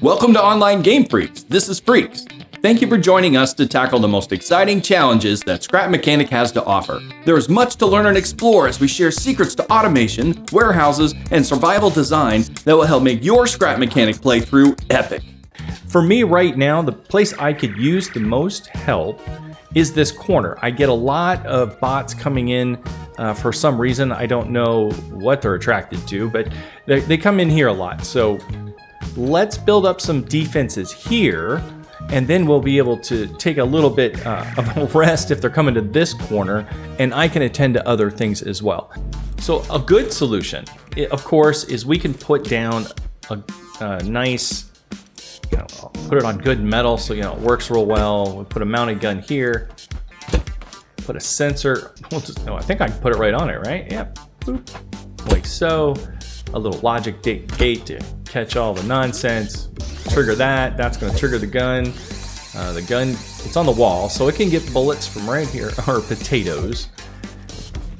Welcome to Online Game Freaks. This is Freaks. Thank you for joining us to tackle the most exciting challenges that Scrap Mechanic has to offer. There is much to learn and explore as we share secrets to automation, warehouses, and survival design that will help make your Scrap Mechanic playthrough epic. For me right now, the place I could use the most help is this corner. I get a lot of bots coming in for some reason. I don't know what they're attracted to, but they come in here a lot. So let's build up some defenses here, and then we'll be able to take a little bit of a rest if they're coming to this corner, and I can attend to other things as well. So a good solution, of course, is we can put down a nice, I'll put it on good metal so it works real well. We'll put a mounted gun here, put a sensor. I think I can put it right on it, right? Yep. Boop. Like so. A little logic gate to catch all the nonsense. Trigger that. That's going to trigger the gun. The gun, it's on the wall, so it can get bullets from right here, or potatoes.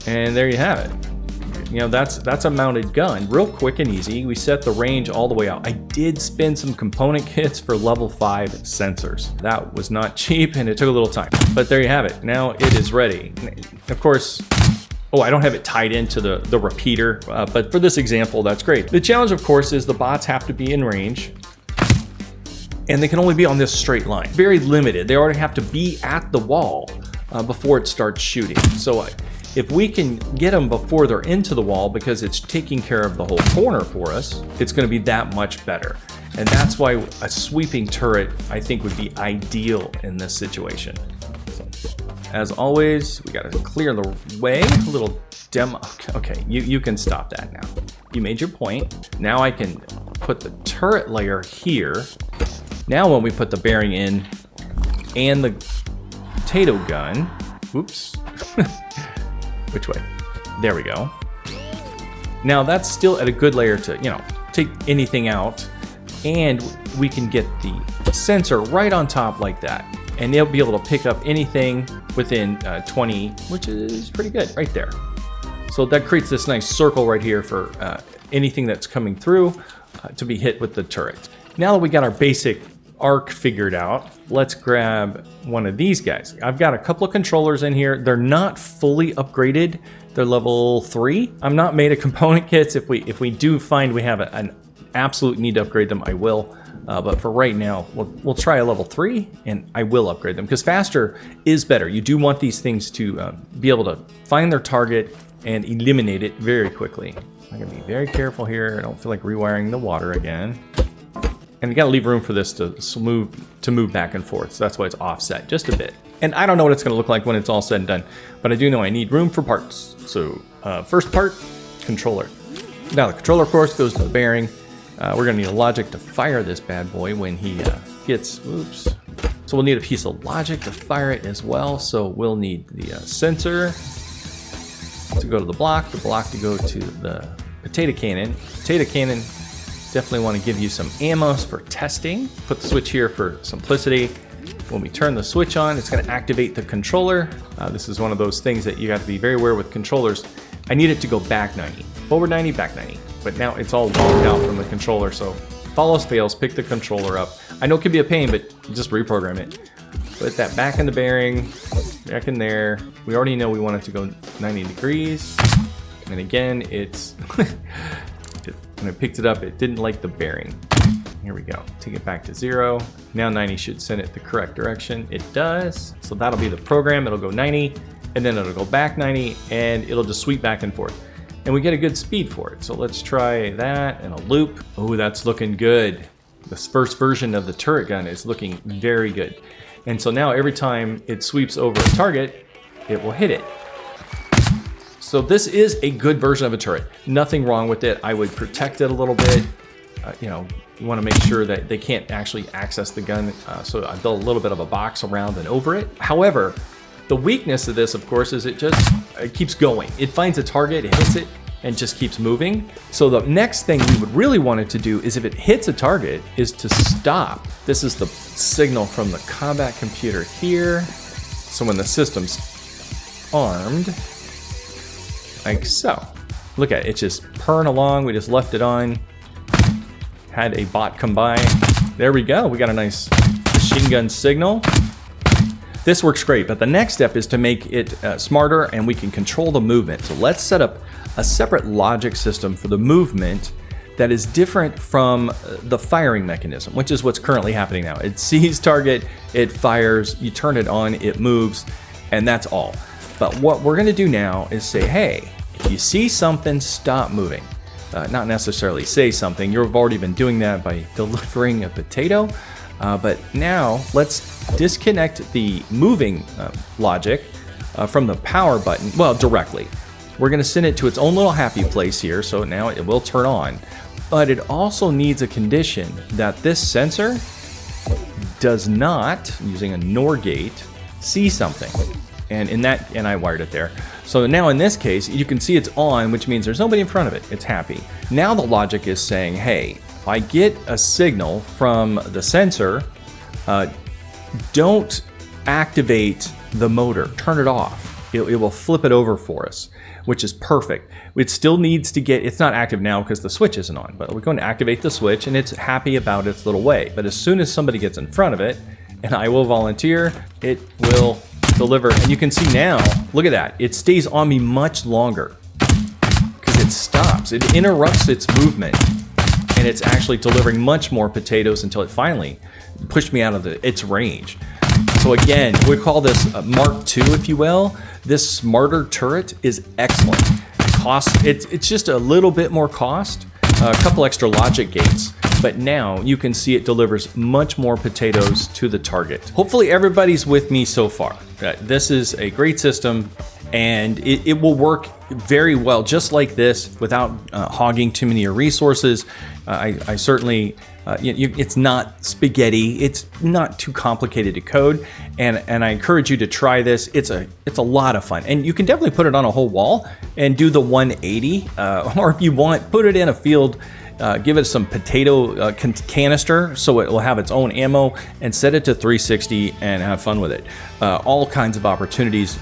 And there you have it. That's a mounted gun, real quick and easy. We set the range all the way out. I did spend some component kits for level 5 sensors. That was not cheap, and it took a little time. But there you have it. Now it is ready. Of course, I don't have it tied into the repeater, but for this example, that's great. The challenge, of course, is the bots have to be in range, and they can only be on this straight line. Very limited. They already have to be at the wall before it starts shooting. So if we can get them before they're into the wall, because it's taking care of the whole corner for us, it's going to be that much better. And that's why a sweeping turret, I think, would be ideal in this situation. As always, we got to clear the way. A little demo. Okay, you can stop that now. You made your point. Now I can put the turret layer here. Now when we put the bearing in and the potato gun, whoops. Which way? There we go. Now that's still at a good layer to, take anything out, and we can get the sensor right on top like that. And they'll be able to pick up anything within 20, which is pretty good right there. So that creates this nice circle right here for anything that's coming through to be hit with the turret. Now that we got our basic arc figured out, let's grab one of these guys. I've got a couple of controllers in here. They're not fully upgraded. They're level 3. I'm not made of component kits. If we do find we have an absolute need to upgrade them, I will. But for right now, we'll try a level 3, and I will upgrade them, because faster is better. You do want these things to be able to find their target and eliminate it very quickly. I'm gonna be very careful here. I don't feel like rewiring the water again. And you gotta leave room for this to move back and forth. So that's why it's offset just a bit. And I don't know what it's gonna look like when it's all said and done, but I do know I need room for parts. So first part, controller. Now the controller, of course, goes to the bearing. We're gonna need a logic to fire this bad boy when he gets, oops. So we'll need a piece of logic to fire it as well. So we'll need the sensor to go to the block to go to the potato cannon. Potato cannon, definitely wanna give you some ammo for testing. Put the switch here for simplicity. When we turn the switch on, it's gonna activate the controller. This is one of those things that you have to be very aware with controllers. I need it to go back 90, forward 90, back 90. But now it's all logged out from the controller, so if all else fails, pick the controller up. I know it could be a pain, but just reprogram it. Put that back in the bearing, back in there. We already know we want it to go 90 degrees. And again, it's, when I picked it up, it didn't like the bearing. Here we go, take it back to 0. Now 90 should send it the correct direction. It does, so that'll be the program. It'll go 90, and then it'll go back 90, and it'll just sweep back and forth. And we get a good speed for it. So let's try that in a loop. Oh, that's looking good. This first version of the turret gun is looking very good. And so now every time it sweeps over a target, it will hit it. So this is a good version of a turret. Nothing wrong with it. I would protect it a little bit. You want to make sure that they can't actually access the gun. So I built a little bit of a box around and over it. However, the weakness of this, of course, is it keeps going. It finds a target, it hits it, and just keeps moving. So the next thing we would really want it to do is, if it hits a target, is to stop. This is the signal from the combat computer here. So when the system's armed, like so. Look at it, it's just purring along. We just left it on. Had a bot come by, There we go. We got a nice machine gun signal. This works great, but the next step is to make it smarter and we can control the movement. So let's set up a separate logic system for the movement that is different from the firing mechanism, which is what's currently happening now. It sees target, it fires, you turn it on, it moves, and that's all. But what we're gonna do now is say, hey, if you see something, stop moving. Not necessarily say something, you've already been doing that by delivering a potato, but now let's disconnect the moving logic from the power button, well, directly. We're gonna send it to its own little happy place here, so now it will turn on. But it also needs a condition that this sensor does not, using a NOR gate, see something. And I wired it there. So now in this case, you can see it's on, which means there's nobody in front of it. It's happy. Now the logic is saying, hey, if I get a signal from the sensor, don't activate the motor, turn it off. It will flip it over for us, which is perfect. It still needs to get, it's not active now because the switch isn't on, but we're going to activate the switch and it's happy about its little way. But as soon as somebody gets in front of it, and I will volunteer, it will deliver. And you can see now, look at that. It stays on me much longer because it stops. It interrupts its movement and it's actually delivering much more potatoes until it finally pushed me out of its range. So again, we call this Mark II, if you will. This smarter turret is excellent. It's just a little bit more cost, a couple extra logic gates, but now you can see it delivers much more potatoes to the target. Hopefully everybody's with me so far. This is a great system and it will work very well just like this without hogging too many resources. I certainly, it's not spaghetti. It's not too complicated to code, and I encourage you to try this. It's a lot of fun, and you can definitely put it on a whole wall and do the 180, or if you want, put it in a field. Give it some potato canister so it will have its own ammo, and set it to 360 and have fun with it. All kinds of opportunities.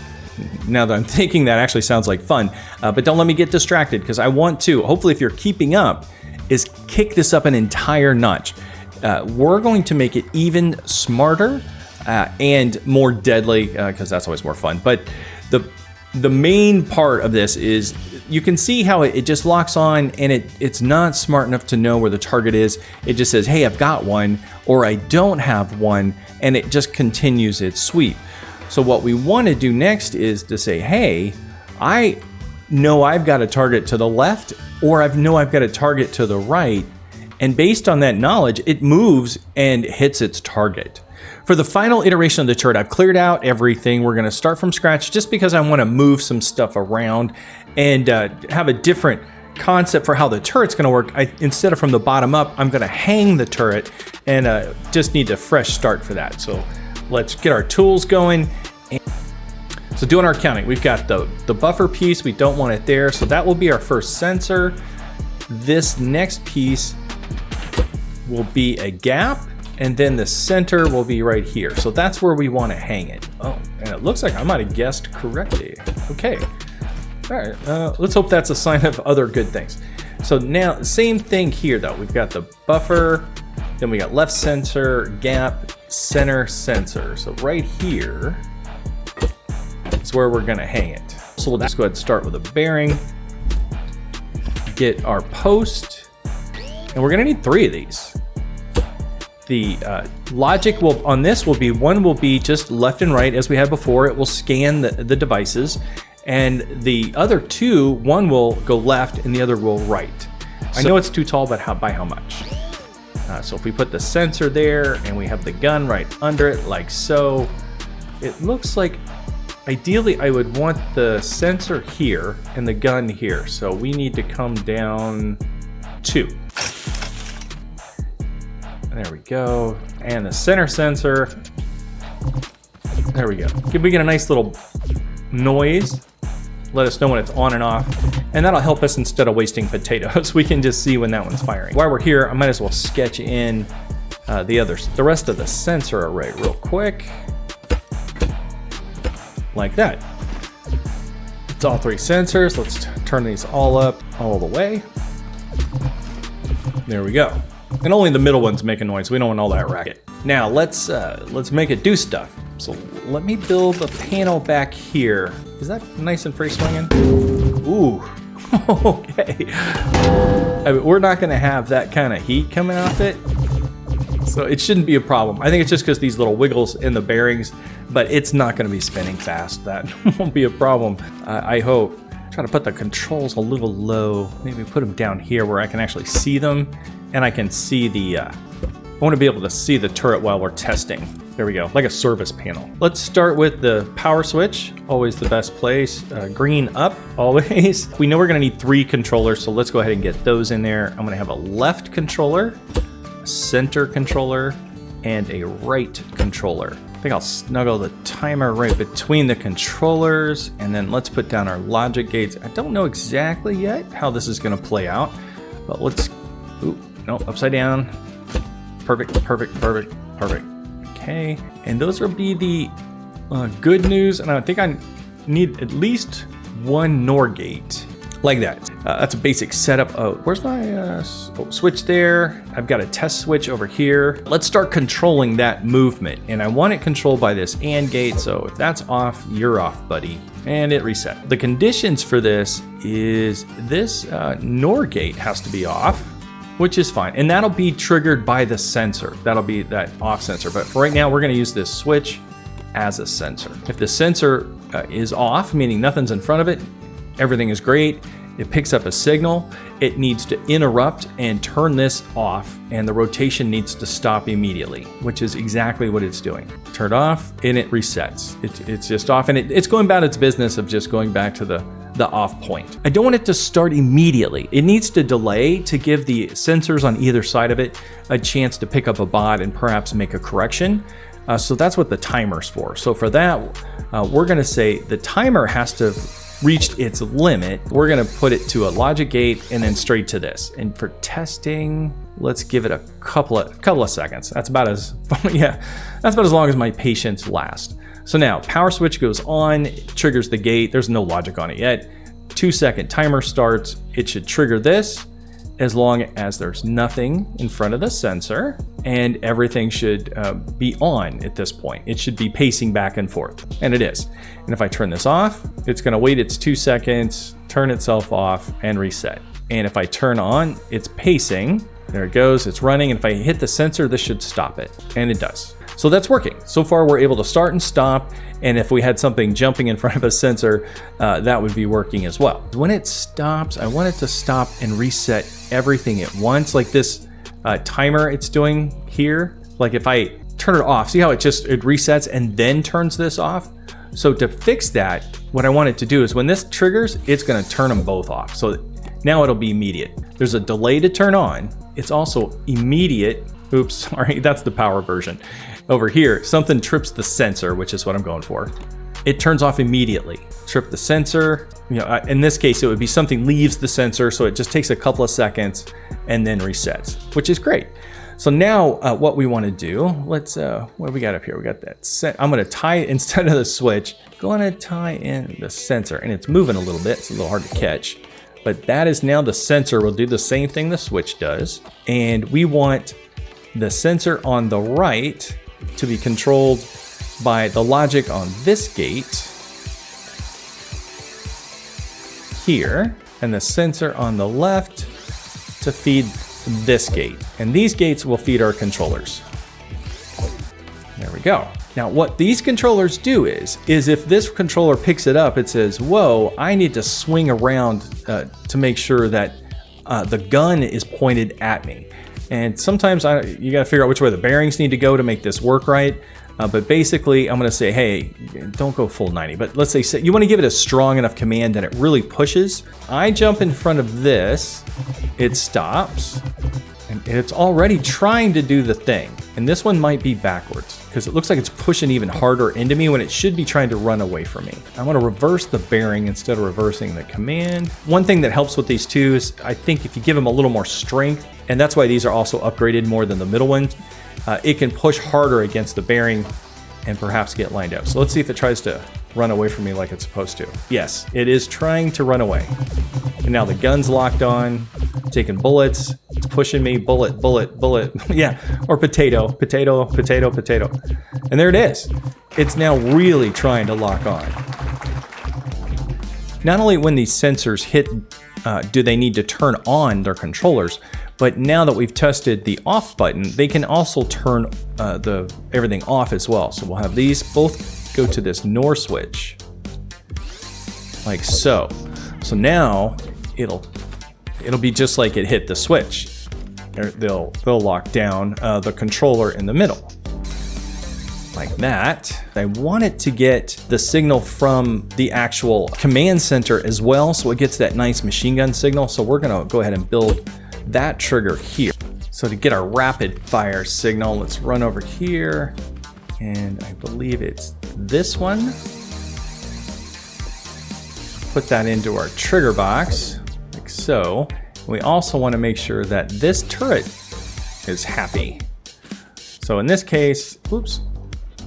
Now that I'm thinking, that actually sounds like fun, but don't let me get distracted because I want to, hopefully if you're keeping up, is kick this up an entire notch. We're going to make it even smarter and more deadly because that's always more fun. But the main part of this is you can see how it just locks on and it's not smart enough to know where the target is. It just says, hey, I've got one, or I don't have one, and it just continues its sweep. So what we want to do next is to say, hey, I know I've got a target to the left, or I know I've got a target to the right, and based on that knowledge, it moves and hits its target. For the final iteration of the turret, I've cleared out everything. We're gonna start from scratch just because I wanna move some stuff around and have a different concept for how the turret's gonna work. Instead of from the bottom up, I'm gonna hang the turret and just need a fresh start for that. So let's get our tools going. So doing our counting, we've got the buffer piece, we don't want it there, so that will be our first sensor. This next piece will be a gap, and then the center will be right here. So that's where we want to hang it. Oh, and it looks like I might have guessed correctly. Okay, all right, let's hope that's a sign of other good things. So now, same thing here though. We've got the buffer, then we got left sensor, gap, center sensor. So right here is where we're gonna hang it. So we'll just go ahead and start with a bearing, get our post, and we're gonna need 3 of these. The logic on this will be, one will be just left and right as we had before. It will scan the devices, and the other 2, one will go left and the other will right. I know it's too tall, but by how much? So if we put the sensor there and we have the gun right under it like so, it looks like ideally I would want the sensor here and the gun here. So we need to come down 2. There we go. And the center sensor. There we go. We get a nice little noise. Let us know when it's on and off. And that'll help us instead of wasting potatoes. We can just see when that one's firing. While we're here, I might as well sketch in the rest of the sensor array real quick. Like that. It's all 3 sensors. Let's turn these all up all the way. There we go. And only the middle ones make a noise. We don't want all that racket. Now let's make it do stuff. So let me build a panel back here. Is that nice and free swinging? Ooh, okay. I mean, we're not gonna have that kind of heat coming off it. So it shouldn't be a problem. I think it's just because these little wiggles in the bearings, but it's not gonna be spinning fast. That won't be a problem, I hope. Try to put the controls a little low. Maybe put them down here where I can actually see them, and I can see the, I want to be able to see the turret while we're testing. There we go, like a service panel. Let's start with the power switch, always the best place. Green up, always. We know we're gonna need 3 controllers, so let's go ahead and get those in there. I'm gonna have a left controller, a center controller, and a right controller. I think I'll snuggle the timer right between the controllers, and then let's put down our logic gates. I don't know exactly yet how this is gonna play out, but let's, ooh, no, upside down. Perfect, perfect, perfect, perfect. Okay, and those will be the good news, and I think I need at least 1 NOR gate, like that. That's a basic setup. Oh, where's my switch there? I've got a test switch over here. Let's start controlling that movement, and I want it controlled by this AND gate, so if that's off, you're off, buddy. And it reset. The conditions for this is this NOR gate has to be off, which is fine. And that'll be triggered by the sensor. That'll be that off sensor. But for right now, we're gonna use this switch as a sensor. If the sensor is off, meaning nothing's in front of it, everything is great. It picks up a signal. It needs to interrupt and turn this off, and the rotation needs to stop immediately, which is exactly what it's doing. Turn it off, and it resets. It's just off, and it's going about its business of just going back to the off point. I don't want it to start immediately. It needs to delay to give the sensors on either side of it a chance to pick up a bot and perhaps make a correction. So that's what the timer's for. So for that, we're gonna say the timer has to have reached its limit. We're gonna put it to a logic gate and then straight to this. And for testing, let's give it a couple of seconds. That's about as, yeah, that's about as long as my patience lasts. So now power switch goes on, it triggers the gate. There's no logic on it yet. 2-second timer starts. It should trigger this as long as there's nothing in front of the sensor, and everything should be on at this point. It should be pacing back and forth, and it is. And if I turn this off, it's gonna wait its 2 seconds, turn itself off, and reset. And if I turn on, it's pacing. There it goes, it's running. And if I hit the sensor, this should stop it, and it does. So that's working. So far, we're able to start and stop. And if we had something jumping in front of a sensor, that would be working as well. When it stops, I want it to stop and reset everything at once, like this timer it's doing here. Like if I turn it off, see how it resets and then turns this off? So to fix that, what I want it to do is when this triggers, it's gonna turn them both off. So now it'll be immediate. There's a delay to turn on. It's also immediate. Oops, sorry, that's the power version. Over here, something trips the sensor, which is what I'm going for. It turns off immediately. Trip the sensor. You know, in this case, it would be something leaves the sensor, so it just takes a couple of seconds and then resets, which is great. So now what we want to do, let's, what do we got up here? We got that I'm going to tie, instead of the switch, going to tie in the sensor, and it's moving a little bit. It's a little hard to catch, but that is now the sensor will do the same thing the switch does. And we want the sensor on the right to be controlled by the logic on this gate here, and the sensor on the left to feed this gate. And these gates will feed our controllers. There we go. Now what these controllers do is if this controller picks it up, it says, whoa, I need to swing around to make sure that the gun is pointed at me. And sometimes you gotta figure out which way the bearings need to go to make this work right. But basically, I'm gonna say, hey, don't go full 90, but let's say you wanna give it a strong enough command that it really pushes. I jump in front of this, it stops, and it's already trying to do the thing. And this one might be backwards, because it looks like it's pushing even harder into me when it should be trying to run away from me. I wanna reverse the bearing instead of reversing the command. One thing that helps with these two is, I think if you give them a little more strength, and that's why these are also upgraded more than the middle ones, it can push harder against the bearing and perhaps get lined up. So let's see if it tries to run away from me like it's supposed to. Yes, it is trying to run away. And now the gun's locked on, taking bullets, it's pushing me, bullet, bullet, bullet. Yeah, or potato, potato, potato, potato. And there it is. It's now really trying to lock on. Not only when these sensors hit, do they need to turn on their controllers, but now that we've tested the off button, they can also turn everything off as well. So we'll have these both go to this NOR switch, like so. So now it'll be just like it hit the switch. They'll lock down the controller in the middle, like that. I want it to get the signal from the actual command center as well, so it gets that nice machine gun signal. So we're gonna go ahead and build that trigger here. So to get our rapid fire signal, let's run over here, and I believe it's this one. Put that into our trigger box, like so. We also want to make sure that this turret is happy. So in this case, oops,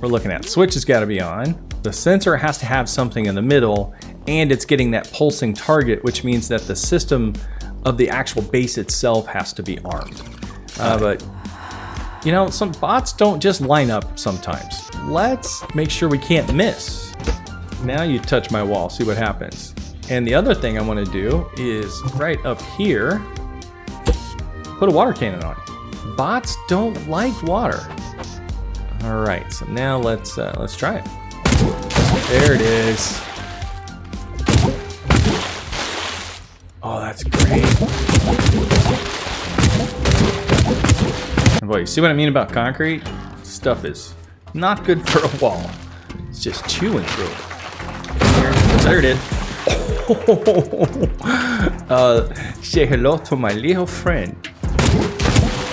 we're looking at switch has got to be on. The sensor has to have something in the middle, and it's getting that pulsing target, which means that the system of the actual base itself has to be armed. But you know, some bots don't just line up sometimes. Let's make sure we can't miss. Now you touch my wall, see what happens. And the other thing I want to do is right up here, put a water cannon on. Bots don't like water. All right, so now let's try it. There it is. Oh, that's great. Boy, you see what I mean about concrete? Stuff is not good for a wall. It's just chewing through it. There it is. Say hello to my little friend.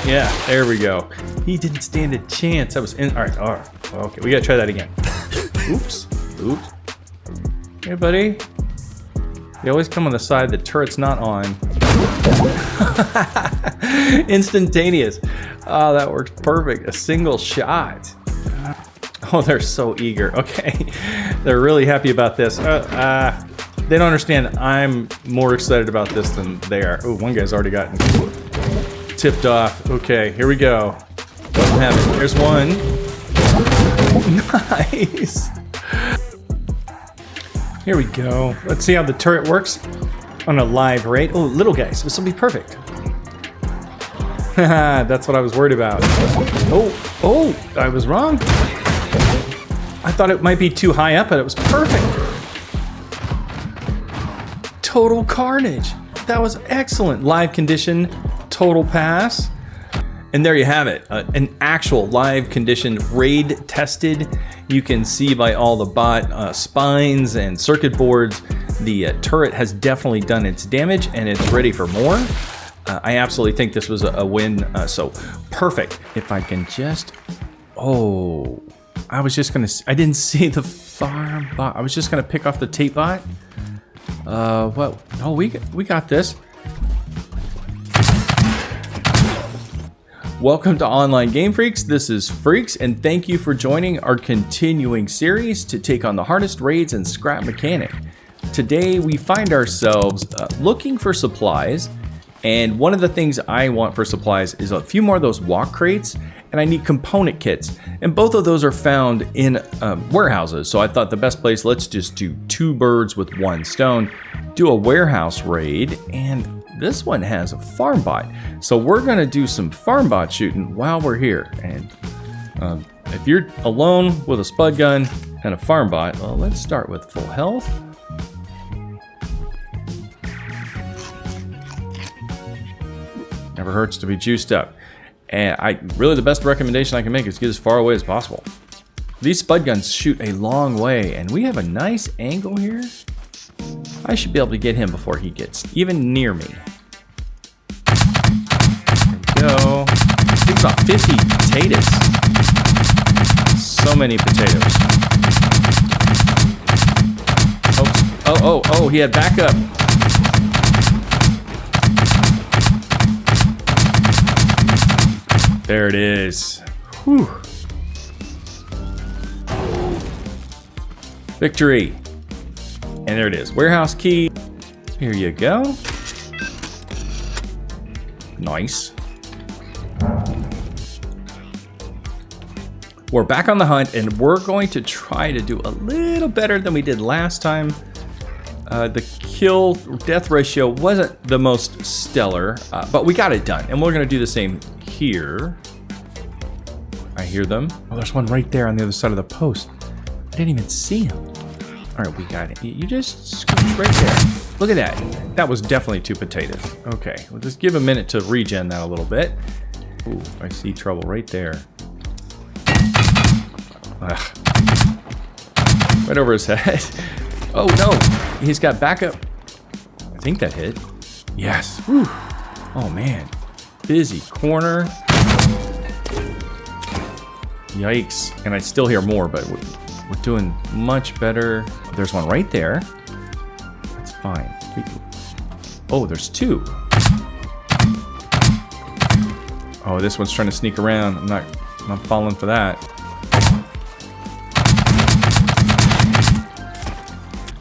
Yeah, there we go. He didn't stand a chance. That was in. All right. Okay, we gotta try that again. Oops. Hey, buddy. They always come on the side the turret's not on. Instantaneous. Oh, that works perfect. A single shot. Oh, they're so eager. Okay, they're really happy about this. They don't understand. I'm more excited about this than they are. Oh, one guy's already gotten tipped off. Okay, here we go. Doesn't have it. Here's one. Nice. Here we go. Let's see how the turret works on a live rate. Oh, little guys. This will be perfect. That's what I was worried about. Oh, I was wrong. I thought it might be too high up, but it was perfect. Total carnage. That was excellent. Live condition, total pass. And there you have it, an actual live condition raid tested. You can see by all the bot spines and circuit boards, the turret has definitely done its damage and it's ready for more. I absolutely think this was a win, so perfect. If I can just, I didn't see the farm bot. I was just gonna pick off the tape bot. We got this. Welcome to Online Game Freaks. This is Freaks, and thank you for joining our continuing series to take on the hardest raids in Scrap Mechanic. Today we find ourselves looking for supplies, and one of the things I want for supplies is a few more of those walk crates, and I need component kits, and both of those are found in warehouses. So I thought the best place, let's just do two birds with one stone, do a warehouse raid, and this one has a farm bot. So we're gonna do some farm bot shooting while we're here. And if you're alone with a spud gun and a farm bot, well, let's start with full health. Never hurts to be juiced up. And really the best recommendation I can make is get as far away as possible. These spud guns shoot a long way, and we have a nice angle here. I should be able to get him before he gets even near me. There we go. It's about 50 potatoes. So many potatoes. Oh, he had backup. There it is. Whew. Victory. And there it is. Warehouse key. Here you go. Nice. We're back on the hunt, and we're going to try to do a little better than we did last time. The kill death ratio wasn't the most stellar, but we got it done. And we're going to do the same here. I hear them. Oh, there's one right there on the other side of the post. I didn't even see him. All right, we got it. You just scooch right there. Look at that. That was definitely two potatoes. Okay, we'll just give a minute to regen that a little bit. Ooh, I see trouble right there. Ugh. Right over his head. Oh no, he's got backup. I think that hit. Yes. Whew. Oh man, busy corner. Yikes, and I still hear more, but we're doing much better. There's one right there. That's fine. Oh, there's two. Oh, this one's trying to sneak around. I'm not falling for that.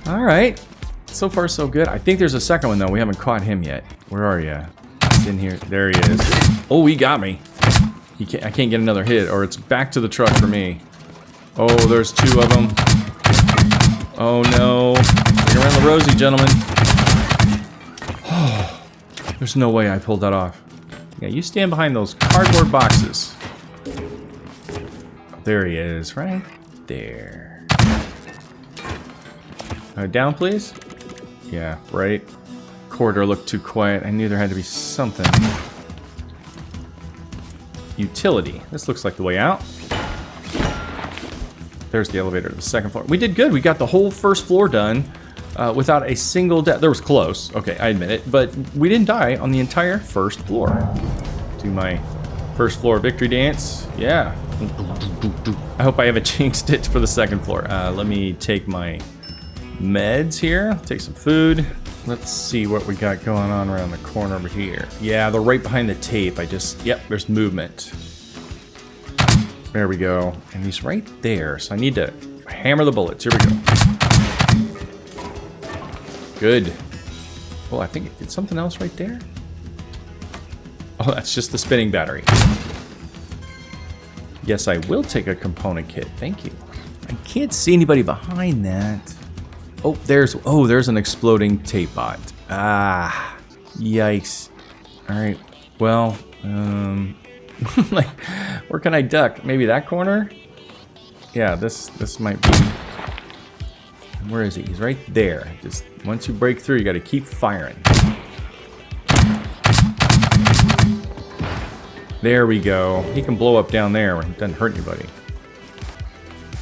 All right, so far so good. I think there's a second one though. We haven't caught him yet. Where are you? He's in here. There he is. Oh, he got me. I can't get another hit, or it's back to the truck for me. Oh, there's two of them. Oh no. Get around the rosy, gentlemen. Oh, there's no way I pulled that off. Yeah, you stand behind those cardboard boxes. There he is, right there. Down, please. Yeah, right. Corridor looked too quiet. I knew there had to be something. Utility. This looks like the way out. There's the elevator to the second floor. We did good. We got the whole first floor done without a single death. There was close. Okay, I admit it. But we didn't die on the entire first floor. Do my first floor victory dance. Yeah. I hope I haven't jinxed it for the second floor. Let me take my meds here. Take some food. Let's see what we got going on around the corner over here. Yeah, they're right behind the tape. Yep, there's movement. There we go. And he's right there. So I need to hammer the bullets. Here we go. Good. Oh, I think it's something else right there. Oh, that's just the spinning battery. Yes, I will take a component kit. Thank you. I can't see anybody behind that. Oh, there's an exploding tape bot. Ah, yikes. All right, well, like, where can I duck? Maybe that corner? Yeah, this might be. Where is he? He's right there. Just once you break through, you got to keep firing. There we go. He can blow up down there when it doesn't hurt anybody.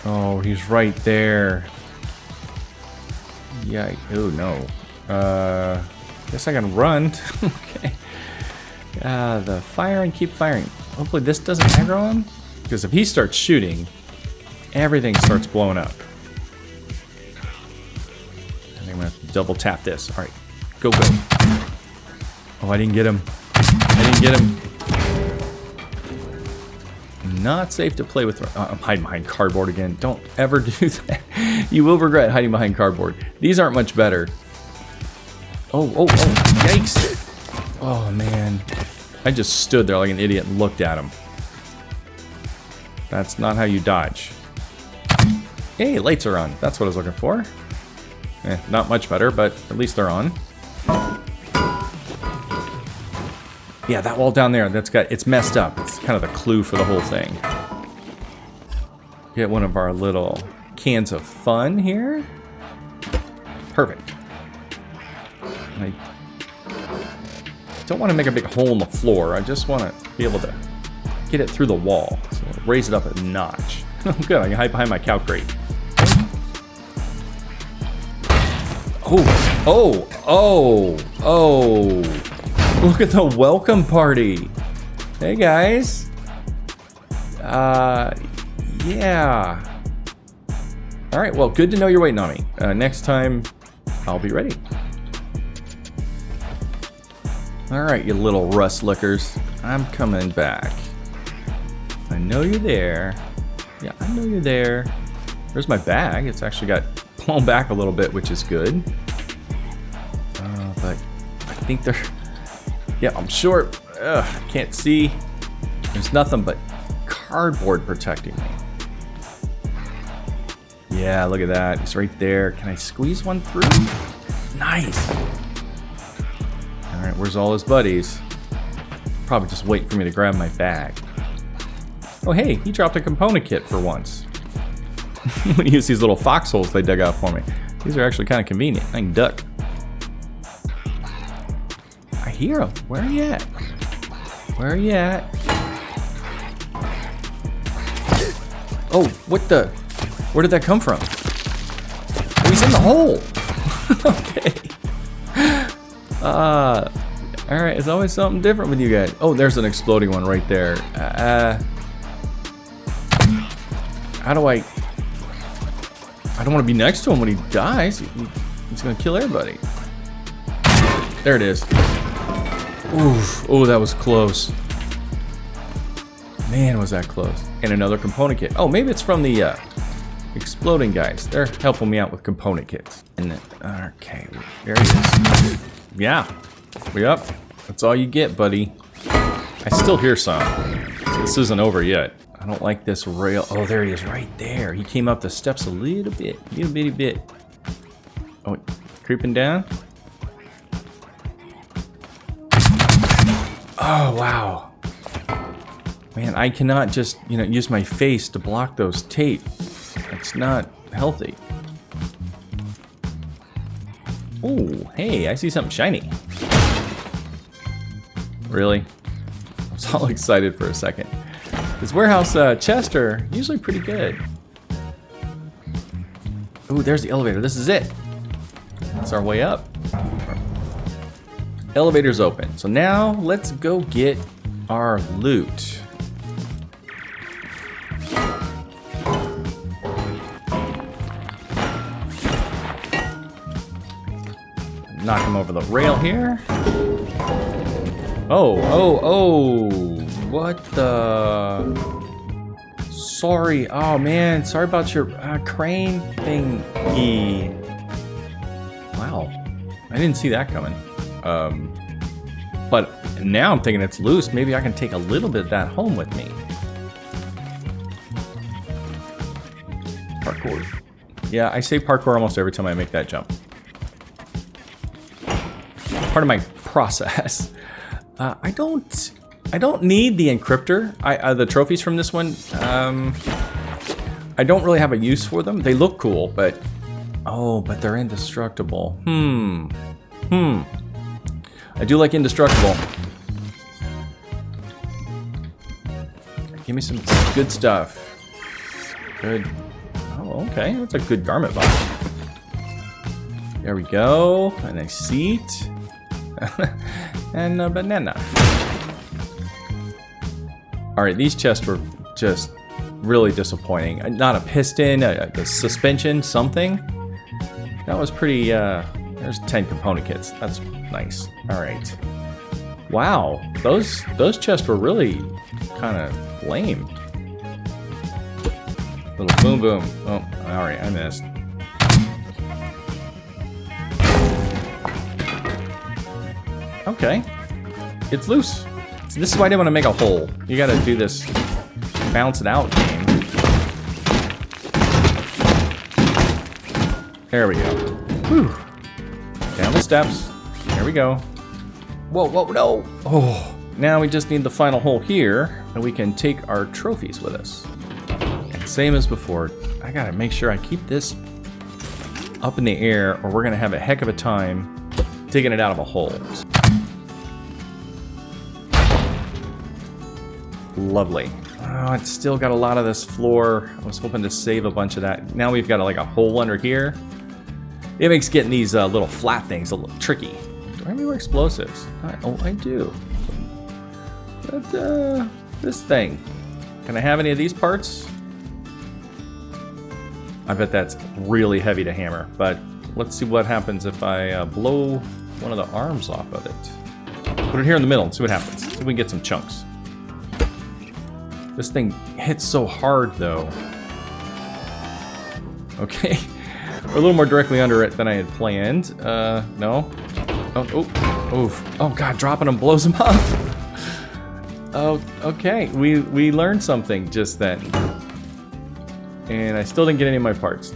Oh, he's right there. Yeah, oh no. Guess I can run. Okay. The fire and keep firing. Hopefully this doesn't aggro him. Because if he starts shooting, everything starts blowing up. I think I'm gonna have to double tap this. Alright. Go, go. Oh, I didn't get him. I didn't get him. Not safe to play with. I'm hiding behind cardboard again. Don't ever do that. You will regret hiding behind cardboard. These aren't much better. Oh, yikes. Oh, man. I just stood there like an idiot and looked at him. That's not how you dodge. Hey, lights are on. That's what I was looking for. Not much better, but at least they're on. Yeah, that wall down there, it's messed up. It's kind of the clue for the whole thing. Get one of our little cans of fun here. Perfect. I don't want to make a big hole in the floor. I just want to be able to get it through the wall. So raise it up a notch. Good, I can hide behind my calc crate. Oh. Look at the welcome party. Hey guys. Yeah. All right, well, good to know you're waiting on me. Next time, I'll be ready. All right, you little rust lickers. I'm coming back. I know you're there. Yeah, I know you're there. There's my bag. It's actually got blown back a little bit, which is good. But I think they're... Yeah, I'm short. Can't see. There's nothing but cardboard protecting me. Yeah, look at that. It's right there. Can I squeeze one through? Nice. All right, where's all his buddies? Probably just waiting for me to grab my bag. Oh, hey, he dropped a component kit for once. I'm gonna use these little foxholes they dug out for me. These are actually kind of convenient. I can duck. I hear him. Where are you at? Where are you at? Oh, what the? Where did that come from? Oh, he's in the hole. Okay. Alright, it's always something different with you guys. Oh, there's an exploding one right there. How do I don't want to be next to him when he dies. He's going to kill everybody. There it is. Oof. Oh, that was close. Man, was that close. And another component kit. Oh, maybe it's from the exploding guys. They're helping me out with component kits. And then, okay, there he is. Yeah. Yep. That's all you get, buddy. I still hear some. So this isn't over yet. I don't like this rail. Oh, there he is right there. He came up the steps a little bitty bit. Oh, creeping down. Oh, wow. Man, I cannot just, use my face to block those tape. That's not healthy. Oh, hey, I see something shiny. Really? I was all excited for a second. This warehouse chests are usually pretty good. Ooh, there's the elevator. This is it. That's our way up. Elevator's open. So now let's go get our loot. Knock him over the rail here. Oh. What the? Sorry. Oh, man. Sorry about your crane thingy. Wow. I didn't see that coming. But now I'm thinking it's loose. Maybe I can take a little bit of that home with me. Parkour. Yeah, I say parkour almost every time I make that jump. Part of my process. I don't need the encryptor. The trophies from this one. I don't really have a use for them. They look cool, but but they're indestructible. I do like indestructible. Give me some good stuff. Good. Oh, okay. That's a good garment box. There we go. A nice seat. And a banana. Alright, these chests were just really disappointing. Not a piston, a suspension, something. That was pretty, there's 10 component kits. That's nice. Alright. Wow, those chests were really kind of lame. Little boom boom. Oh, alright, I missed. Okay. It's loose. So this is why I didn't want to make a hole. You gotta do this bounce it out game. There we go. Whew. Down the steps. There we go. Whoa, no. Oh, now we just need the final hole here, and we can take our trophies with us. And same as before, I gotta make sure I keep this up in the air, or we're gonna have a heck of a time digging it out of a hole. Lovely. Oh, it's still got a lot of this floor. I was hoping to save a bunch of that. Now we've got like a hole under here. It makes getting these little flat things a little tricky. Do I have any more explosives? I do. But this thing. Can I have any of these parts? I bet that's really heavy to hammer. But let's see what happens if I blow one of the arms off of it. Put it here in the middle and see what happens. See if we can get some chunks. This thing hits so hard, though. Okay. a little more directly under it than I had planned. No. Oh God, dropping them blows them up. Oh, okay. We learned something just then. And I still didn't get any of my parts.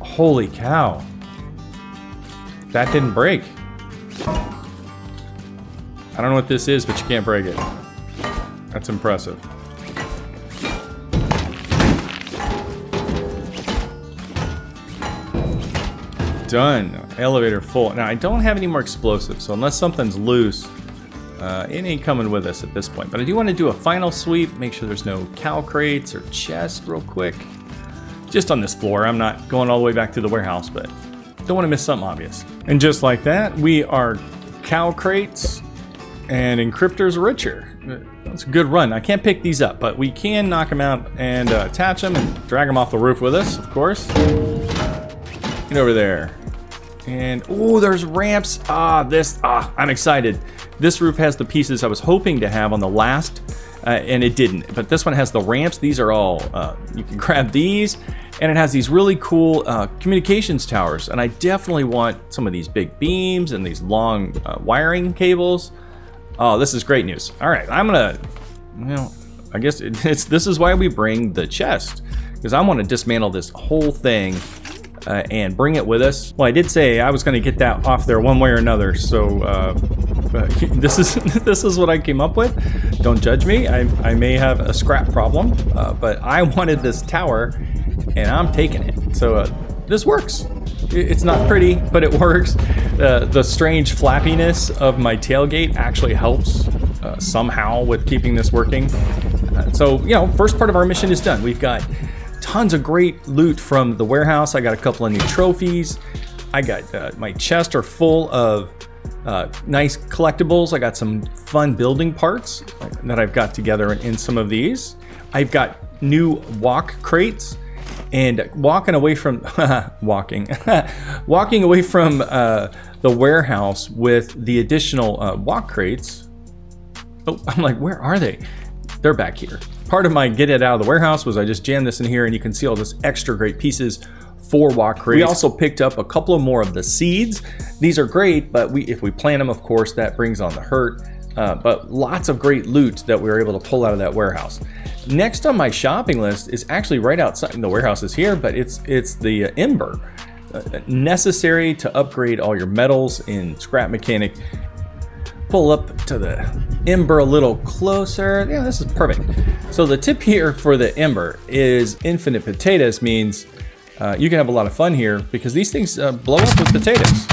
Holy cow. That didn't break. I don't know what this is, but you can't break it. That's impressive. Done. Elevator full. Now, I don't have any more explosives, so unless something's loose, it ain't coming with us at this point. But I do want to do a final sweep, make sure there's no cow crates or chests real quick. Just on this floor. I'm not going all the way back to the warehouse, but don't want to miss something obvious. And just like that, we are cow crates and encryptors richer. That's a good run. I can't pick these up, but we can knock them out and attach them and drag them off the roof with us, of course. Get over there. And, oh, there's ramps. I'm excited. This roof has the pieces I was hoping to have on the last, and it didn't. But this one has the ramps. These are all, you can grab these, and it has these really cool communications towers. And I definitely want some of these big beams and these long wiring cables. Oh, this is great news. All right, I'm gonna, I guess this is why we bring the chest, because I want to dismantle this whole thing and bring it with us. Well, I did say I was going to get that off there one way or another, so this is what I came up with. Don't judge me. I may have a scrap problem, but I wanted this tower, and I'm taking it. So this works. It's not pretty, but it works. The strange flappiness of my tailgate actually helps somehow with keeping this working. So, first part of our mission is done. We've got tons of great loot from the warehouse. I got a couple of new trophies. I got my chests are full of nice collectibles. I got some fun building parts that I've got together in some of these. I've got new walk crates, and walking away from walking away from the warehouse with the additional walk crates. Oh, I'm like, where are they? They're back here. Part of my get it out of the warehouse was I just jammed this in here, and you can see all this extra great pieces for walk crates. We also picked up a couple of more of the seeds. These are great, but if we plant them, of course, that brings on the hurt. But lots of great loot that we were able to pull out of that warehouse. Next on my shopping list is actually right outside. The warehouse is here, but it's the Ember. Necessary to upgrade all your metals in Scrap Mechanic. Pull up to the Ember a little closer. Yeah, this is perfect. So the tip here for the Ember is infinite potatoes means you can have a lot of fun here because these things blow up with potatoes.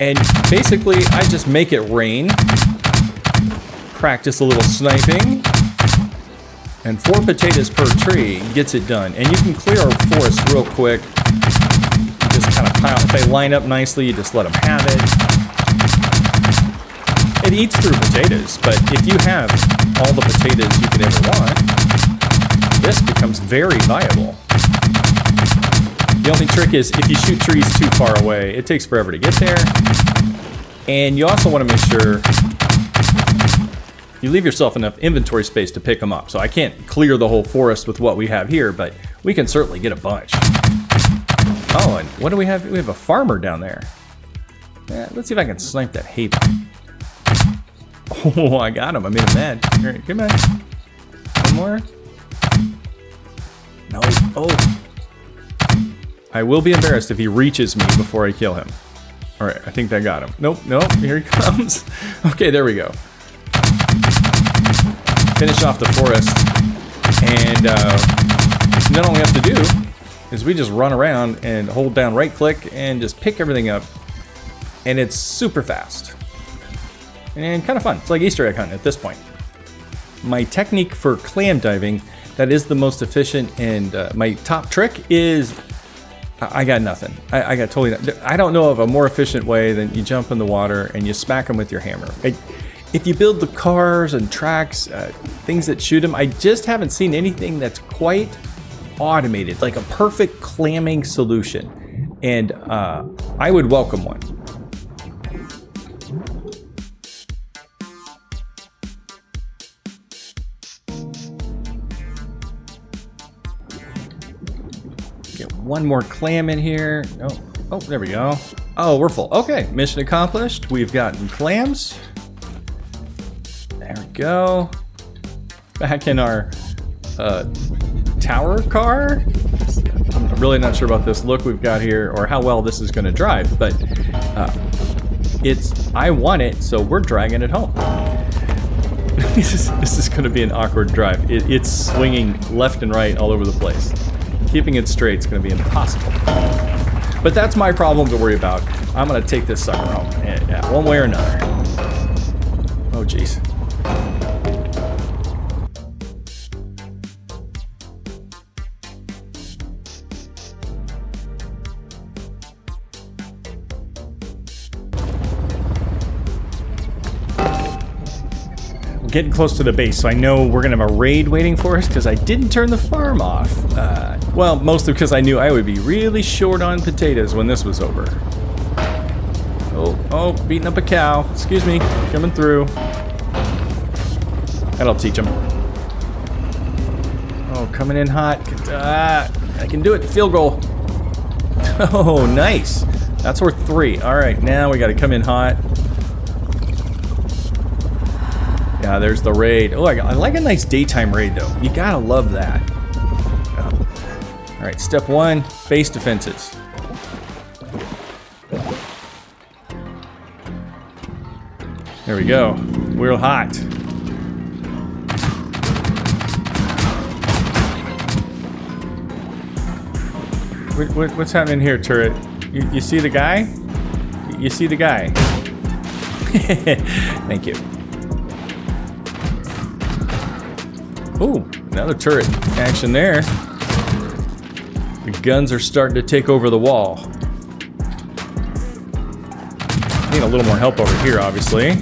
And basically, I just make it rain, practice a little sniping, and 4 potatoes per tree gets it done. And you can clear a forest real quick. You just kind of pile. If they line up nicely, you just let them have it. It eats through potatoes, but if you have all the potatoes you could ever want, this becomes very viable. The only trick is if you shoot trees too far away, it takes forever to get there. And you also want to make sure you leave yourself enough inventory space to pick them up. So I can't clear the whole forest with what we have here, but we can certainly get a bunch. Oh, and what do we have? We have a farmer down there. Yeah, let's see if I can snipe that hay. Oh, I got him. I made him mad. All right, come on. One more. No. Oh. I will be embarrassed if he reaches me before I kill him. All right, I think that got him. Nope, here he comes. Okay, there we go. Finish off the forest. And then all we have to do is we just run around and hold down right click and just pick everything up. And it's super fast. And kind of fun. It's like Easter egg hunting at this point. My technique for clam diving, that is the most efficient, and my top trick is I got nothing. I got totally nothing. I don't know of a more efficient way than you jump in the water and you smack them with your hammer. If you build the cars and tracks, things that shoot them, I just haven't seen anything that's quite automated, like a perfect clamming solution. And I would welcome one. one more clam in here. Oh, there we go. Oh, we're full. Okay, mission accomplished. We've gotten clams. There we go. Back in our tower car. I'm really not sure about this look we've got here or how well this is going to drive, but I want it, so we're dragging it home. This is going to be an awkward drive. It's swinging left and right all over the place. Keeping it straight is going to be impossible. But that's my problem to worry about. I'm going to take this sucker home, one way or another. Oh, jeez. Getting close to the base, so I know we're gonna have a raid waiting for us because I didn't turn the farm off. Well, mostly because I knew I would be really short on potatoes when this was over. Oh, beating up a cow. Excuse me, coming through. That'll teach him. Oh, coming in hot. I can do it. Field goal. Oh, nice. That's worth 3. All right, now we got to come in hot. Yeah, there's the raid. Oh, I like a nice daytime raid, though. You gotta love that. All right, step 1, base defenses. There we go. We're hot. What's happening here, turret? You see the guy? You see the guy? Thank you. Ooh, another turret action there. The guns are starting to take over the wall. Need a little more help over here, obviously.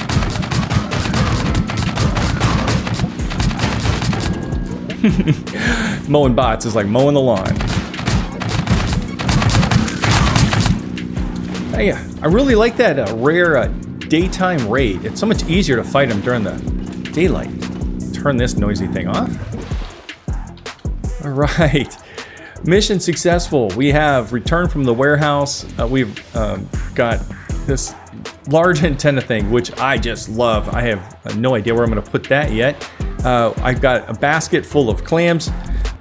Mowing bots is like mowing the lawn. Hey, I really like that rare daytime raid. It's so much easier to fight them during the daylight. Turn this noisy thing off. All right, mission successful. We have returned from the warehouse. We've got this large antenna thing, which I just love. I have no idea where I'm going to put that yet. I've got a basket full of clams.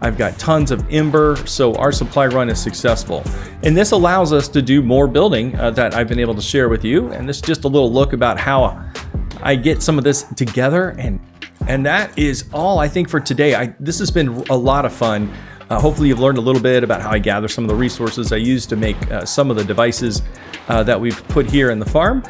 I've got tons of ember, so our supply run is successful. And this allows us to do more building that I've been able to share with you. And this is just a little look about how I get some of this together. And that is all I think for today. This has been a lot of fun. Hopefully you've learned a little bit about how I gather some of the resources I use to make some of the devices that we've put here in the farm.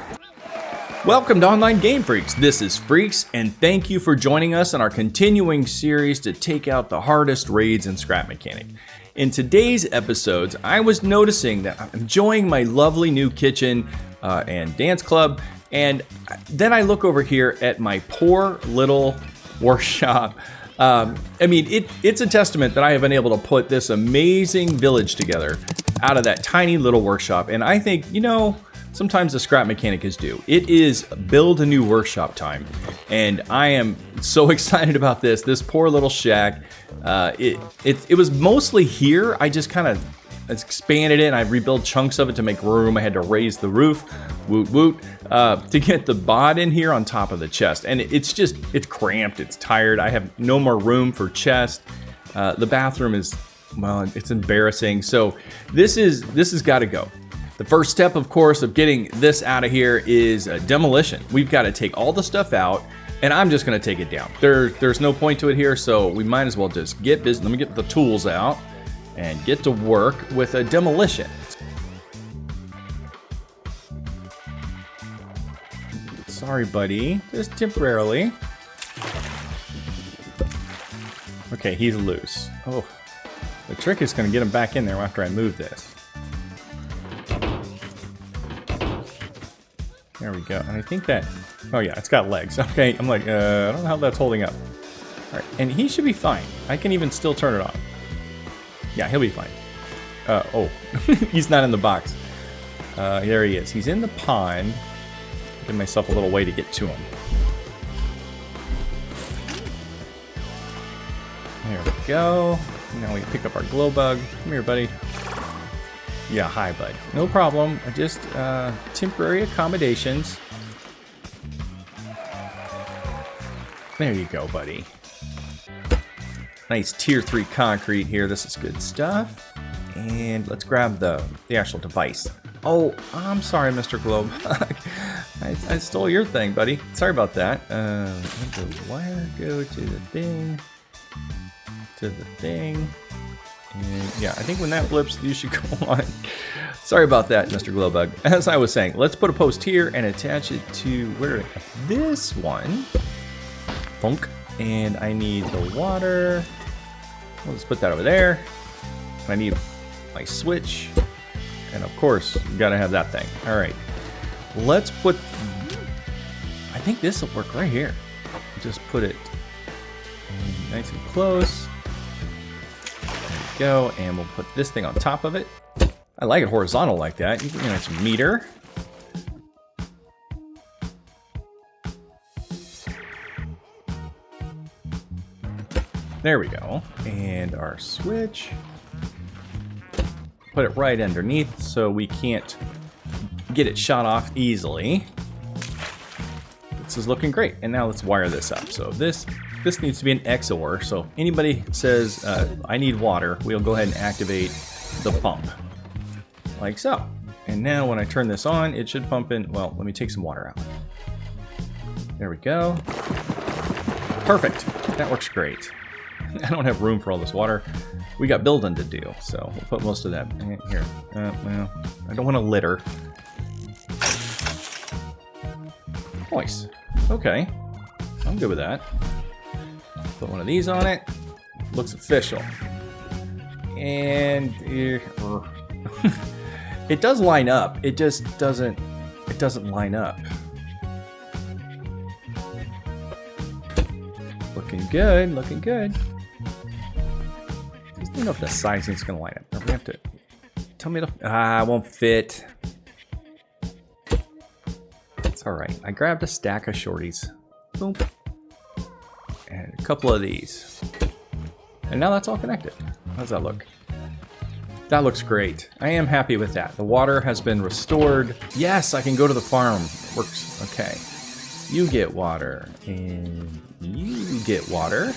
Welcome to Online Game Freaks. This is Freaks, and thank you for joining us in our continuing series to take out the hardest raids in Scrap Mechanic. In today's episodes, I was noticing that I'm enjoying my lovely new kitchen and dance club, and then I look over here at my poor little workshop. I mean, it's a testament that I have been able to put this amazing village together out of that tiny little workshop, and I think, you know, sometimes the Scrap Mechanic is due. It is build a new workshop time, and I am so excited about this. This poor little shack. It was mostly here. I just kind of expanded it, and I rebuilt chunks of it to make room. I had to raise the roof, woot woot, to get the bod in here on top of the chest. And it's cramped. It's tired. I have no more room for chest. The bathroom is, well, it's embarrassing. So this has got to go. The first step, of course, of getting this out of here is demolition. We've got to take all the stuff out, and I'm just going to take it down. There's no point to it here, so we might as well just get busy. Let me get the tools out and get to work with a demolition. Sorry, buddy. Just temporarily. Okay, he's loose. Oh, the trick is going to get him back in there after I move this. There we go. And I think that, oh yeah, it's got legs. Okay, I'm like, I don't know how that's holding up. All right, and he should be fine. I can even still turn it on. Yeah, he'll be fine. Oh, he's not in the box. There he is. He's in the pond. Give myself a little way to get to him. There we go. Now we pick up our glow bug. Come here, buddy. Yeah, hi, bud. No problem. Just temporary accommodations. There you go, buddy. Nice tier 3 concrete here. This is good stuff. And let's grab the actual device. Oh, I'm sorry, Mr. Globe. I stole your thing, buddy. Sorry about that. Let the wire go to the thing. To the thing. And yeah, I think when that flips, you should go on. Sorry about that, Mr. Glowbug. As I was saying, let's put a post here and attach it to where this one. Funk. And I need the water. Let's put that over there. I need my switch. And of course, you gotta have that thing. All right. Let's put, I think this will work right here. Just put it nice and close. There we go. And we'll put this thing on top of it. I like it horizontal like that. You can get a nice meter. There we go. And our switch. Put it right underneath so we can't get it shot off easily. This is looking great. And now let's wire this up. So this needs to be an XOR. So anybody says I need water, we'll go ahead and activate the pump. Like so. And now when I turn this on, it should pump in. Well, let me take some water out. There we go. Perfect. That works great. I don't have room for all this water. We got building to do, so we'll put most of that here. Well, I don't want to litter. Nice. Okay. I'm good with that. Put one of these on it. Looks official. And it does line up. It just doesn't. It doesn't line up. Looking good. Looking good. I don't know if the sizing's gonna line up. We have to tell me to. It won't fit. It's all right. I grabbed a stack of shorties. Boom. And a couple of these. And now that's all connected. How does that look? That looks great. I am happy with that. The water has been restored. Yes, I can go to the farm. Works. Okay. You get water. And you get water.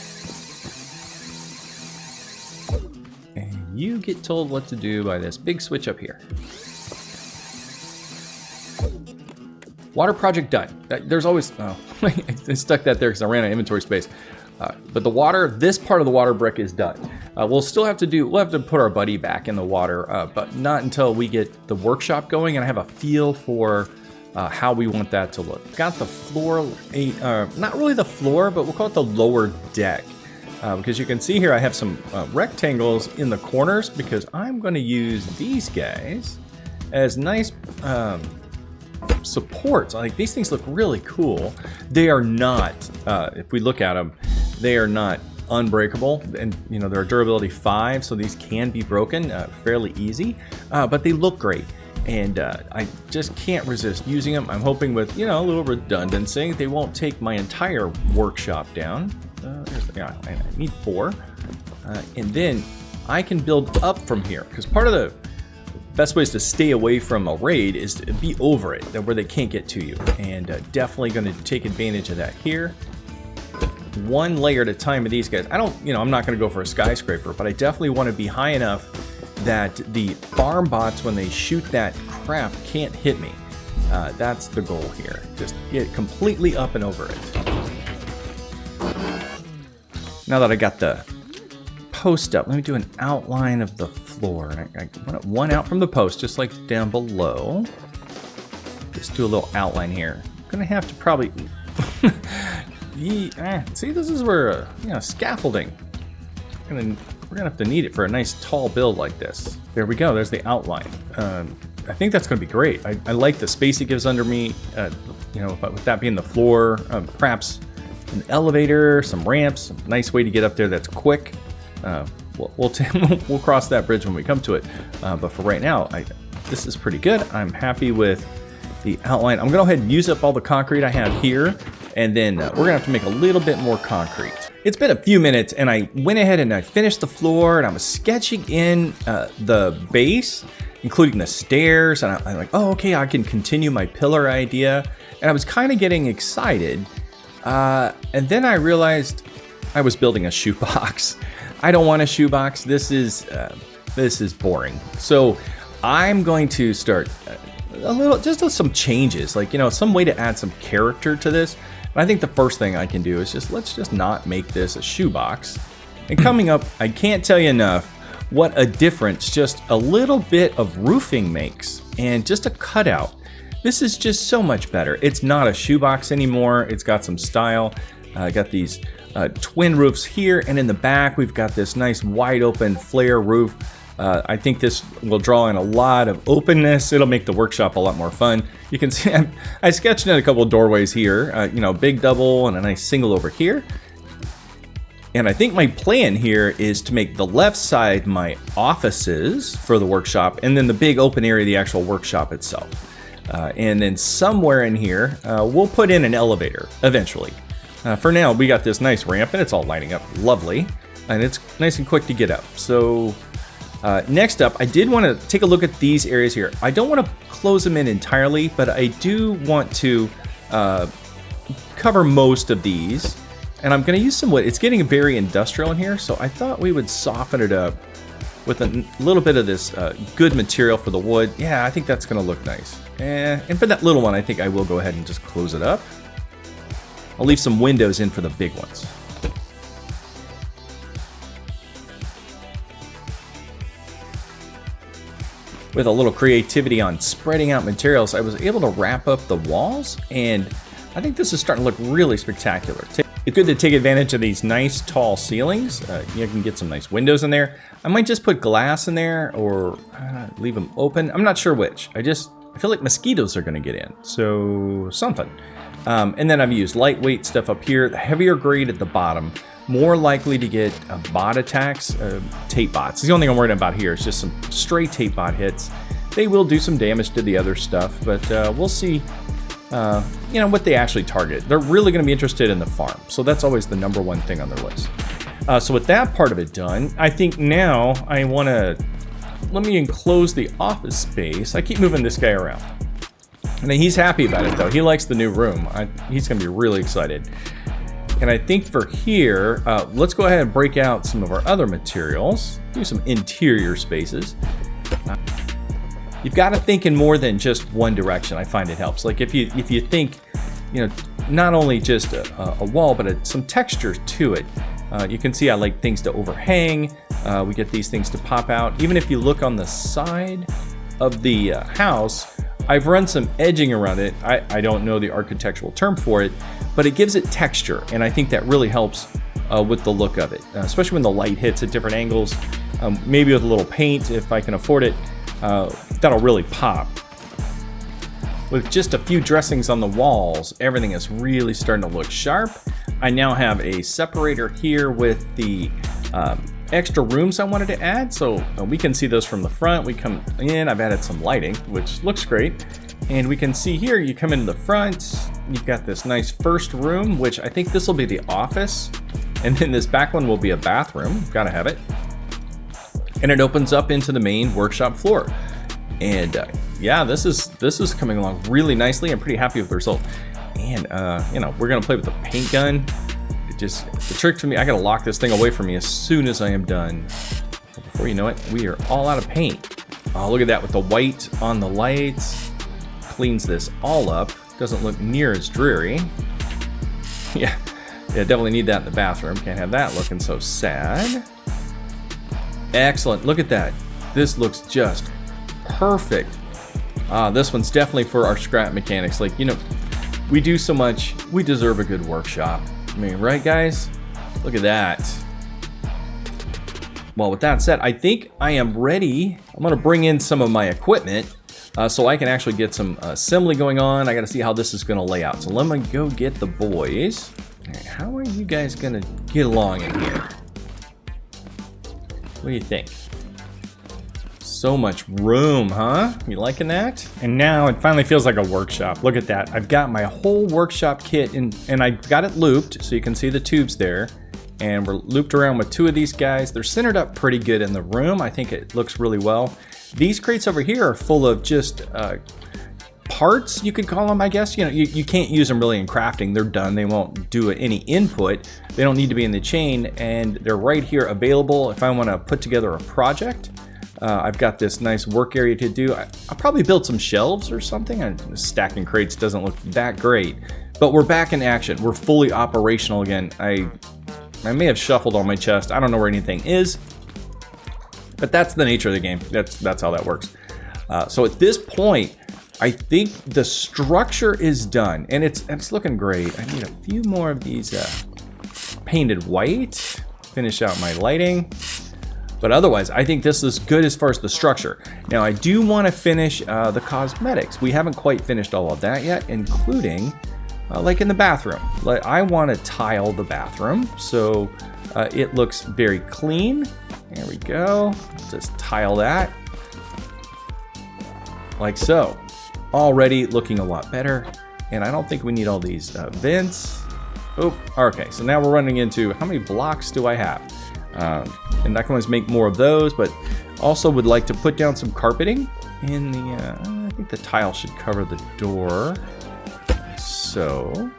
And you get told what to do by this big switch up here. Water project done. There's always, oh, I stuck that there because I ran out of inventory space. But the water, this part of the water brick is done. We'll still have to do, we'll have to put our buddy back in the water, but not until we get the workshop going and I have a feel for how we want that to look. Got the floor, not really the floor, but we'll call it the lower deck. Because you can see here I have some rectangles in the corners because I'm going to use these guys as nice supports. Like these things look really cool. They are not, if we look at them, they are not unbreakable, and you know they're durability 5, so these can be broken fairly easy, but they look great. And I just can't resist using them. I'm hoping with, you know, a little redundancy, they won't take my entire workshop down. Yeah, I need 4. And then I can build up from here. Because part of the best ways to stay away from a raid is to be over it, where they can't get to you. And definitely going to take advantage of that here. One layer at a time of these guys. I don't, you know, I'm not going to go for a skyscraper, but I definitely want to be high enough that the farm bots, when they shoot that crap, can't hit me. That's the goal here. Just get completely up and over it. Now that I got the post up, let me do an outline of the floor. I want one out from the post, just like down below. Just do a little outline here. I'm gonna have to probably... see, this is where, you know, scaffolding. We're gonna have to need it for a nice tall build like this. There we go, there's the outline. I think that's gonna be great. I like the space it gives under me, you know, with that being the floor, perhaps an elevator, some ramps, a nice way to get up there that's quick. We'll cross that bridge when we come to it. But for right now, this is pretty good. I'm happy with the outline. I'm gonna go ahead and use up all the concrete I have here, and then we're gonna have to make a little bit more concrete. It's been a few minutes, and I went ahead and I finished the floor, and I was sketching in the base, including the stairs. And I'm like, oh, okay, I can continue my pillar idea. And I was kind of getting excited. And then I realized I was building a shoebox. I don't want a shoebox. This is boring. So I'm going to start just some changes, like, some way to add some character to this. And I think the first thing I can do is let's just not make this a shoebox. And coming up, I can't tell you enough what a difference just a little bit of roofing makes, and just a cutout. This is just so much better. It's not a shoebox anymore. It's got some style. I got these twin roofs here, and in the back we've got this nice wide open flare roof. I think this will draw in a lot of openness. It'll make the workshop a lot more fun. You can see I sketched in a couple of doorways here, big double and a nice single over here. And I think my plan here is to make the left side my offices for the workshop, and then the big open area the actual workshop itself. And then somewhere in here, we'll put in an elevator eventually. For now, we got this nice ramp, and it's all lining up lovely, and it's nice and quick to get up. So next up, I did want to take a look at these areas here. I don't want to close them in entirely, but I do want to cover most of these. And I'm going to use some wood. It's getting very industrial in here, so I thought we would soften it up with a little bit of this good material for the wood. Yeah, I think that's going to look nice. And for that little one, I think I will go ahead and just close it up. I'll leave some windows in for the big ones. With a little creativity on spreading out materials, I was able to wrap up the walls, and I think this is starting to look really spectacular. It's good to take advantage of these nice tall ceilings. You can get some nice windows in there. I might just put glass in there, or leave them open. I'm not sure which. I feel like mosquitoes are going to get in, so something. And then I've used lightweight stuff up here, the heavier grade at the bottom, more likely to get bot attacks, tape bots. The only thing I'm worried about here is just some stray tape bot hits. They will do some damage to the other stuff, but we'll see what they actually target. They're really going to be interested in the farm, so that's always the number one thing on their list. So with that part of it done, I think now I want to let me enclose the office space. I keep moving this guy around. And he's happy about it, though. He likes the new room. He's going to be really excited. And I think for here, let's go ahead and break out some of our other materials. Do some interior spaces. You've got to think in more than just one direction. I find it helps. Like if you think, not only just a wall, but some texture to it. You can see I like things to overhang. We get these things to pop out. Even if you look on the side of the house, I've run some edging around it. I don't know the architectural term for it, but it gives it texture, and I think that really helps with the look of it, especially when the light hits at different angles. Maybe with a little paint, if I can afford it, that'll really pop. With just a few dressings on the walls, everything is really starting to look sharp. I now have a separator here with the extra rooms I wanted to add, so we can see those from the front. We come in, I've added some lighting, which looks great. And we can see here, you come into the front, you've got this nice first room, which I think this will be the office. And then this back one will be a bathroom, gotta have it. And it opens up into the main workshop floor. And yeah, this is coming along really nicely. I'm pretty happy with the result. And we're gonna play with the paint gun. The trick to me, I gotta lock this thing away from me as soon as I am done. But before you know it, we are all out of paint. Oh, look at that with the white on the lights. Cleans this all up. Doesn't look near as dreary. Yeah, definitely need that in the bathroom. Can't have that looking so sad. Excellent, look at that. This looks just perfect. This one's definitely for our scrap mechanics. Like, we do so much, we deserve a good workshop. I mean, right, guys? Look at that. Well, with that said, I think I am ready. I'm going to bring in some of my equipment so I can actually get some assembly going on. I got to see how this is going to lay out. So let me go get the boys. All right, how are you guys going to get along in here? What do you think? So much room, huh? You liking that? And now it finally feels like a workshop. Look at that. I've got my whole workshop kit and I've got it looped so you can see the tubes there. and we're looped around with 2 of these guys. They're centered up pretty good in the room. I think it looks really well. These crates over here are full of just parts, you could call them, I guess. You know, you can't use them really in crafting. They're done. They won't do any input. They don't need to be in the chain, and they're right here available if I want to put together a project. I've got this nice work area to do. I'll probably build some shelves or something. Stacking crates doesn't look that great, but we're back in action. We're fully operational again. I may have shuffled on my chest. I don't know where anything is, but that's the nature of the game. That's how that works. So at this point, I think the structure is done, and it's looking great. I need a few more of these painted white, finish out my lighting. But otherwise, I think this is good as far as the structure. Now, I do want to finish the cosmetics. We haven't quite finished all of that yet, including like in the bathroom. Like, I want to tile the bathroom so it looks very clean. There we go. Just tile that like so. Already looking a lot better. And I don't think we need all these vents. Oh, okay. So now we're running into how many blocks do I have? And I can always make more of those, but also would like to put down some carpeting in the, I think the tile should cover the door. So,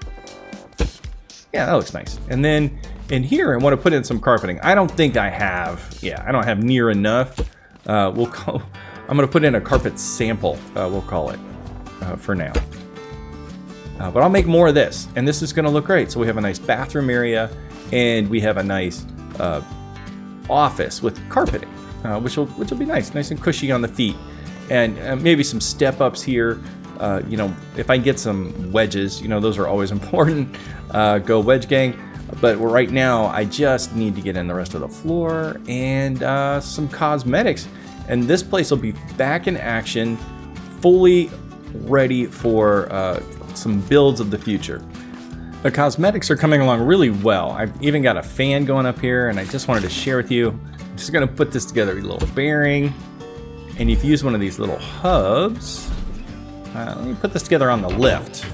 yeah, that looks nice. And then in here, I want to put in some carpeting. I don't think I have, I don't have near enough. I'm going to put in a carpet sample, we'll call it, for now. But I'll make more of this, and this is going to look great. So we have a nice bathroom area, and we have a nice office with carpeting, which will be nice and cushy on the feet, and maybe some step-ups here. You know, if I get some wedges, you know, those are always important. Go wedge gang. But right now, I just need to get in the rest of the floor and some cosmetics, and this place will be back in action, fully ready for some builds of the future. The cosmetics are coming along really well. I've even got a fan going up here, and I just wanted to share with you. I'm just gonna put this together, a little bearing. And if you use one of these little hubs, let me put this together on the lift,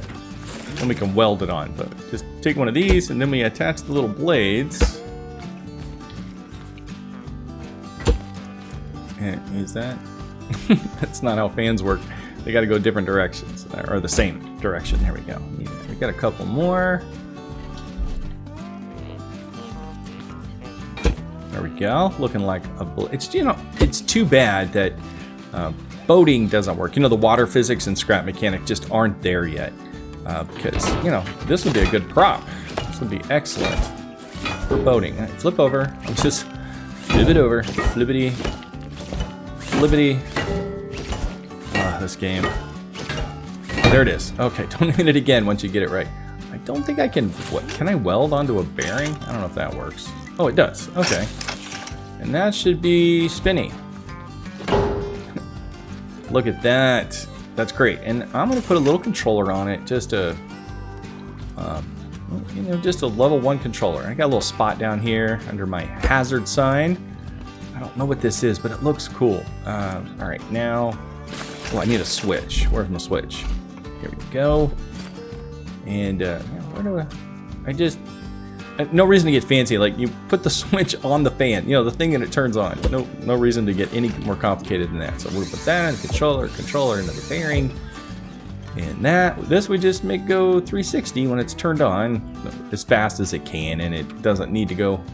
and we can weld it on. But just take one of these, and then we attach the little blades. And use that. That's not how fans work. They gotta go different directions, or the same direction. There we go. We got a couple more. There we go. Looking like it's, you know, it's too bad that boating doesn't work. You know, the water physics and Scrap Mechanic just aren't there yet. Because, you know, this would be a good prop. This would be excellent for boating. All right, flip over. I'm just flip it over. Flippity. Flippity. This game. There it is. Okay, don't hit it again once you get it right. I don't think I can. What, can I weld onto a bearing? I don't know if that works. Oh, it does. Okay. And that should be spinny. Look at that. That's great. And I'm going to put a little controller on it, just a, you know, just a level 1 controller. I got a little spot down here under my hazard sign. I don't know what this is, but it looks cool. All right, now. Oh, I need a switch. Where's my switch? Here we go. And where do I just, no reason to get fancy. Like, you put the switch on the fan, you know, the thing that it turns on. No reason to get any more complicated than that. So we'll put that in the controller into the bearing. And this we just make go 360 when it's turned on as fast as it can, and it doesn't need to go.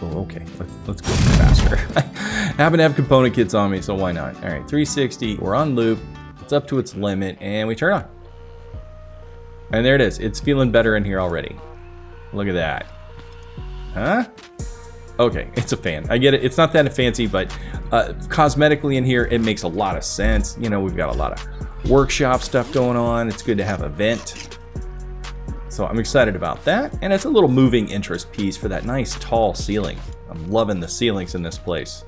Oh, okay. Let's go faster. I happen to have component kits on me, so why not? All right, 360. We're on loop. It's up to its limit, and we turn on. And there it is. It's feeling better in here already. Look at that. Huh? Okay, it's a fan. I get it. It's not that fancy, but cosmetically in here, it makes a lot of sense. You know, we've got a lot of workshop stuff going on. It's good to have a vent. So I'm excited about that, and it's a little moving interest piece for that nice tall ceiling. I'm loving the ceilings in this place.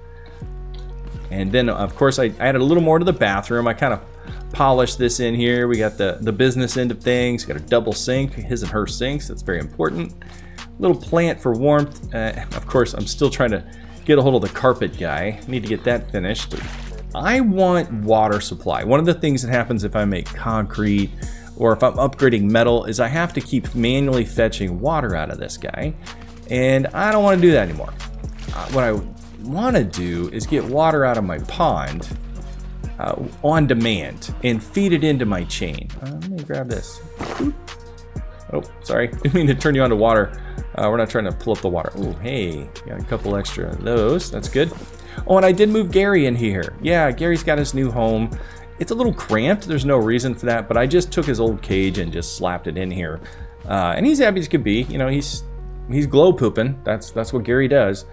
And then, of course, I added a little more to the bathroom. I kind of polished this in here. We got the business end of things. Got a double sink, his and her sinks. That's very important. Little plant for warmth. Of course, I'm still trying to get a hold of the carpet guy. Need to get that finished. I want water supply. One of the things that happens if I make concrete or if I'm upgrading metal is I have to keep manually fetching water out of this guy. And I don't want to do that anymore. What I want to do is get water out of my pond on demand and feed it into my chain. Let me grab this. Oh, sorry. Didn't mean to turn you onto water. We're not trying to pull up the water. Oh, hey, got a couple extra of those. That's good. Oh, and I did move Gary in here. Yeah, Gary's got his new home. It's a little cramped. There's no reason for that, but I just took his old cage and just slapped it in here. And he's happy as could be. You know, he's glow pooping. That's what Gary does.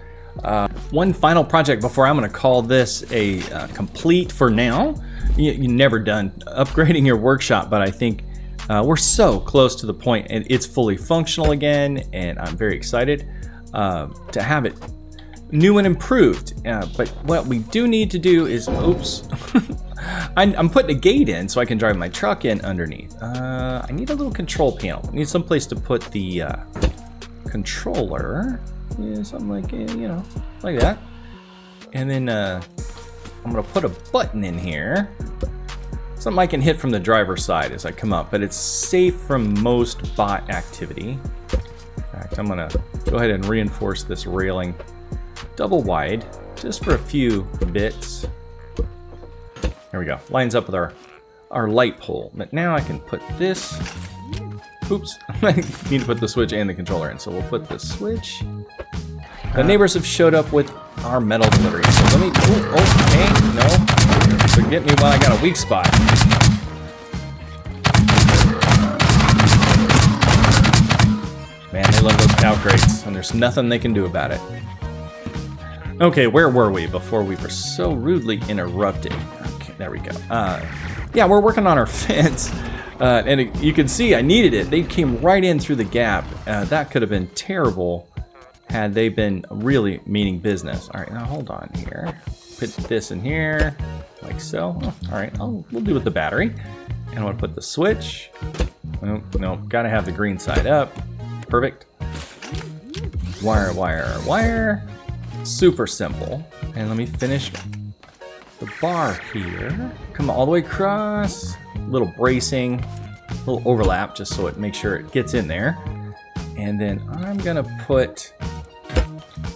One final project before I'm going to call this a complete for now. You're never done upgrading your workshop, but I think we're so close to the point and it's fully functional again, and I'm very excited to have it new and improved. But what we do need to do is, oops, I'm putting a gate in so I can drive my truck in underneath. I need a little control panel. I need some place to put the controller. Yeah, something like, you know, like that. And then I'm gonna put a button in here. Something I can hit from the driver's side as I come up, but it's safe from most bot activity. In fact, I'm gonna go ahead and reinforce this railing double wide, just for a few bits. There we go, lines up with our light pole. But now I can put this, oops, I need to put the switch and the controller in, so we'll put the switch. The neighbors have showed up with our metal delivery, so let me, okay, no, forget me while I got a weak spot. Man, they love those cow crates, and there's nothing they can do about it. Okay, where were we before we were so rudely interrupted? Okay, there we go. Yeah, we're working on our fence, and you can see I needed it. They came right in through the gap. That could have been terrible had they been really meaning business. All right, now hold on here. Put this in here, like so. Oh, all right, we'll do with the battery. And I want to put the switch. Oh, no, gotta have the green side up. Perfect. Wire, wire, wire. Super simple. And let me finish the bar here. Come all the way across. Little bracing, little overlap, just so it makes sure it gets in there. And then I'm gonna put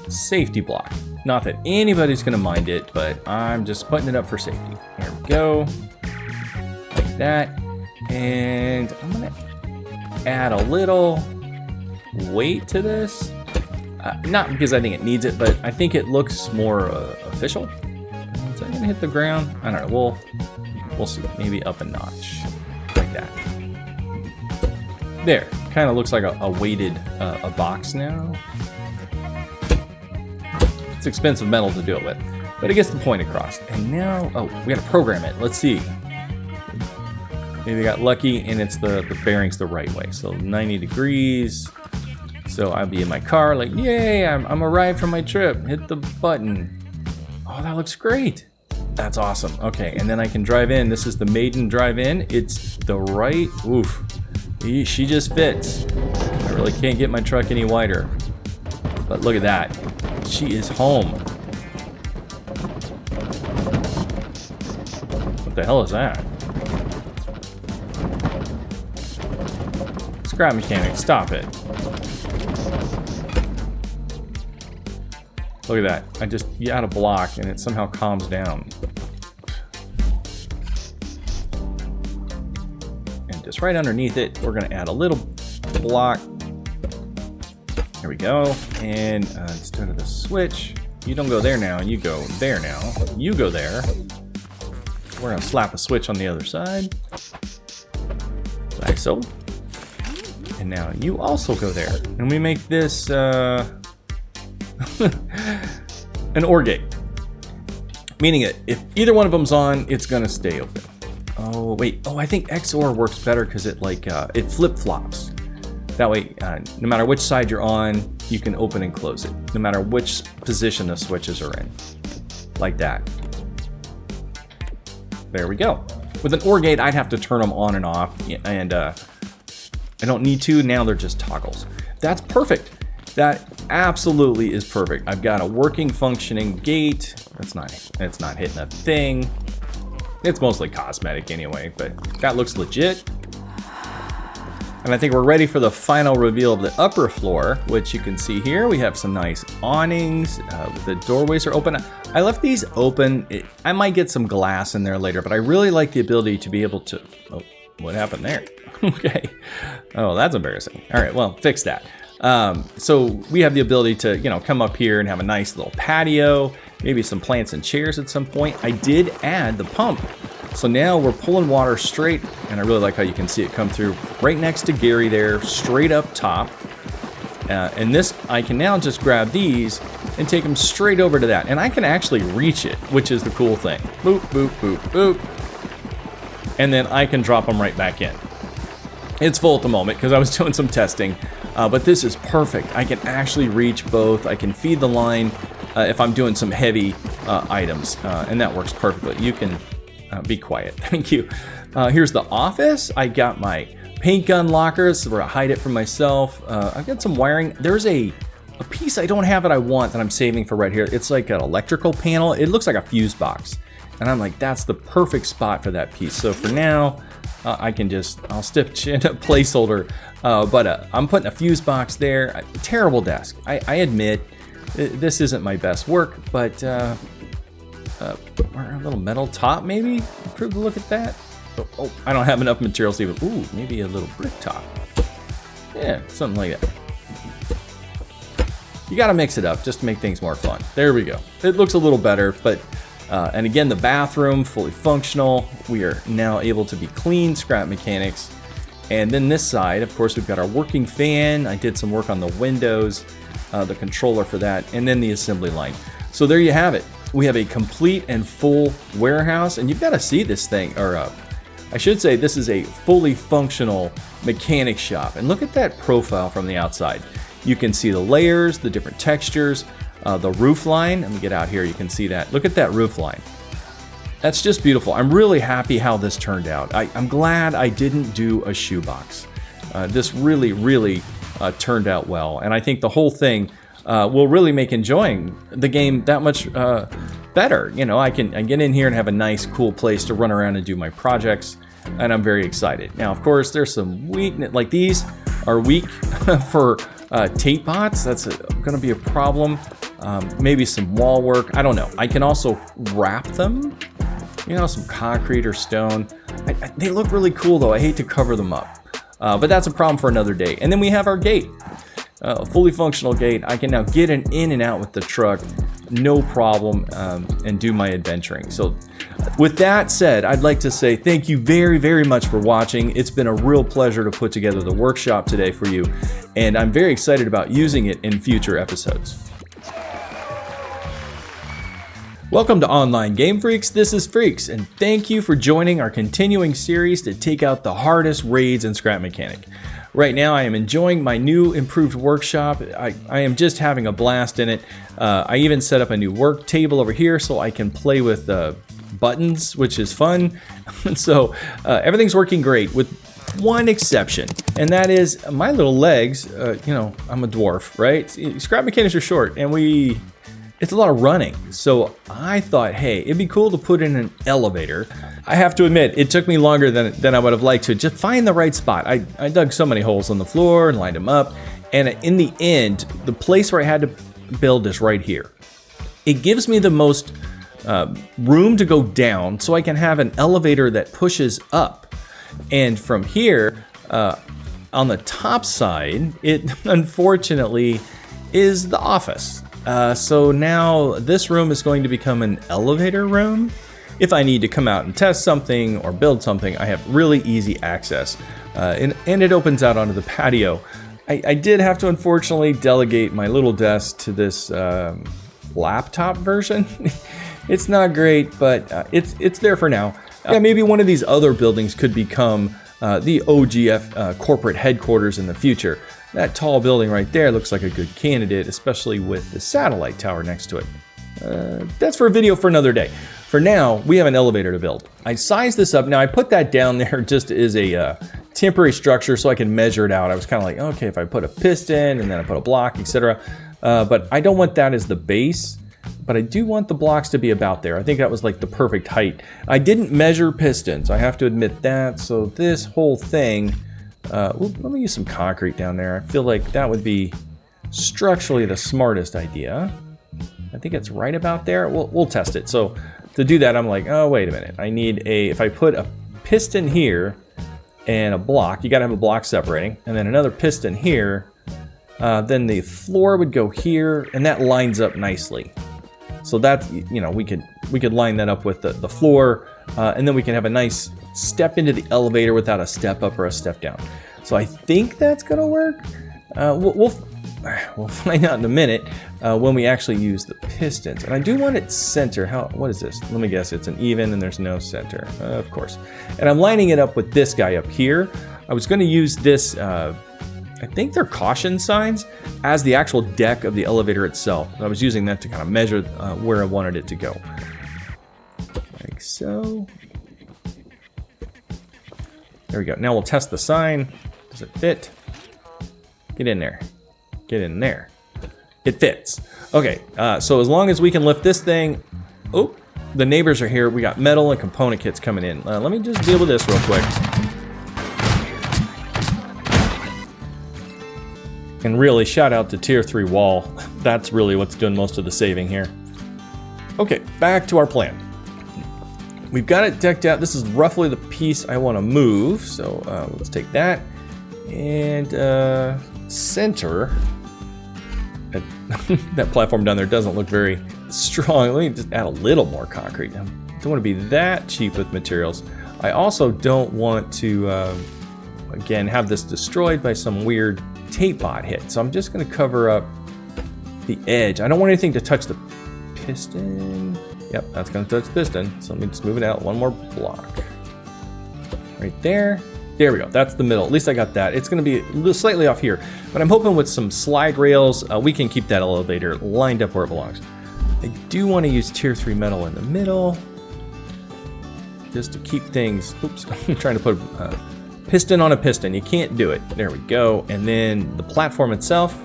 safety block. Not that anybody's gonna mind it, but I'm just putting it up for safety. Here we go, like that. And I'm gonna add a little weight to this. Not because I think it needs it, but I think it looks more official. Is that gonna hit the ground? I don't know, we'll see. Maybe up a notch, like that. There, kind of looks like a weighted a box now. It's expensive metal to do it with, but it gets the point across. And now, oh, we gotta program it. Let's see. Maybe I got lucky and it's the bearings the right way. So 90 degrees. So I'll be in my car like, yay, I'm arrived from my trip. Hit the button. Oh, that looks great. That's awesome. Okay, and then I can drive in. This is the maiden drive in. It's the right, oof. She just fits. I really can't get my truck any wider. But look at that. She is home. What the hell is that? Scrap Mechanic, stop it. Look at that. You add a block and it somehow calms down. And just right underneath it, we're gonna add a little block. Here we go. And instead of the switch, you don't go there now, you go there now. You go there. We're gonna slap a switch on the other side. Like so. And now you also go there. And we make this an OR gate. Meaning that if either one of them's on, it's gonna stay open. Oh, wait. Oh, I think XOR works better because it it flip-flops. That way, no matter which side you're on, you can open and close it. No matter which position the switches are in. Like that. There we go. With an OR gate, I'd have to turn them on and off. And I don't need to. Now they're just toggles. That's perfect. That absolutely is perfect. I've got a working, functioning gate. It's not hitting a thing. It's mostly cosmetic anyway, but that looks legit. And I think we're ready for the final reveal of the upper floor, which you can see here. We have some nice awnings. The doorways are open. I left these open. I might get some glass in there later, but I really like the ability to be able to... Oh, what happened there? Okay. Oh, that's embarrassing. All right, well, fix that. So we have the ability to, you know, come up here and have a nice little patio, maybe some plants and chairs at some point. I did add the pump. So now we're pulling water straight, and I really like how you can see it come through right next to Gary there, straight up top. And this, I can now just grab these and take them straight over to that. And I can actually reach it, which is the cool thing. Boop, boop, boop, boop. And then I can drop them right back in. It's full at the moment because I was doing some testing, but this is perfect. I can actually reach both. I can feed the line if I'm doing some heavy items, and that works perfectly. You can be quiet. Thank you. Here's the office. I got my paint gun lockers where I hide it from myself. I've got some wiring. There's a piece I don't have that I want that I'm saving for right here. It's like an electrical panel. It looks like a fuse box. And I'm like, that's the perfect spot for that piece. So for now, I'll stitch in a placeholder. But I'm putting a fuse box there. Terrible desk. I admit, this isn't my best work, but a little metal top maybe? Improve the look at that. Oh, I don't have enough materials to even, ooh, maybe a little brick top. Yeah, something like that. You gotta mix it up just to make things more fun. There we go. It looks a little better, but, and again, the bathroom, fully functional. We are now able to be clean, Scrap Mechanics. And then this side, of course, we've got our working fan. I did some work on the windows, the controller for that, and then the assembly line. So there you have it. We have a complete and full warehouse, and you've got to see this thing, or I should say this is a fully functional mechanic shop. And look at that profile from the outside. You can see the layers, the different textures, the roof line. Let me get out here, you can see that. Look at that roof line. That's just beautiful. I'm really happy how this turned out. I'm glad I didn't do a shoebox. This really turned out well, and I think the whole thing will really make enjoying the game that much better. You know, I get in here and have a nice, cool place to run around and do my projects, and I'm very excited. Now, of course, there's some weakness, like these are weak for tape bots. That's going to be a problem. Maybe some wall work. I don't know. I can also wrap them, you know, some concrete or stone. They look really cool, though. I hate to cover them up, but that's a problem for another day. And then we have our gate. A fully functional gate. I can now get in and out with the truck, no problem, and do my adventuring. So with that said, I'd like to say thank you very much for watching. It's been a real pleasure to put together the workshop today for you, and I'm very excited about using it in future episodes. Welcome to Online Game Freaks. This is Freaks, and thank you for joining our continuing series to take out the hardest raids in Scrap Mechanic. Right now, I am enjoying my new improved workshop. I am just having a blast in it. I even set up a new work table over here so I can play with buttons, which is fun. So everything's working great with one exception, and that is my little legs. You know, I'm a dwarf, right? Scrap mechanics are short, and it's a lot of running. So I thought, hey, it'd be cool to put in an elevator. I have to admit, it took me longer than I would have liked to just find the right spot. I dug so many holes on the floor and lined them up. And in the end, the place where I had to build is right here. It gives me the most room to go down so I can have an elevator that pushes up. And from here, on the top side, it unfortunately is the office. So now this room is going to become an elevator room. If I need to come out and test something or build something, I have really easy access. And it opens out onto the patio. I did have to unfortunately delegate my little desk to this laptop version. It's not great, but it's there for now. Yeah, maybe one of these other buildings could become the OGF corporate headquarters in the future. That tall building right there looks like a good candidate, especially with the satellite tower next to it. That's for a video for another day. For now, we have an elevator to build. I sized this up. Now, I put that down there just as a temporary structure so I can measure it out. I was kind of like, okay, if I put a piston and then I put a block, etc. But I don't want that as the base, but I do want the blocks to be about there. I think that was like the perfect height. I didn't measure pistons, I have to admit that. So this whole thing Let me use some concrete down there. I feel like that would be structurally the smartest idea. I think it's right about there. We'll test it. So to do that, I'm like, oh, wait a minute. I need if I put a piston here and a block, you got to have a block separating, and then another piston here, then the floor would go here, and that lines up nicely. So that, you know, we could line that up with the floor, and then we can have a nice step into the elevator without a step up or a step down. So I think that's gonna work. We'll find out in a minute when we actually use the pistons. And I do want it center. What is this? Let me guess. It's an even and there's no center. Of course. And I'm lining it up with this guy up here. I was going to use this, I think they're caution signs, as the actual deck of the elevator itself. I was using that to kind of measure where I wanted it to go. Like so. There we go. Now we'll test the sign. Does it fit? Get in there. Get in there. It fits. Okay, so as long as we can lift this thing. Oh, the neighbors are here. We got metal and component kits coming in. Let me just deal with this real quick. And really, shout out to Tier 3 wall. That's really what's doing most of the saving here. Okay, back to our plan. We've got it decked out. This is roughly the piece I want to move. So let's take that and center. That platform down there doesn't look very strong. Let me just add a little more concrete. I don't want to be that cheap with materials. I also don't want to, again, have this destroyed by some weird tape bot hit. So I'm just going to cover up the edge. I don't want anything to touch the piston. Yep, that's going to touch the piston. So let me just move it out one more block. Right there. There we go. That's the middle. At least I got that. It's going to be a little slightly off here, but I'm hoping with some slide rails, we can keep that elevator lined up where it belongs. I do want to use Tier 3 metal in the middle, just to keep things. Oops, I'm trying to put a piston on a piston. You can't do it. There we go. And then the platform itself,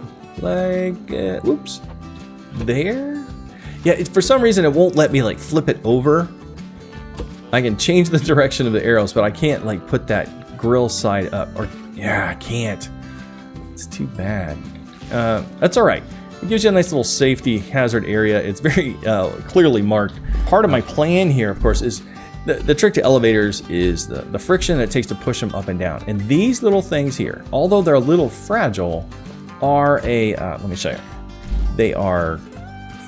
like, whoops, there. Yeah, for some reason it won't let me like flip it over. I can change the direction of the arrows, but I can't like put that grill side up, or yeah, I can't. It's too bad. That's all right. It gives you a nice little safety hazard area. It's very clearly marked. Part of my plan here, of course, is the trick to elevators is the friction that it takes to push them up and down. And these little things here, although they're a little fragile, are let me show you. They are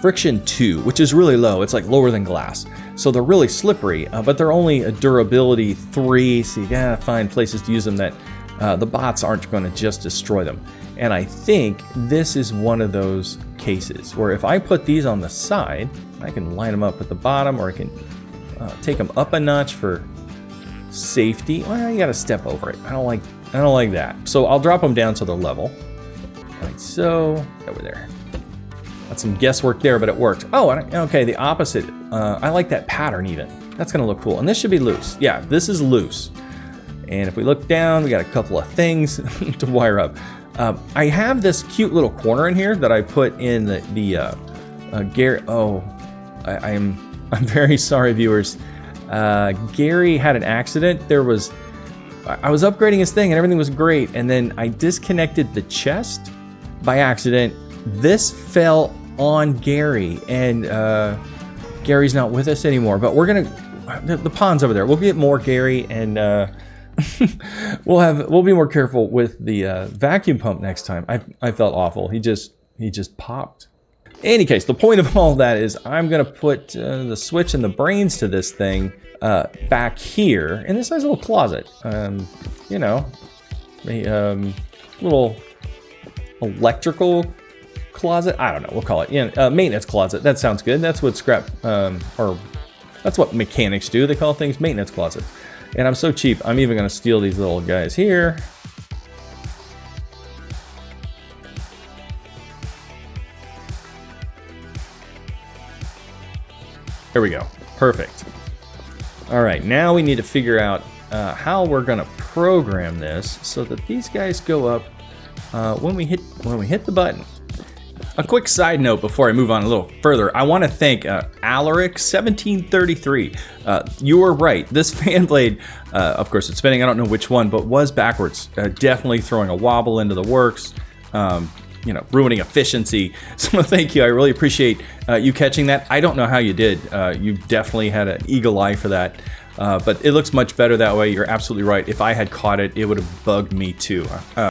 friction 2, which is really low. It's like lower than glass. So they're really slippery, but they're only a durability 3, so you gotta find places to use them that the bots aren't gonna just destroy them. And I think this is one of those cases where if I put these on the side, I can line them up at the bottom, or I can take them up a notch for safety. Well, you gotta step over it. I don't like that. So I'll drop them down to the level, like so, over there. That's some guesswork there, but it worked. Oh, okay, the opposite. I like that pattern even. That's gonna look cool. And this should be loose. Yeah, this is loose. And if we look down, we got a couple of things to wire up. I have this cute little corner in here that I put in the Gary. Oh, I'm very sorry, viewers. Gary had an accident. I was upgrading his thing and everything was great, and then I disconnected the chest by accident. This fell on Gary, and Gary's not with us anymore, but we're gonna, the pond's over there. We'll get more Gary, and we'll be more careful with the vacuum pump next time. I felt awful. He just popped. In any case, the point of all that is I'm gonna put the switch and the brains to this thing back here in this nice little closet. You know, a little electrical closet. I don't know. We'll call it maintenance closet. That sounds good. That's what or that's what mechanics do. They call things maintenance closet. And I'm so cheap. I'm even going to steal these little guys here. There we go. Perfect. All right. Now we need to figure out how we're going to program this so that these guys go up when we hit the button. A quick side note before I move on a little further, I want to thank Alaric1733. You were right. This fan blade, of course it's spinning, I don't know which one, but was backwards. Definitely throwing a wobble into the works, you know, ruining efficiency. So thank you. I really appreciate you catching that. I don't know how you did. You definitely had an eagle eye for that. But it looks much better that way. You're absolutely right. If I had caught it, it would have bugged me too.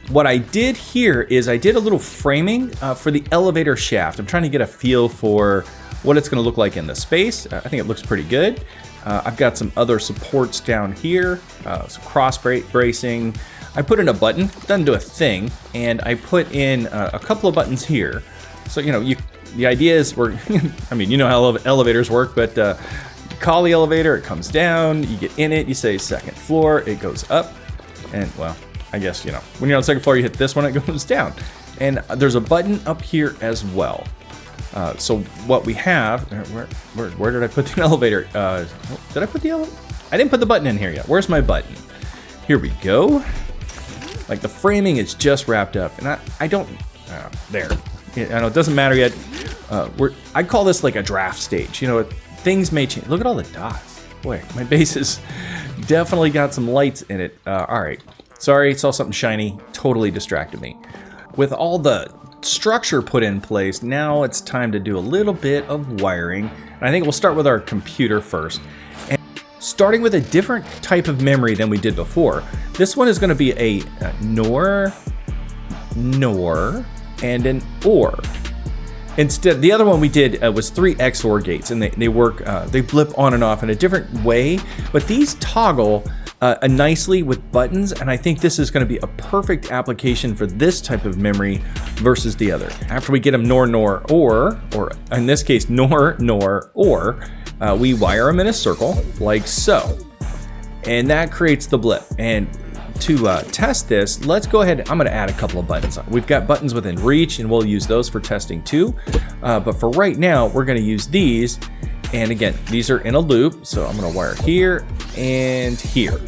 What I did here is I did a little framing for the elevator shaft. I'm trying to get a feel for what it's going to look like in the space. I think it looks pretty good. I've got some other supports down here, some cross bracing. I put in a button, doesn't do a thing, and I put in a couple of buttons here. So, you know, the idea is I mean, you know how elevators work, but call the elevator, it comes down, you get in it, you say second floor, it goes up, and well, I guess, you know, when you're on the second floor, you hit this one, it goes down. And there's a button up here as well. So what we have, where did I put the elevator? Did I put the elevator? I didn't put the button in here yet. Where's my button? Here we go. Like the framing is just wrapped up, and I don't, there. I know it doesn't matter yet. I call this like a draft stage, you know. Things may change. Look at all the dots. Boy, my base has definitely got some lights in it. All right. Sorry, saw something shiny. Totally distracted me. With all the structure put in place, now it's time to do a little bit of wiring. And I think we'll start with our computer first. And starting with a different type of memory than we did before. This one is going to be a NOR, and an OR. Instead, the other one we did was 3 XOR gates, and they work, they blip on and off in a different way, but these toggle nicely with buttons, and I think this is going to be a perfect application for this type of memory versus the other. After we get them NOR, or in this case, NOR, OR, we wire them in a circle, like so, and that creates the blip. And to test this, let's go ahead. I'm going to add a couple of buttons. We've got buttons within reach, and we'll use those for testing too. But for right now, we're going to use these. And again, these are in a loop. So I'm going to wire here and here.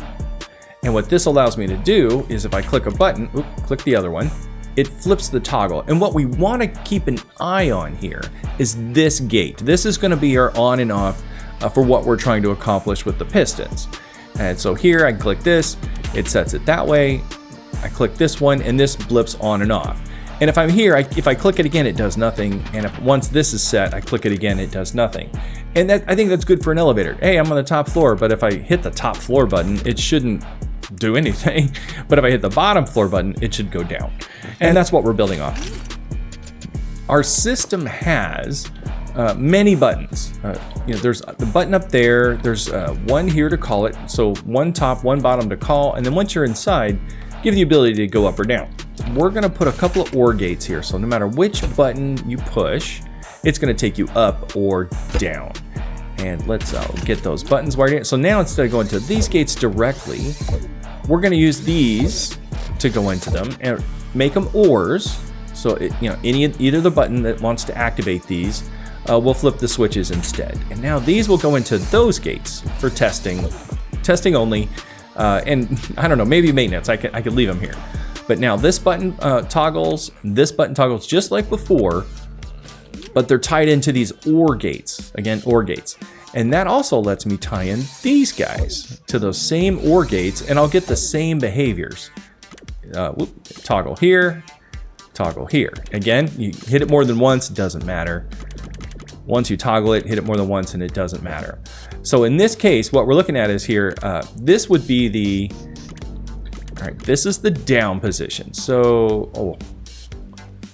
And what this allows me to do is if I click a button, click the other one, it flips the toggle. And what we want to keep an eye on here is this gate. This is going to be our on and off for what we're trying to accomplish with the pistons. And so here I click this, it sets it that way. I click this one and this blips on and off. And if I'm here, if I click it again, it does nothing. And once this is set, I click it again, it does nothing. And I think that's good for an elevator. Hey, I'm on the top floor, but if I hit the top floor button, it shouldn't do anything. But if I hit the bottom floor button, it should go down. And that's what we're building off. Our system has many buttons. You know, there's the button up there. There's one here to call it. So one top, one bottom to call. And then once you're inside, give the ability to go up or down. We're going to put a couple of OR gates here. So no matter which button you push, it's going to take you up or down. And let's get those buttons wired in. So now instead of going to these gates directly, we're going to use these to go into them and make them ORs. So you know, either the button that wants to activate these, we'll flip the switches instead. And now these will go into those gates for testing only. And I don't know, maybe maintenance. I could leave them here. But now this button toggles just like before, but they're tied into these OR gates. Again, OR gates. And that also lets me tie in these guys to those same OR gates, and I'll get the same behaviors. Toggle here, toggle here. Again, you hit it more than once, it doesn't matter. Once you toggle it, hit it more than once, and it doesn't matter. So in this case, what we're looking at is here, this would be the, all right, this is the down position. So,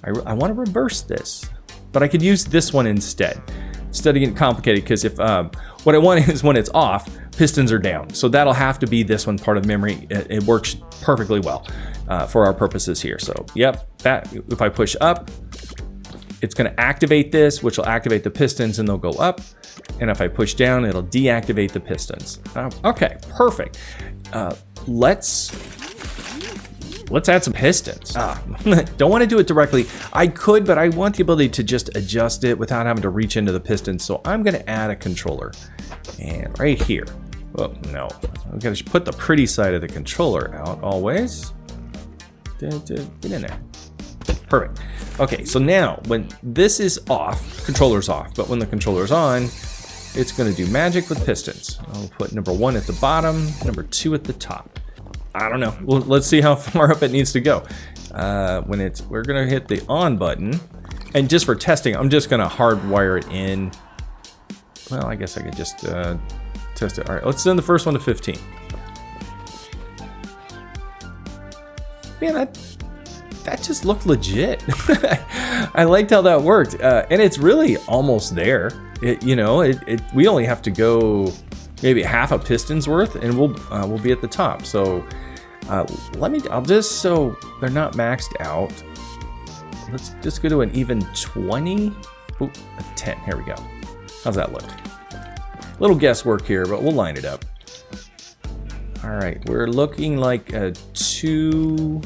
I want to reverse this, but I could use this one instead of getting complicated, because if what I want is when it's off, pistons are down. So that'll have to be this one part of memory. It works perfectly well for our purposes here. So yep, that if I push up, it's going to activate this, which will activate the pistons and they'll go up. And if I push down, it'll deactivate the pistons. Okay, perfect. Let's add some pistons. Don't want to do it directly. I could, but I want the ability to just adjust it without having to reach into the pistons. So I'm going to add a controller. And right here. Oh, no. I'm going to put the pretty side of the controller out always. Get in there. Perfect. Okay, so now when this is off, controller's off, but when the controller's on, it's going to do magic with pistons. I'll put number 1 at the bottom, number 2 at the top. I don't know. Well, let's see how far up it needs to go. We're going to hit the on button, and just for testing, I'm just going to hardwire it in. Well, I guess I could just test it. All right, let's send the first one to 15. Man, that just looked legit. I liked how that worked, and it's really almost there. We only have to go maybe half a piston's worth, and we'll be at the top. So I'll just, so they're not maxed out. Let's just go to an even 20. Ooh, a 10. Here we go. How's that look? Little guesswork here, but we'll line it up. All right, we're looking like a 2.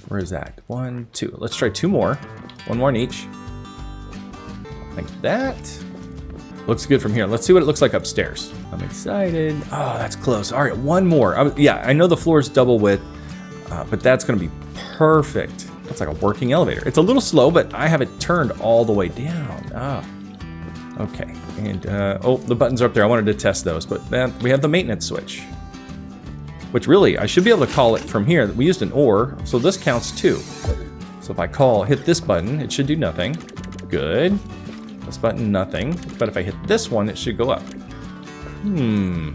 Where is that? 1, 2. Let's try 2 more. 1 more in each. Like that. Looks good from here. Let's see what it looks like upstairs. I'm excited. Oh, that's close. All right, 1 more. I know the floor is double width, but that's going to be perfect. That's like a working elevator. It's a little slow, but I have it turned all the way down. Okay. And, the buttons are up there. I wanted to test those, but we have the maintenance switch. Which really, I should be able to call it from here. We used an OR, so this counts too. So if I hit this button, it should do nothing. Good. This button, nothing. But if I hit this one, it should go up. A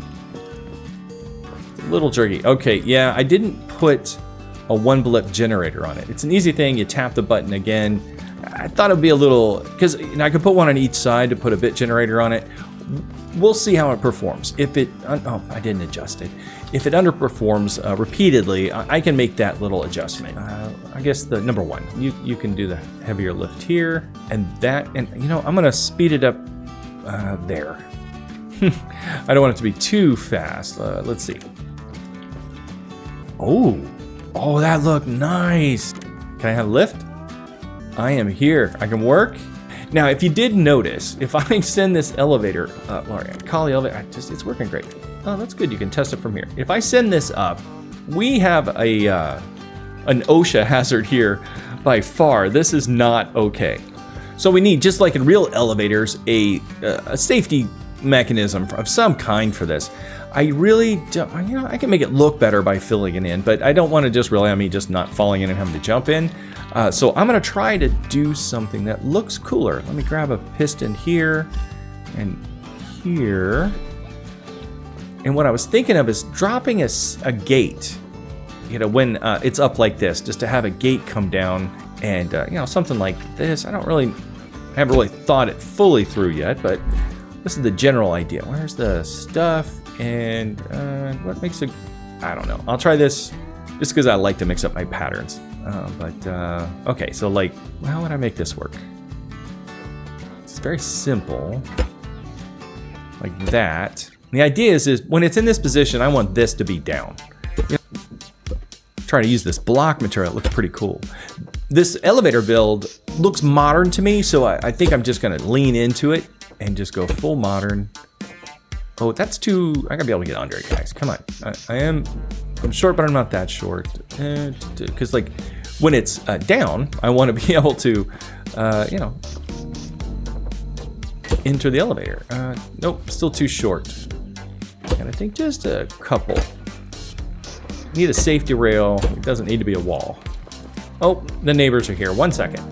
little jerky. Okay, yeah, I didn't put a 1-blip generator on it. It's an easy thing. You tap the button again. I thought it'd be a little, because I could put one on each side to put a bit generator on it. We'll see how it performs. If it, I didn't adjust it. If it underperforms repeatedly, I can make that little adjustment. I guess the number 1, you can do the heavier lift here, and I'm gonna speed it up there. I don't want it to be too fast. Let's see. Oh, that looked nice. Can I have lift? I am here. I can work. Now, if you did notice, if I send this elevator up, call the elevator, it's working great. Oh, that's good. You can test it from here. If I send this up, we have an OSHA hazard here by far. This is not okay. So we need, just like in real elevators, a safety mechanism of some kind for this. I really don't, I can make it look better by filling it in, but I don't want to just rely on me just not falling in and having to jump in. So I'm going to try to do something that looks cooler. Let me grab a piston here and here. And what I was thinking of is dropping a gate, when it's up like this, just to have a gate come down and, something like this. I haven't really thought it fully through yet, but this is the general idea. Where's the stuff and what makes it, I don't know. I'll try this just because I like to mix up my patterns. Okay, so how would I make this work? It's very simple, like that. The idea is when it's in this position, I want this to be down. Try to use this block material. It looks pretty cool. This elevator build looks modern to me, so I think I'm just gonna lean into it and just go full modern. Oh, that's too, I gotta be able to get under it, guys. Come on. I'm short, but I'm not that short. Because when it's down, I want to be able to, enter the elevator. Nope, still too short. And I think just a couple. Need a safety rail. It doesn't need to be a wall. Oh, the neighbors are here. 1 second.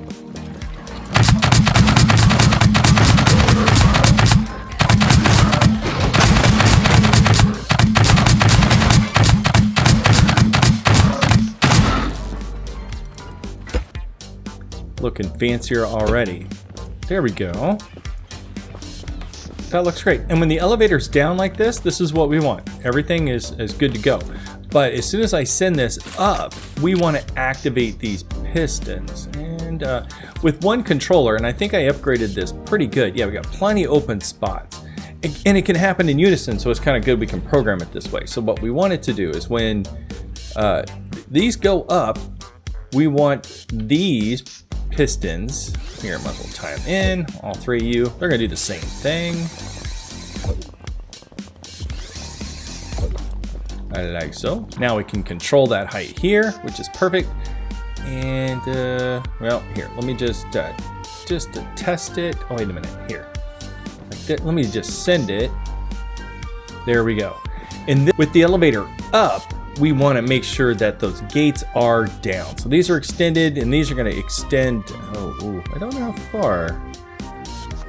Looking fancier already. There we go. That looks great. And when the elevator's down like this, this is what we want. Everything is good to go. But as soon as I send this up, we want to activate these pistons. And with one controller, and I think I upgraded this pretty good. Yeah, we got plenty of open spots. And it can happen in unison, so it's kind of good we can program it this way. So what we want it to do is when these go up, we want these pistons, here, might as well tie them in, all 3 of you, they're gonna do the same thing. Like so. Now we can control that height here, which is perfect. And well, here, let me just test it. Oh, wait a minute, here. Like that, let me just send it. There we go. And with the elevator up, we want to make sure that those gates are down. So these are extended, and these are going to extend. Oh, I don't know how far.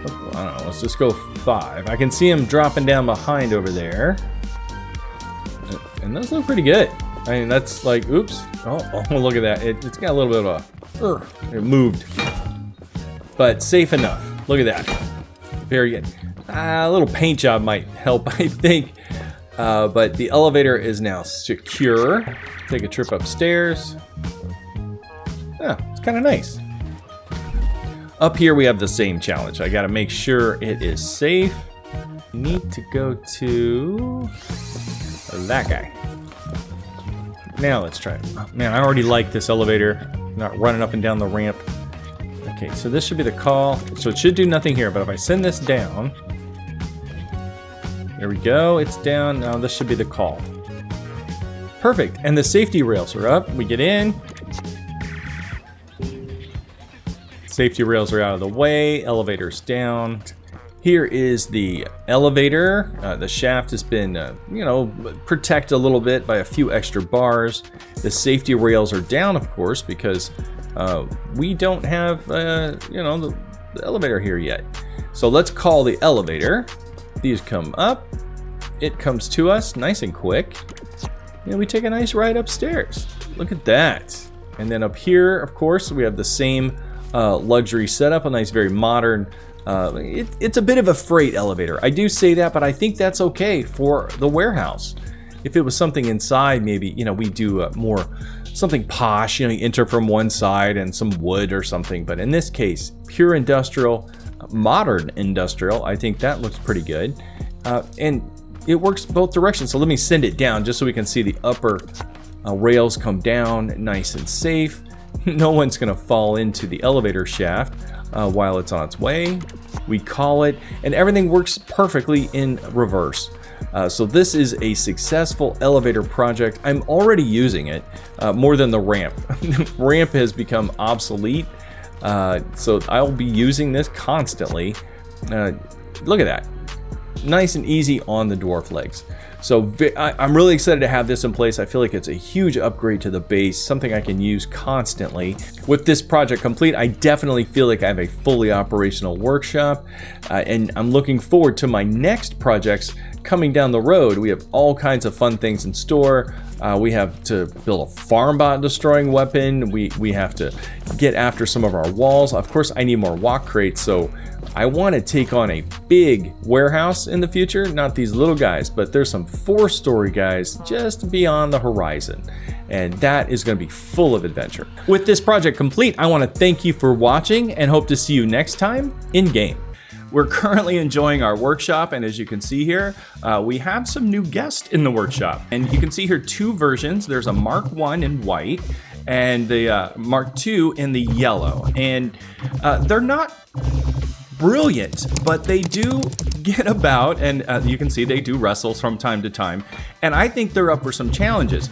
Oh, I don't know. Let's just go 5. I can see them dropping down behind over there, and those look pretty good. I mean, that's like, oops. Oh, look at that. It's got a little bit of a, it moved, but safe enough. Look at that. Very good. A little paint job might help, I think. But the elevator is now secure. Take a trip upstairs. Yeah, it's kind of nice. Up here we have the same challenge. I got to make sure it is safe. Need to go to that guy. Now let's try it. Oh, man, I already like this elevator. Not running up and down the ramp. Okay, so this should be the call. So it should do nothing here, but if I send this down, there we go, it's down. Now this should be the call. Perfect, and the safety rails are up. We get in. Safety rails are out of the way, elevator's down. Here is the elevator. The shaft has been, protected a little bit by a few extra bars. The safety rails are down, of course, because we don't have, the elevator here yet. So let's call the elevator. These come up. It comes to us nice and quick. And we take a nice ride upstairs. Look at that. And then up here, of course, we have the same luxury setup, a nice, very modern. It's a bit of a freight elevator. I do say that, but I think that's okay for the warehouse. If it was something inside, maybe, we do more something posh, you enter from one side and some wood or something. But in this case, pure industrial, modern industrial, I think that looks pretty good. And it works both directions. So let me send it down just so we can see the upper rails come down nice and safe. No one's gonna fall into the elevator shaft while it's on its way. We call it, and everything works perfectly in reverse. So this is a successful elevator project. I'm already using it more than the ramp. Ramp has become obsolete, so I'll be using this constantly. Look at that. Nice and easy on the dwarf legs. So I'm really excited to have this in place. I feel like it's a huge upgrade to the base, something I can use constantly. With this project complete, I definitely feel like I have a fully operational workshop, and I'm looking forward to my next projects coming down the road. We have all kinds of fun things in store. We have to build a farm bot destroying weapon. We have to get after some of our walls. Of course, I need more walk crates, so I want to take on a big warehouse in the future. Not these little guys, but there's some 4-story guys just beyond the horizon. And that is going to be full of adventure. With this project complete, I want to thank you for watching and hope to see you next time in game. We're currently enjoying our workshop, and as you can see here, we have some new guests in the workshop. And you can see here 2 versions. There's a Mark 1 in white and the Mark 2 in the yellow. And they're not brilliant, but they do get about, and you can see they do wrestle from time to time, and I think they're up for some challenges.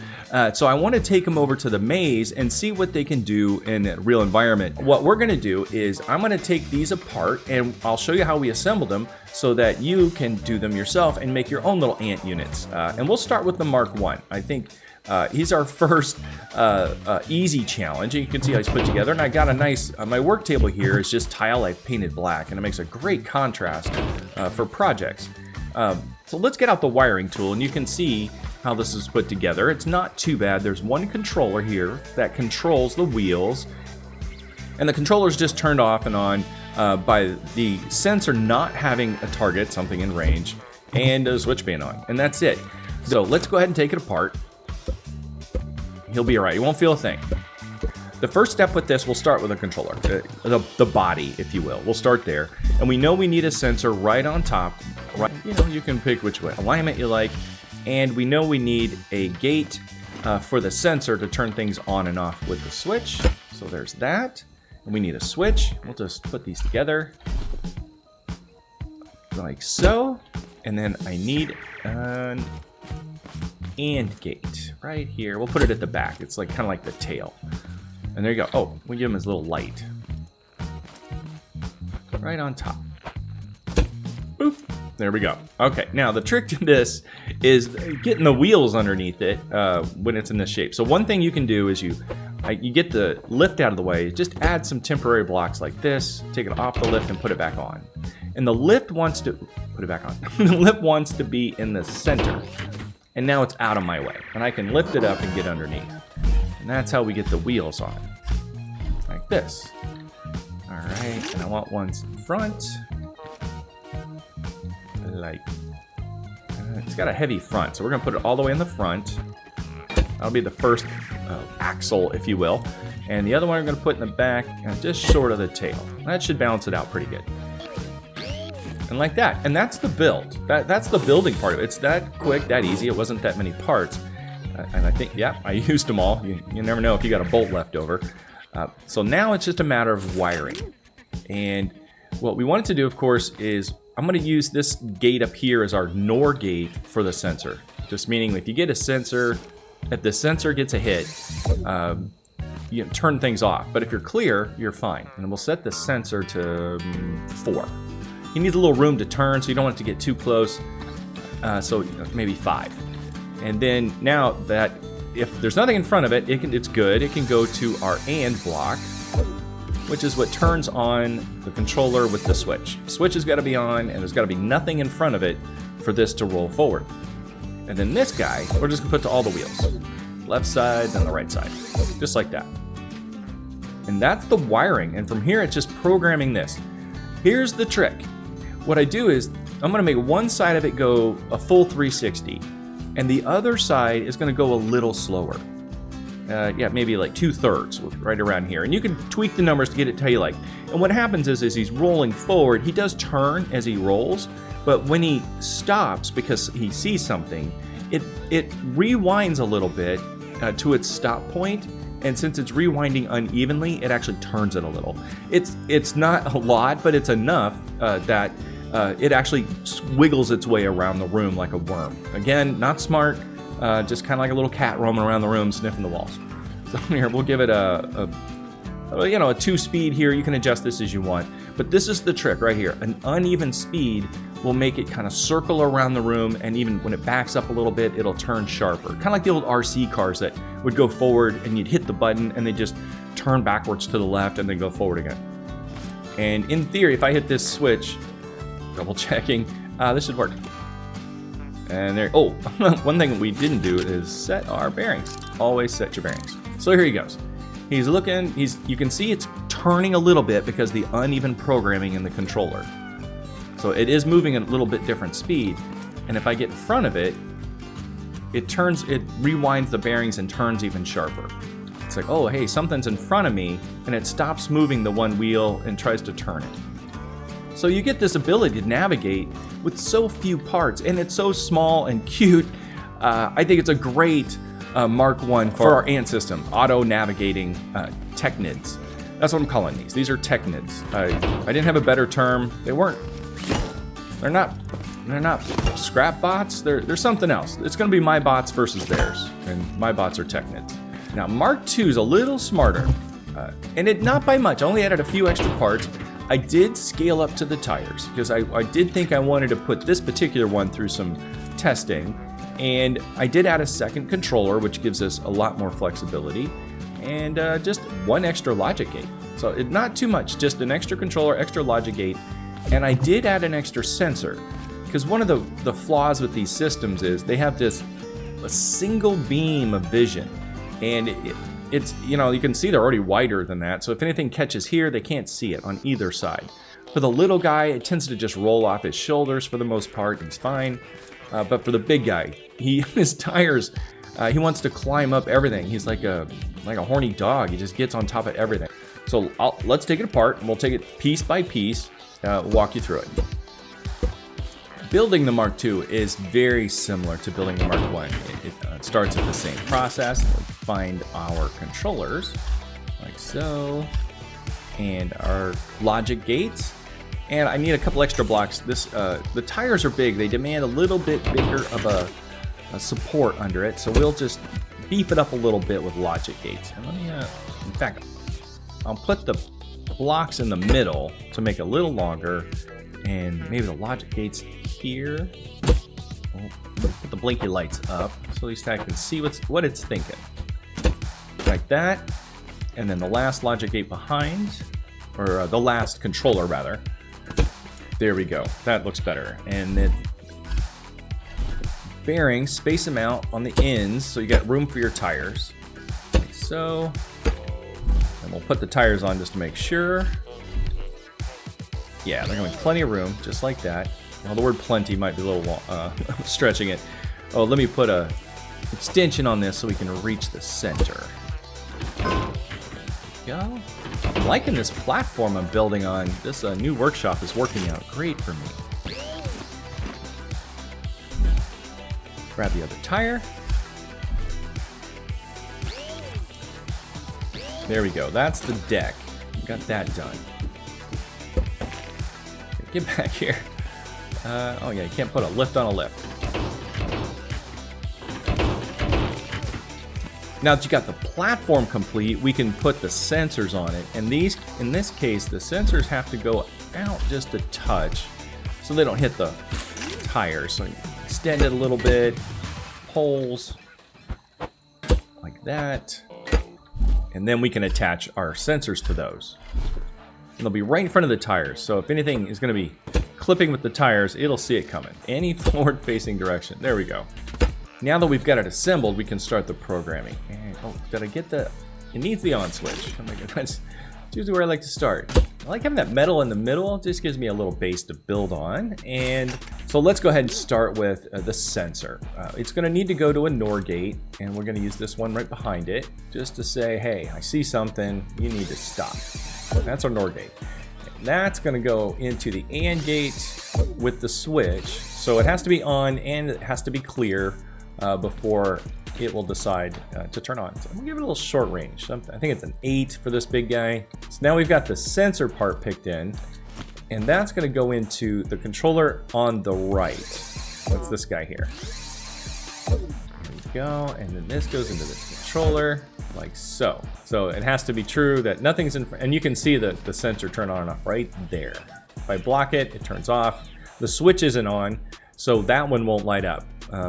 So I want to take them over to the maze and see what they can do in a real environment. What we're going to do is I'm going to take these apart, and I'll show you how we assembled them so that you can do them yourself and make your own little ant units. And we'll start with the Mark 1. I think he's our first easy challenge. And you can see how he's put together. And I got a nice, my work table here is just tile I've painted black, and it makes a great contrast for projects. So let's get out the wiring tool, and you can see how this is put together. It's not too bad. There's one controller here that controls the wheels, and the controller's just turned off and on by the sensor not having a target, something in range, and a switch being on, and that's it. So let's go ahead and take it apart. He'll be all right. He won't feel a thing. The first step with this, we'll start with a controller, the body, if you will. We'll start there. And we know we need a sensor right on top. Right, you can pick which way alignment you like. And we know we need a gate for the sensor to turn things on and off with the switch. So there's that. And we need a switch. We'll just put these together like so. And then I need an AND gate right here. We'll put it at the back. It's like kind of like the tail. And there you go. Oh, we give him his little light. Right on top. Boop. There we go. Okay, now the trick to this is getting the wheels underneath it when it's in this shape. So one thing you can do is you get the lift out of the way, just add some temporary blocks like this, take it off the lift and put it back on. And the lift wants to, put it back on. The lift wants to be in the center. And now it's out of my way. And I can lift it up and get underneath. And that's how we get the wheels on. Like this. All right, and I want ones in front. Like, it's got a heavy front, so we're gonna put it all the way in the front. That'll be the first axle, if you will. And the other one we're gonna put in the back, just short of the tail. That should balance it out pretty good. And like that, and that's the build. That's the building part of it. It's that quick, that easy. It wasn't that many parts. And I think, yeah, I used them all. You never know if you got a bolt left over. So now it's just a matter of wiring. And what we wanted to do, of course, is I'm going to use this gate up here as our NOR gate for the sensor. Just meaning if you get a sensor, if the sensor gets a hit, you can turn things off. But if you're clear, you're fine. And we'll set the sensor to 4. He needs a little room to turn, so you don't want it to get too close. So maybe 5. And then now that if there's nothing in front of it, it's good. It can go to our AND block, which is what turns on the controller with the switch. The switch has got to be on, and there's got to be nothing in front of it for this to roll forward. And then this guy, we're just gonna put to all the wheels. Left side, then the right side, just like that. And that's the wiring, and from here it's just programming this. Here's the trick. What I do is, I'm gonna make one side of it go a full 360, and the other side is gonna go a little slower. Yeah, maybe like 2/3, right around here. And you can tweak the numbers to get it to how you like. And what happens is, as he's rolling forward, he does turn as he rolls, but when he stops because he sees something, it rewinds a little bit to its stop point. And since it's rewinding unevenly, it actually turns it a little. It's not a lot, but it's enough that it actually wiggles its way around the room like a worm. Again, not smart. Just kind of like a little cat roaming around the room, sniffing the walls. So here, we'll give it a 2-speed here. You can adjust this as you want. But this is the trick right here. An uneven speed will make it kind of circle around the room, and even when it backs up a little bit, it'll turn sharper. Kind of like the old RC cars that would go forward, and you'd hit the button, and they just turn backwards to the left, and then go forward again. And in theory, if I hit this switch, double checking, this should work. And there, oh, one thing we didn't do is set our bearings. Always set your bearings. So here he goes. He's looking, you can see it's turning a little bit because the uneven programming in the controller. So it is moving at a little bit different speed. And if I get in front of it, it rewinds the bearings and turns even sharper. It's like, oh, hey, something's in front of me, and it stops moving the one wheel and tries to turn it. So you get this ability to navigate with so few parts, and it's so small and cute. I think it's a great Mark I for our ant system, auto-navigating Technids. That's what I'm calling these. These are Technids. I didn't have a better term. They're not scrap bots. They're something else. It's going to be my bots versus theirs, and my bots are Technids. Now Mark II is a little smarter, and it not by much. I only added a few extra parts. I did scale up to the tires because I did think I wanted to put this particular one through some testing, and I did add a second controller, which gives us a lot more flexibility, and just one extra logic gate. So not too much, just an extra controller, extra logic gate, and I did add an extra sensor because one of the flaws with these systems is they have a single beam of vision, and it's, you can see they're already wider than that, so if anything catches here, they can't see it on either side. For the little guy, it tends to just roll off his shoulders for the most part, he's fine. But for the big guy, his tires, he wants to climb up everything. He's like a horny dog, he just gets on top of everything. So let's take it apart, and we'll take it piece by piece, walk you through it. Building the Mark II is very similar to building the Mark I. It starts with the same process. We find our controllers, like so, and our logic gates. And I need a couple extra blocks. The tires are big. They demand a little bit bigger of a support under it. So we'll just beef it up a little bit with logic gates. And let me fact, I'll put the blocks in the middle to make it a little longer, and maybe the logic gates here. Put the blinky lights up so at least I can see what it's thinking. Like that, and then the last logic gate behind, or the last controller rather. There we go. That looks better. And then bearings, space them out on the ends so you got room for your tires. Like so. And we'll put the tires on just to make sure. Yeah, they're going to be plenty of room, just like that. Well, the word plenty might be a little stretching it. Oh, let me put a extension on this so we can reach the center. There we go. I'm liking this platform I'm building on. This new workshop is working out great for me. Grab the other tire. There we go. That's the deck. Got that done. Get back here. Oh yeah, you can't put a lift on a lift. Now that you got the platform complete, we can put the sensors on it. And these, in this case, the sensors have to go out just a touch so they don't hit the tires. So you extend it a little bit, poles, like that. And then we can attach our sensors to those. And they'll be right in front of the tires. So if anything is going to be clipping with the tires, it'll see it coming. Any forward-facing direction. There we go. Now that we've got it assembled, we can start the programming. And, oh, did I get the... It needs the on switch. Oh my god, that's usually where I like to start. I like having that metal in the middle. It just gives me a little base to build on. And so let's go ahead and start with the sensor. It's going to need to go to a NOR gate, and we're going to use this one right behind it, just to say, hey, I see something, you need to stop. That's our NOR gate. And that's going to go into the AND gate with the switch. So it has to be on and it has to be clear before it will decide to turn on. So I'm gonna give it a little short range. I think it's an 8 for this big guy. So now we've got the sensor part picked in, and that's gonna go into the controller on the right. That's this guy here. There we go, and then this goes into this controller, like so. So it has to be true that nothing's in front, and you can see the sensor turn on and off right there. If I block it, it turns off. The switch isn't on, so that one won't light up.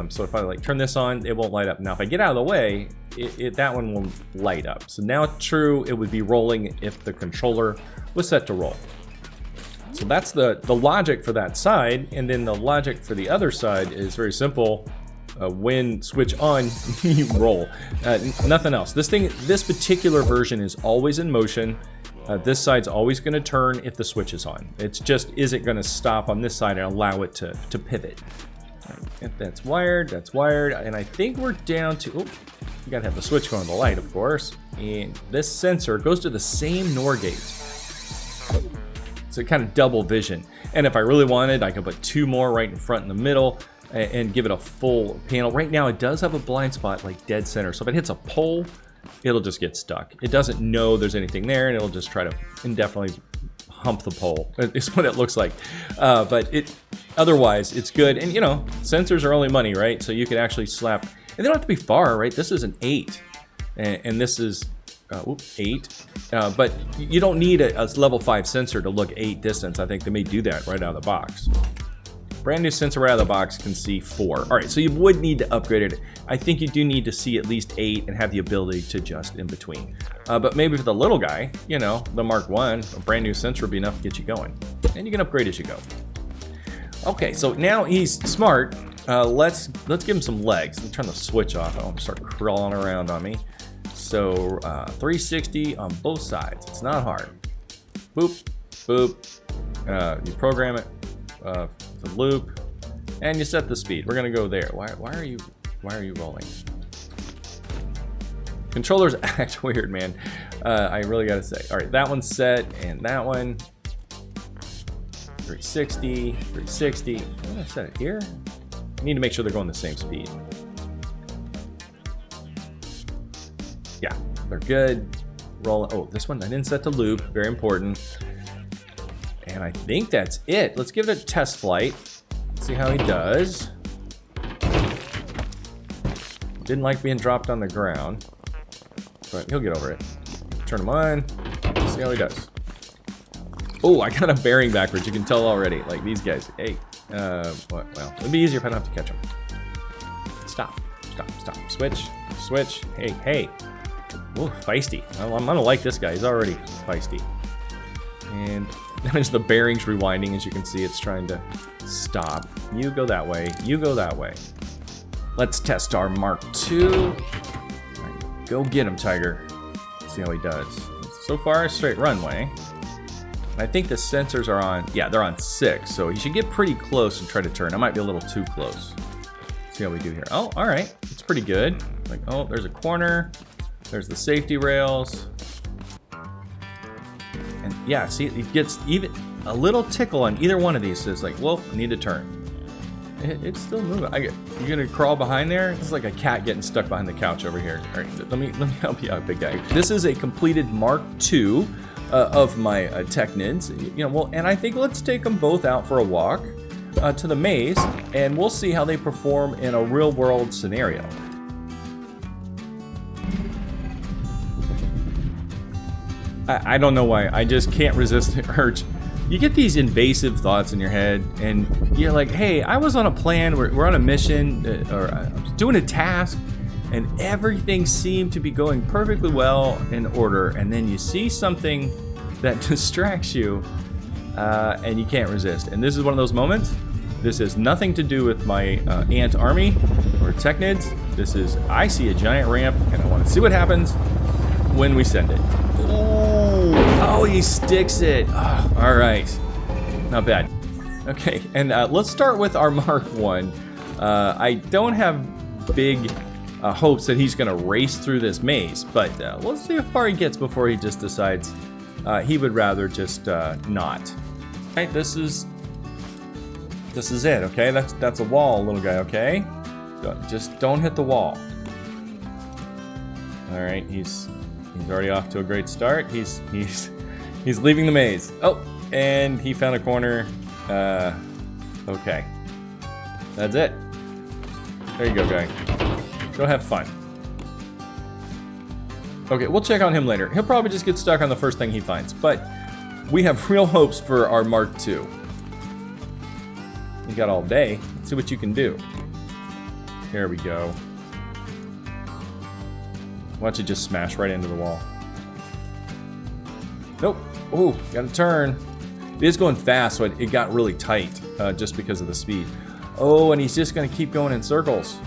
So if I like turn this on, it won't light up. Now if I get out of the way, that one won't light up. So now true, it would be rolling if the controller was set to roll. So that's the logic for that side, and then the logic for the other side is very simple. When switch on, you roll. Nothing else. This particular version is always in motion. This side's always going to turn if the switch is on. It's just, is it going to stop on this side and allow it to pivot? If that's wired, and I think we're down to, oh, you gotta have the switch going to the light, of course, and this sensor goes to the same NOR gate. So it kind of double vision, and if I really wanted, I could put 2 more right in front in the middle and give it a full panel. Right now it does have a blind spot like dead center, so if it hits a pole, it'll just get stuck. It doesn't know there's anything there, and it'll just try to indefinitely hump the pole. It's what it looks like. But otherwise, it's good. And you know, sensors are only money, right? So you could actually slap, and they don't have to be far, right? This is an 8, and this is 8. But you don't need a level 5 sensor to look 8 distance. I think they may do that right out of the box. Brand new sensor right out of the box can see 4. All right, so you would need to upgrade it. I think you do need to see at least 8 and have the ability to adjust in between. But maybe for the little guy, you know, the Mark 1, a brand new sensor would be enough to get you going. And you can upgrade as you go. Okay, so now he's smart. Let's give him some legs. Let me turn the switch off. I want to start crawling around on me. So 360 on both sides. It's not hard. Boop, boop. You program it. The loop, and you set the speed. We're gonna go there. Why are you rolling? Controllers act weird, man. I really gotta say. All right, that one's set, and that one 360. I'm gonna set it here. I need to make sure they're going the same speed. Yeah, they're good. Roll. Oh, this one I didn't set to loop. Very important. And I think that's it. Let's give it a test flight. See how he does. Didn't like being dropped on the ground, but he'll get over it. turn him on. See how he does. Oh, I got a bearing backwards. You can tell already. Like these guys. Hey, well, it'd be easier if I don't have to catch them. Stop. Switch. Hey. Ooh, feisty. I'm gonna like this guy. He's already feisty. And there's the bearings rewinding. As you can see, it's trying to stop. You go that way. You go that way. Let's test our Mark II. All right, go get him, Tiger. Let's see how he does. So far, straight runway. I think the sensors are on, yeah, they're on 6, so he should get pretty close and try to turn. I might be a little too close. Let's see how we do here. Oh, all right, it's pretty good. Like, oh, there's a corner. There's the safety rails. And yeah, see, it gets even a little tickle on either one of these. So it's like, well, I need to turn. It's still moving. You're gonna crawl behind there? It's like a cat getting stuck behind the couch over here. All right, let me help you out, big guy. This is a completed Mark II of my Technids. You know, well, and I think let's take them both out for a walk to the maze, and we'll see how they perform in a real-world scenario. I don't know why. I just can't resist the urge. You get these invasive thoughts in your head, and you're like, hey, I was on a plan, we're on a mission, or I was doing a task, and everything seemed to be going perfectly well in order, and then you see something that distracts you, and you can't resist. And this is one of those moments. This has nothing to do with my ant army or Technids. This is, I see a giant ramp, and I want to see what happens when we send it. Oh, he sticks it. Oh, all right, not bad. Okay, and let's start with our Mark I. I don't have big hopes that he's gonna race through this maze, but let's see how far he gets before he just decides he would rather just not. All right, this is it. Okay, that's a wall, little guy. Okay, just don't hit the wall. All right, he's already off to a great start. He's leaving the maze. Oh, and he found a corner. Okay. That's it. There you go, guy. Go have fun. Okay, we'll check on him later. He'll probably just get stuck on the first thing he finds, but we have real hopes for our Mark II. You got all day. Let's see what you can do. There we go. Why don't you just smash right into the wall? Nope. Oh, gotta turn. It is going fast, so it got really tight just because of the speed. Oh, and he's just gonna keep going in circles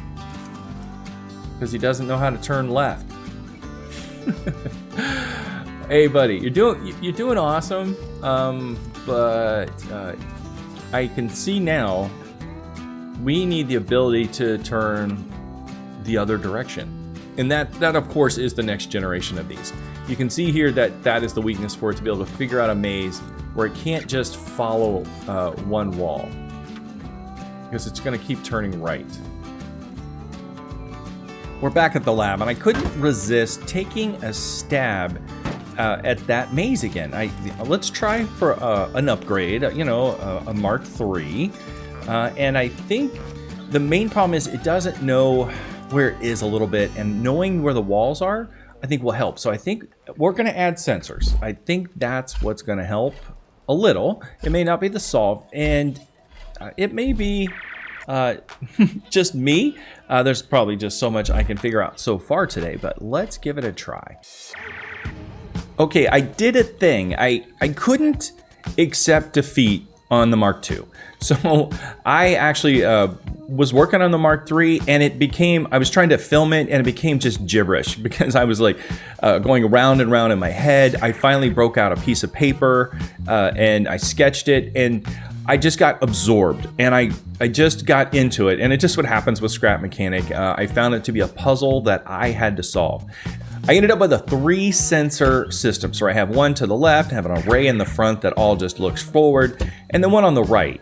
because he doesn't know how to turn left. Hey, buddy, you're doing awesome. But I can see now we need the ability to turn the other direction. And that of course is the next generation of these. You can see here that is the weakness for it, to be able to figure out a maze where it can't just follow one wall, because it's going to keep turning right. We're back at the lab, and I couldn't resist taking a stab at that maze again. Let's try for an upgrade, a Mark III, and I think the main problem is it doesn't know where it is a little bit, and knowing where the walls are, I think will help. So I think we're going to add sensors. I think that's what's going to help a little. It may not be the solve, and it may be just me. There's probably just so much I can figure out so far today, but let's give it a try. Okay, I did a thing. I couldn't accept defeat on the Mark II. So I actually was working on the Mark III, and I was trying to film it, and it became just gibberish because I was like going around and around in my head. I finally broke out a piece of paper and I sketched it, and I just got absorbed, and I just got into it. And it's just what happens with Scrap Mechanic. I found it to be a puzzle that I had to solve. I ended up with a 3-sensor system. So I have one to the left, I have an array in the front that all just looks forward, and then one on the right.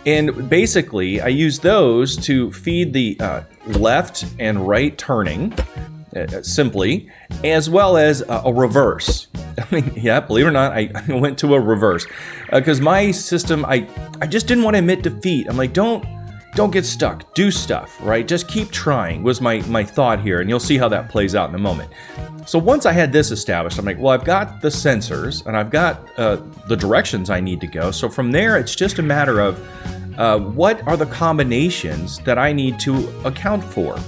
And basically, I use those to feed the left and right turning, simply, as well as a reverse. I mean, yeah, believe it or not, I went to a reverse. Because my system, I just didn't want to admit defeat. I'm like, don't don't get stuck, do stuff, right? Just keep trying was my thought here, and you'll see how that plays out in a moment. So once I had this established, I'm like, well, I've got the sensors and I've got the directions I need to go. So from there, it's just a matter of what are the combinations that I need to account for.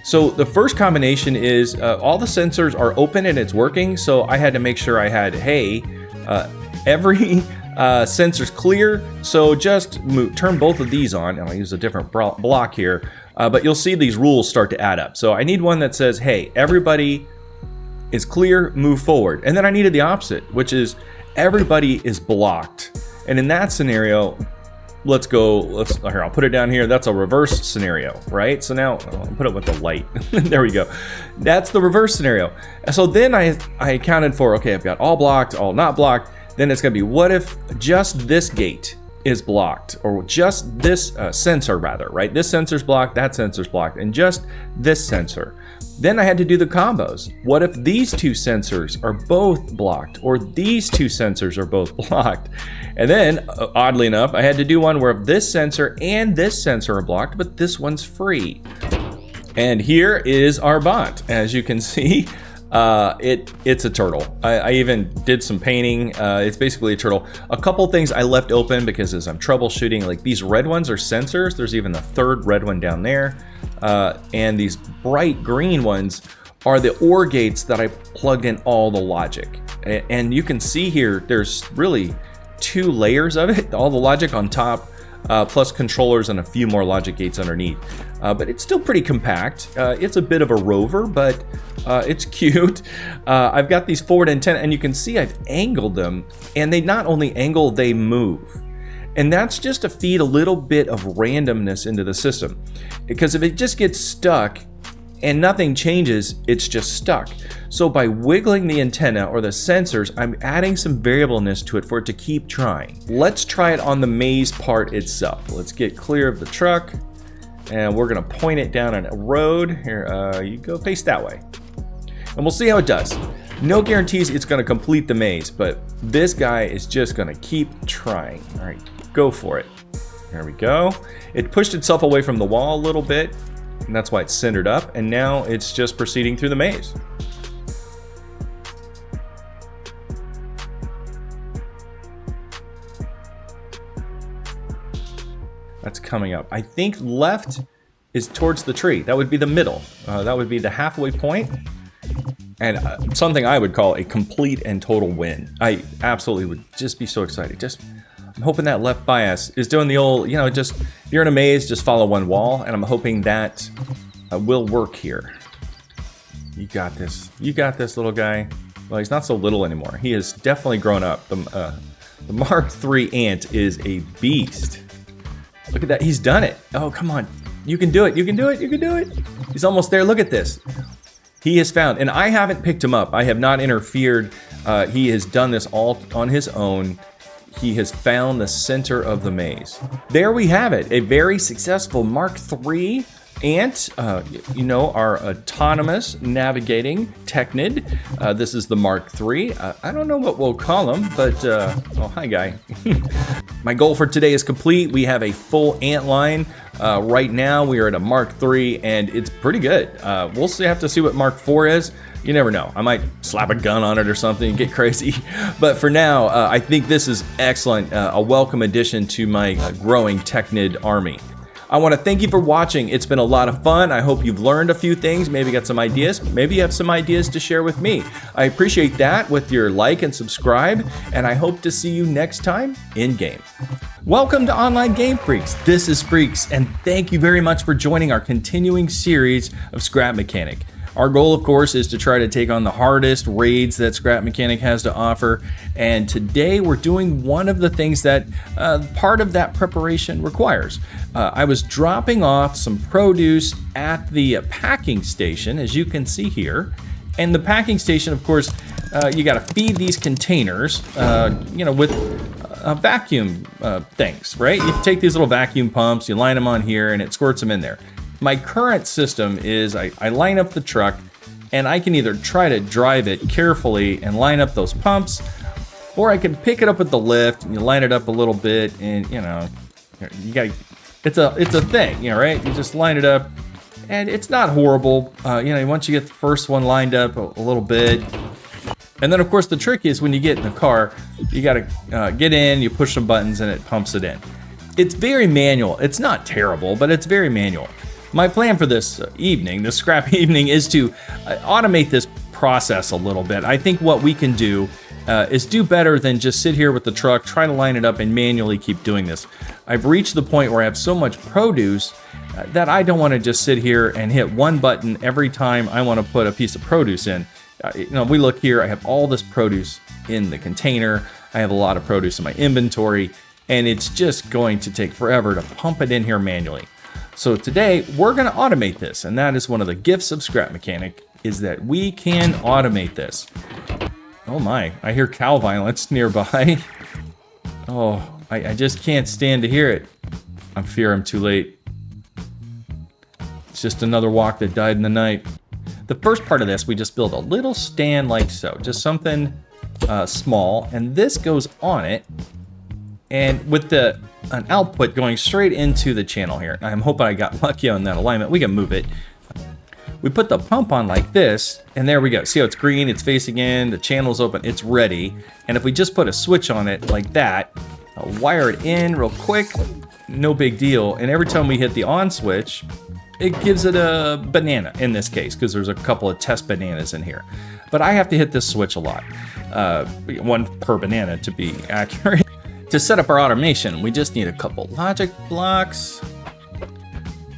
So the first combination is all the sensors are open and it's working. So I had to make sure I had, hey, every sensor's clear. So just turn both of these on, and I'll use a different block here. But you'll see these rules start to add up. So I need one that says, hey, everybody is clear, move forward. And then I needed the opposite, which is everybody is blocked. And in that scenario, here, I'll put it down here. That's a reverse scenario, right? So now I'll put it with the light. There we go. That's the reverse scenario. So then I accounted for, okay, I've got all blocked, all not blocked. Then it's gonna be, what if just this gate is blocked, or just this sensor rather, right? This sensor's blocked, that sensor's blocked, and just this sensor. Then I had to do the combos. What if these two sensors are both blocked, or these two sensors are both blocked? And then, oddly enough, I had to do one where this sensor and this sensor are blocked, but this one's free. And here is our bot. As you can see, it's a turtle. I even did some painting. It's basically a turtle. A couple things I left open because as I'm troubleshooting, like these red ones are sensors. There's even a third red one down there. And these bright green ones are the OR gates that I plugged in all the logic. And you can see here, there's really 2 layers of it. All the logic on top, plus controllers and a few more logic gates underneath. But it's still pretty compact. It's a bit of a rover, but it's cute. I've got these forward antenna, and you can see I've angled them, and they not only angle, they move. And that's just to feed a little bit of randomness into the system. Because if it just gets stuck and nothing changes, it's just stuck. So by wiggling the antenna or the sensors, I'm adding some variableness to it for it to keep trying. Let's try it on the maze part itself. Let's get clear of the truck, and we're gonna point it down a road. Here, you go face that way. And we'll see how it does. No guarantees it's gonna complete the maze, but this guy is just gonna keep trying. All right, go for it. There we go. It pushed itself away from the wall a little bit, and that's why it's centered up, and now it's just proceeding through the maze. That's coming up. I think left is towards the tree. That would be the middle. That would be the halfway point. And something I would call a complete and total win. I absolutely would just be so excited. I'm hoping that left bias is doing the old, just, if you're in a maze, just follow one wall. And I'm hoping that will work here. You got this. You got this, little guy. Well, he's not so little anymore. He has definitely grown up. The Mark III ant is a beast. Look at that. He's done it. Oh, come on. You can do it. You can do it. You can do it. He's almost there. Look at this. He has found, and I haven't picked him up. I have not interfered. He has done this all on his own. He has found the center of the maze. There we have it. A very successful Mark III ant, our autonomous navigating Technid. This is the Mark III. I don't know what we'll call him, but, oh, hi, guy. My goal for today is complete. We have a full ant line. Right now, we are at a Mark III, and it's pretty good. We'll have to see what Mark IV is. You never know. I might slap a gun on it or something and get crazy. But for now, I think this is excellent. A welcome addition to my growing Technid army. I want to thank you for watching. It's been a lot of fun. I hope you've learned a few things, maybe got some ideas. Maybe you have some ideas to share with me. I appreciate that with your like and subscribe, and I hope to see you next time in game. Welcome to Online Game Freaks. This is Freaks, and thank you very much for joining our continuing series of Scrap Mechanic. Our goal, of course, is to try to take on the hardest raids that Scrap Mechanic has to offer, and today we're doing one of the things that part of that preparation requires. I was dropping off some produce at the packing station, as you can see here, and the packing station, of course, you got to feed these containers, with vacuum things, right? You take these little vacuum pumps, you line them on here, and it squirts them in there. My current system is I line up the truck, and I can either try to drive it carefully and line up those pumps, or I can pick it up with the lift and you line it up a little bit, and you got it's a thing, you know, right? You just line it up, and it's not horrible. You know, once you get the first one lined up a little bit. And then, of course, the trick is when you get in the car, you got to get in, you push some buttons, and it pumps it in. It's very manual. It's not terrible, but it's very manual. My plan for this evening, this scrap evening, is to automate this process a little bit. I think what we can do is do better than just sit here with the truck, try to line it up, and manually keep doing this. I've reached the point where I have so much produce that I don't want to just sit here and hit one button every time I want to put a piece of produce in. You know, we look here, I have all this produce in the container. I have a lot of produce in my inventory, and it's just going to take forever to pump it in here manually. So today, we're going to automate this, and that is one of the gifts of Scrap Mechanic, is that we can automate this. Oh my, I hear cow violence nearby. Oh, I just can't stand to hear it. I fear I'm too late. It's just another walk that died in the night. The first part of this, we just build a little stand like so, just something small, and this goes on it, and with an output going straight into the channel here. I'm hoping I got lucky on that alignment. We can move it. We put the pump on like this, and there we go. See how it's green, it's facing in, the channel's open, it's ready. And if we just put a switch on it like that, I'll wire it in real quick, no big deal. And every time we hit the on switch, it gives it a banana in this case, because there's a couple of test bananas in here. But I have to hit this switch a lot. One per banana to be accurate. To set up our automation, we just need a couple logic blocks.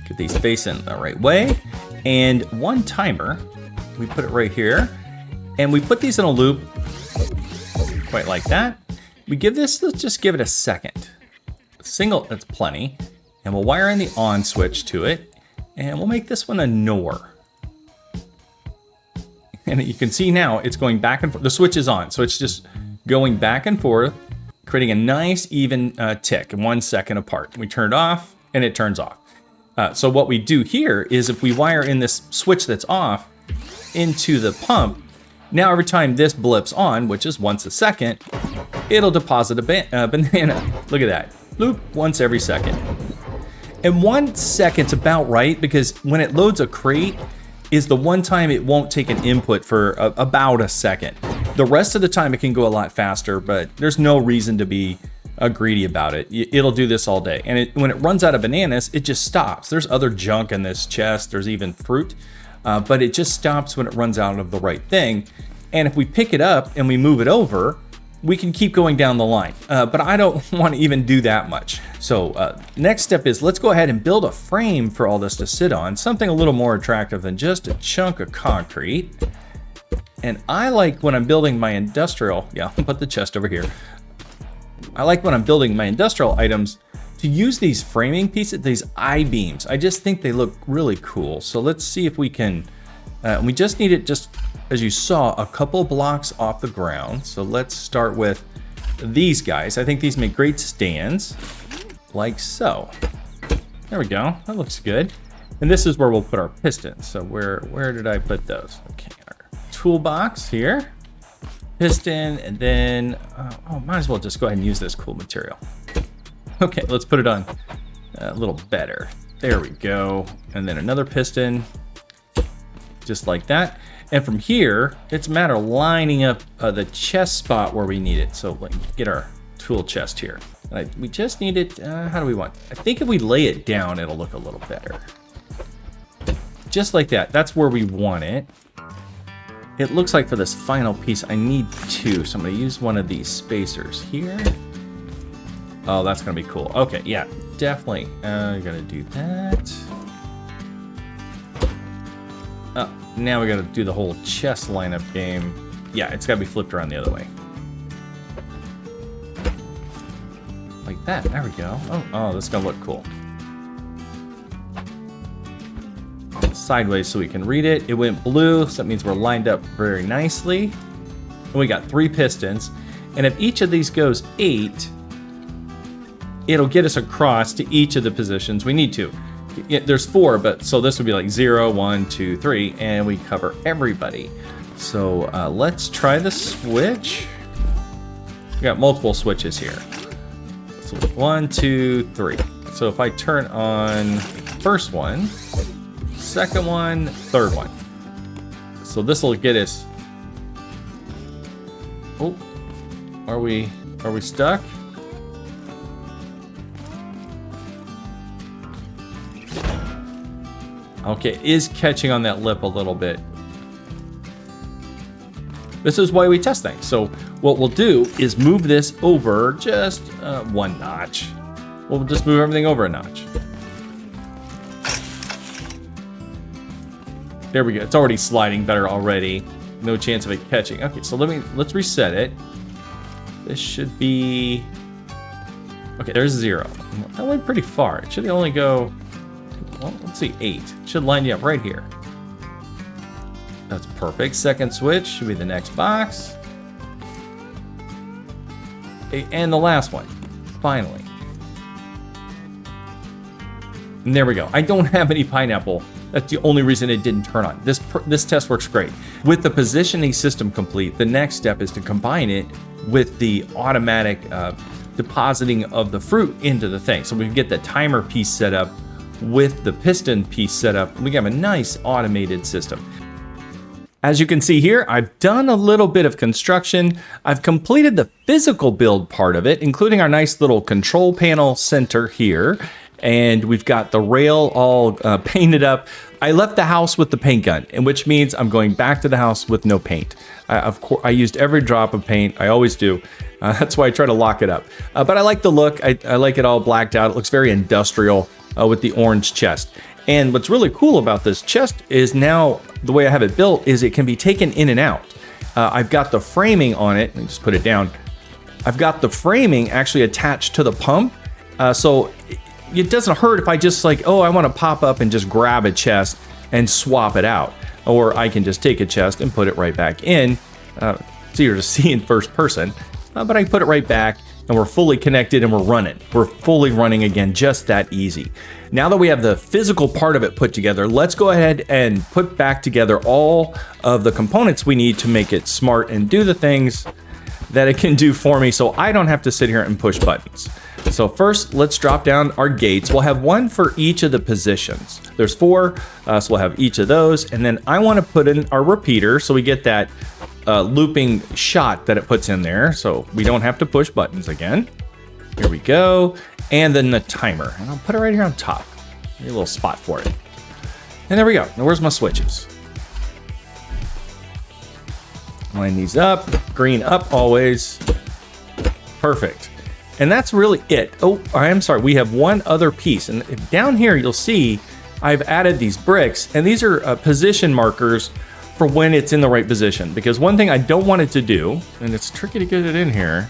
Get these facing the right way. And one timer. We put it right here. And we put these in a loop, quite like that. We give this, let's just give it a second. Single, that's plenty. And we'll wire in the on switch to it. And we'll make this one a NOR. And you can see now it's going back and forth. The switch is on, so it's just going back and forth, creating a nice even tick, 1 second apart. We turn it off, and it turns off. So what we do here is if we wire in this switch that's off into the pump, now every time this blips on, which is once a second, it'll deposit a banana. Look at that. Loop once every second. And 1 second's about right, because when it loads a crate is the one time it won't take an input for about a second. The rest of the time it can go a lot faster, but there's no reason to be greedy about it. It'll do this all day. And when it runs out of bananas, it just stops. There's other junk in this chest. There's even fruit, but it just stops when it runs out of the right thing. And if we pick it up and we move it over, we can keep going down the line, but I don't want to even do that much. So next step is let's go ahead and build a frame for all this to sit on, something a little more attractive than just a chunk of concrete. And I like when I'm building my industrial, I'll put the chest over here. I like when I'm building my industrial items to use these framing pieces, these I-beams. I just think they look really cool. So let's see if we can, we just need it just, as you saw, a couple blocks off the ground. So let's start with these guys. I think these make great stands, like so. There we go, that looks good. And this is where we'll put our pistons. So where did I put those? Okay, our toolbox here, piston, and then, might as well just go ahead and use this cool material. Okay, let's put it on a little better. There we go. And then another piston, just like that. And from here, it's a matter of lining up the chest spot where we need it. So let's get our tool chest here. We just need it, how do we want? I think if we lay it down, it'll look a little better. Just like that, that's where we want it. It looks like for this final piece, I need two. So I'm gonna use one of these spacers here. Oh, that's gonna be cool. Okay, yeah, definitely. You're gonna do that. Oh, now we gotta do the whole chest lineup game. Yeah, it's gotta be flipped around the other way. Like that, there we go. Oh, that's gonna look cool. Sideways so we can read it. It went blue, so that means we're lined up very nicely. And we got 3 pistons. And if each of these goes 8, it'll get us across to each of the positions we need to. There's 4, but so this would be like 0, 1, 2, 3, and we cover everybody. So let's try the switch. We got multiple switches here. So 1, 2, 3. So if I turn on first one, second one, third one. So this will get us. Oh, are we stuck? Okay, is catching on that lip a little bit. This is why we test things. So what we'll do is move this over just one notch. We'll just move everything over a notch. There we go. It's already sliding better already. No chance of it catching. Okay, so let's reset it. This should be. Okay, there's 0. That went pretty far. It should only go. Well, let's see, 8. It should line you up right here. That's perfect. Second switch should be the next box. And the last one, finally. And there we go. I don't have any pineapple. That's the only reason it didn't turn on. This test works great. With the positioning system complete, the next step is to combine it with the automatic depositing of the fruit into the thing. So we can get the timer piece set up with the piston piece set up. We have a nice automated system. As you can see here, I've done a little bit of construction. I've completed the physical build part of it, including our nice little control panel center here. And we've got the rail all painted up. I left the house with the paint gun, which means I'm going back to the house with no paint. Of course, I used every drop of paint. I always do. That's why I try to lock it up. But I like the look. I like it all blacked out. It looks very industrial with the orange chest. And what's really cool about this chest is now the way I have it built is it can be taken in and out. I've got the framing on it. Let me just put it down. I've got the framing actually attached to the pump. So it doesn't hurt if I just like, oh, I want to pop up and just grab a chest and swap it out. Or I can just take a chest and put it right back in. It's easier to see in first person, but I put it right back and we're fully connected and we're running. We're fully running again, just that easy. Now that we have the physical part of it put together, let's go ahead and put back together all of the components we need to make it smart and do the things that it can do for me so I don't have to sit here and push buttons. So first, let's drop down our gates. We'll have one for each of the positions. There's 4, so we'll have each of those. And then I want to put in our repeater so we get that looping shot that it puts in there so we don't have to push buttons again. Here we go. And then the timer. And I'll put it right here on top. Maybe a little spot for it. And there we go. Now where's my switches? Line these up. Green up always. Perfect. And that's really it. Oh, I am sorry. We have one other piece. And down here, you'll see I've added these bricks. And these are position markers for when it's in the right position. Because one thing I don't want it to do, and it's tricky to get it in here.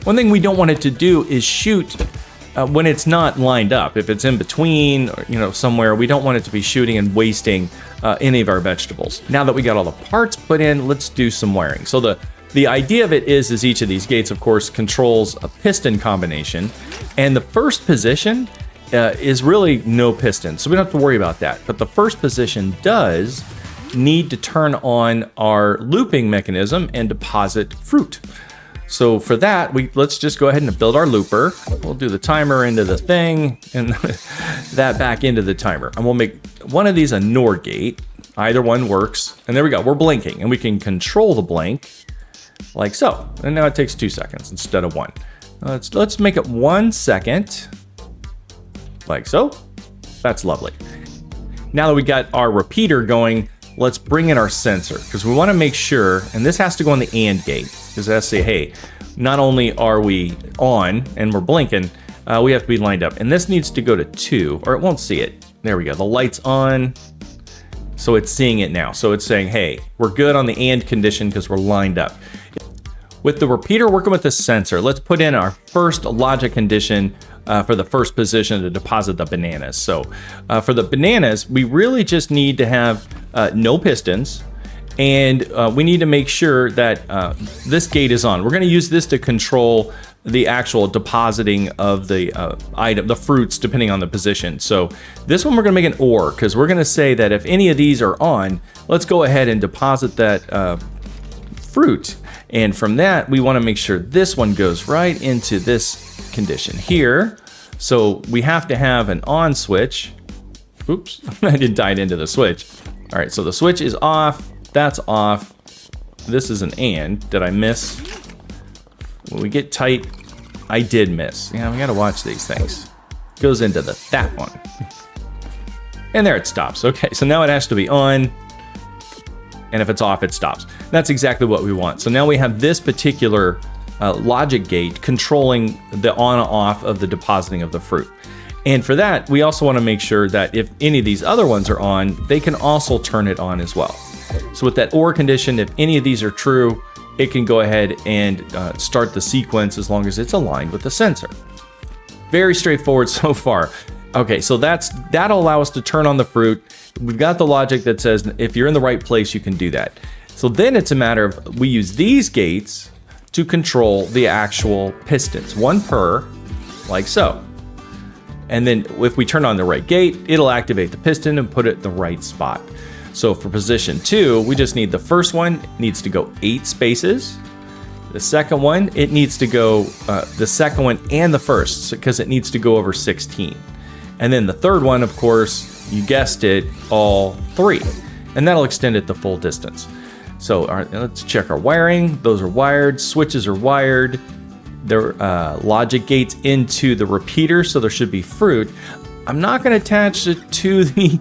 One thing we don't want it to do is shoot when it's not lined up. If it's in between, or, somewhere, we don't want it to be shooting and wasting any of our vegetables. Now that we got all the parts put in, let's do some wiring. So the idea of it is each of these gates, of course, controls a piston combination. And the first position is really no piston, so we don't have to worry about that. But the first position does need to turn on our looping mechanism and deposit fruit. So for that, let's just go ahead and build our looper. We'll do the timer into the thing and that back into the timer. And we'll make one of these a NOR gate. Either one works. And there we go, we're blinking and we can control the blink like so. And now it takes 2 seconds instead of 1. Let's make it 1 second, like so. That's lovely. Now that we got our repeater going, let's bring in our sensor because we want to make sure, and this has to go on the AND gate because it has to say, hey, not only are we on and we're blinking, we have to be lined up. And this needs to go to 2 or it won't see it. There we go. The light's on. So it's seeing it now. So it's saying, hey, we're good on the AND condition because we're lined up. With the repeater working with the sensor, let's put in our first logic condition for the first position to deposit the bananas. So for the bananas, we really just need to have no pistons, and we need to make sure that this gate is on. We're going to use this to control the actual depositing of the item, the fruits, depending on the position. So this one we're going to make an OR because we're going to say that if any of these are on, let's go ahead and deposit that fruit. And from that, we want to make sure this one goes right into this condition here. So we have to have an on switch. Oops, I didn't tie it into the switch. All right, so the switch is off, that's off. This is an and. Did I miss? When we get tight, I did miss. Yeah, we gotta watch these things. Goes into that one. And there it stops. Okay, so now it has to be on. And if it's off, it stops. That's exactly what we want. So now we have this particular logic gate controlling the on and off of the depositing of the fruit. And for that, we also want to make sure that if any of these other ones are on, they can also turn it on as well. So with that OR condition, if any of these are true, it can go ahead and start the sequence as long as it's aligned with the sensor. Very straightforward so far. Okay, so that'll allow us to turn on the fruit. We've got the logic that says if you're in the right place, you can do that. So then it's a matter of we use these gates to control the actual pistons, one per, like so. And then if we turn on the right gate, it'll activate the piston and put it in the right spot. So for position 2, we just need the first one needs to go 8 spaces. The second one, it needs to go, the second one and the first, because it needs to go over 16. And then the third one, of course, you guessed it, all 3. And that'll extend it the full distance. So let's check our wiring. Those are wired, switches are wired. There are logic gates into the repeater, so there should be fruit. I'm not going to attach it to the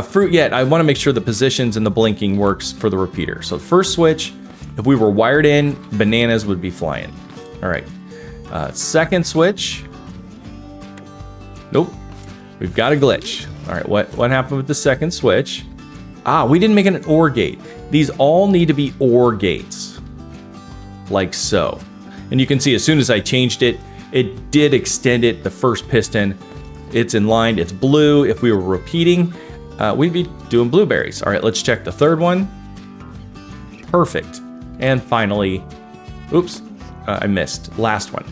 fruit yet. I want to make sure the positions and the blinking works for the repeater. So the first switch, if we were wired in, bananas would be flying. All right. Second switch. Nope. We've got a glitch. All right. What happened with the second switch? We didn't make it an OR gate. These all need to be OR gates, like so. And you can see as soon as I changed it, it did extend it, the first piston. It's in line, it's blue. If we were repeating, we'd be doing blueberries. All right, let's check the third one. Perfect. And finally, oops, I missed, last one.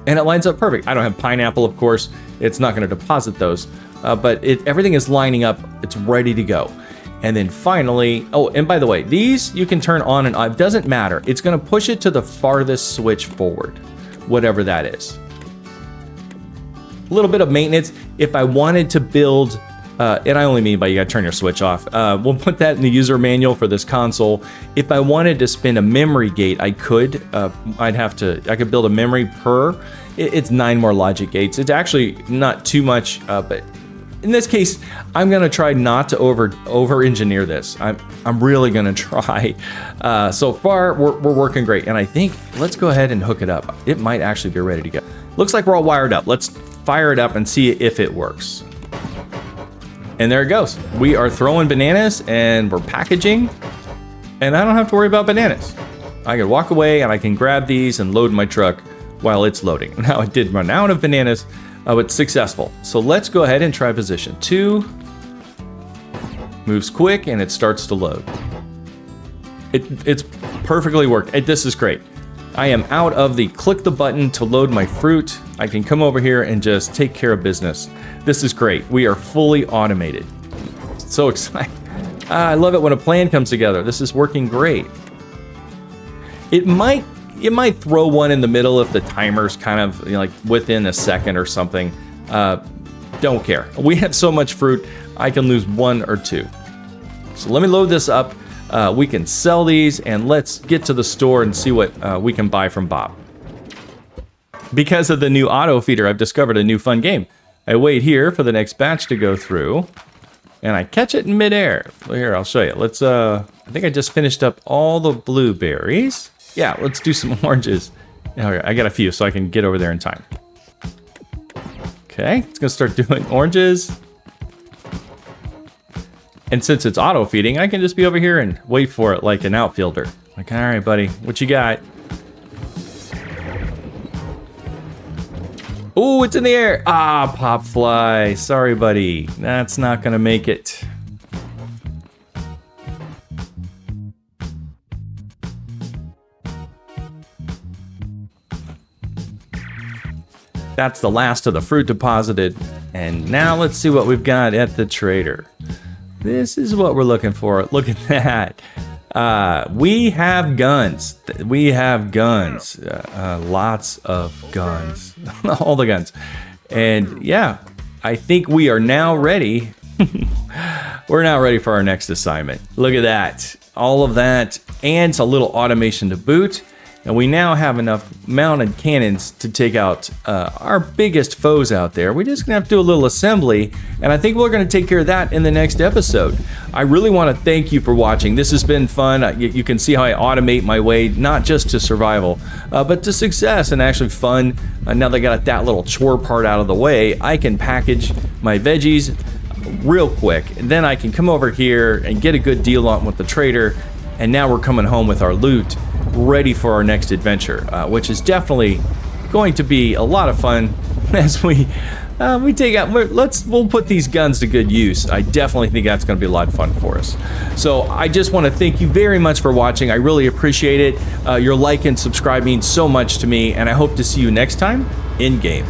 And it lines up perfect. I don't have pineapple, of course. It's not gonna deposit those, but everything is lining up, it's ready to go. And then finally, oh, and by the way, these you can turn on and off, doesn't matter. It's gonna push it to the farthest switch forward, whatever that is. A little bit of maintenance. If I wanted to build, and I only mean by you gotta turn your switch off. We'll put that in the user manual for this console. If I wanted to spin a memory gate, I could. I could build a memory per. It's 9 more logic gates. It's actually not too much, but in this case, I'm gonna try not to over engineer this. I'm really gonna try. So far, we're working great, and I think let's go ahead and hook it up. It might actually be ready to go. Looks like we're all wired up. Let's fire it up and see if it works. And there it goes. We are throwing bananas and we're packaging, and I don't have to worry about bananas. I can walk away and I can grab these and load my truck while it's loading. Now it did run out of bananas, but successful. So let's go ahead and try position 2. Moves quick and it starts to load. It's perfectly worked. This is great. I am out of the click the button to load my fruit. I can come over here and just take care of business. This is great. We are fully automated. So excited. I love it when a plan comes together. This is working great. It might throw one in the middle if the timer's kind of like within a second or something. Don't care. We have so much fruit, I can lose 1 or 2. So let me load this up. We can sell these, and let's get to the store and see what we can buy from Bob. Because of the new auto feeder, I've discovered a new fun game. I wait here for the next batch to go through, and I catch it in midair. Here, I'll show you. Let's, I think I just finished up all the blueberries. Yeah, let's do some oranges. Okay, I got a few, so I can get over there in time. Okay, it's gonna start doing oranges. And since it's auto feeding, I can just be over here and wait for it like an outfielder. Like, all right, buddy, what you got? Oh, it's in the air. Pop fly. Sorry, buddy. That's not gonna make it. That's the last of the fruit deposited. And now let's see what we've got at the trader. This is what we're looking for. Look at that. We have guns. We have guns. Lots of guns. All the guns. And yeah, I think we are now ready. We're now ready for our next assignment. Look at that. All of that and a little automation to boot. And we now have enough mounted cannons to take out our biggest foes out there. We're just gonna have to do a little assembly, and I think we're gonna take care of that in the next episode. I really wanna thank you for watching. This has been fun. You can see how I automate my way, not just to survival, but to success and actually fun. Now that I got that little chore part out of the way, I can package my veggies real quick, and then I can come over here and get a good deal on with the trader, and now we're coming home with our loot, ready for our next adventure, which is definitely going to be a lot of fun as we take out. We'll put these guns to good use. I definitely think that's going to be a lot of fun for us. So I just want to thank you very much for watching. I really appreciate it. Your like and subscribe means so much to me, and I hope to see you next time in game.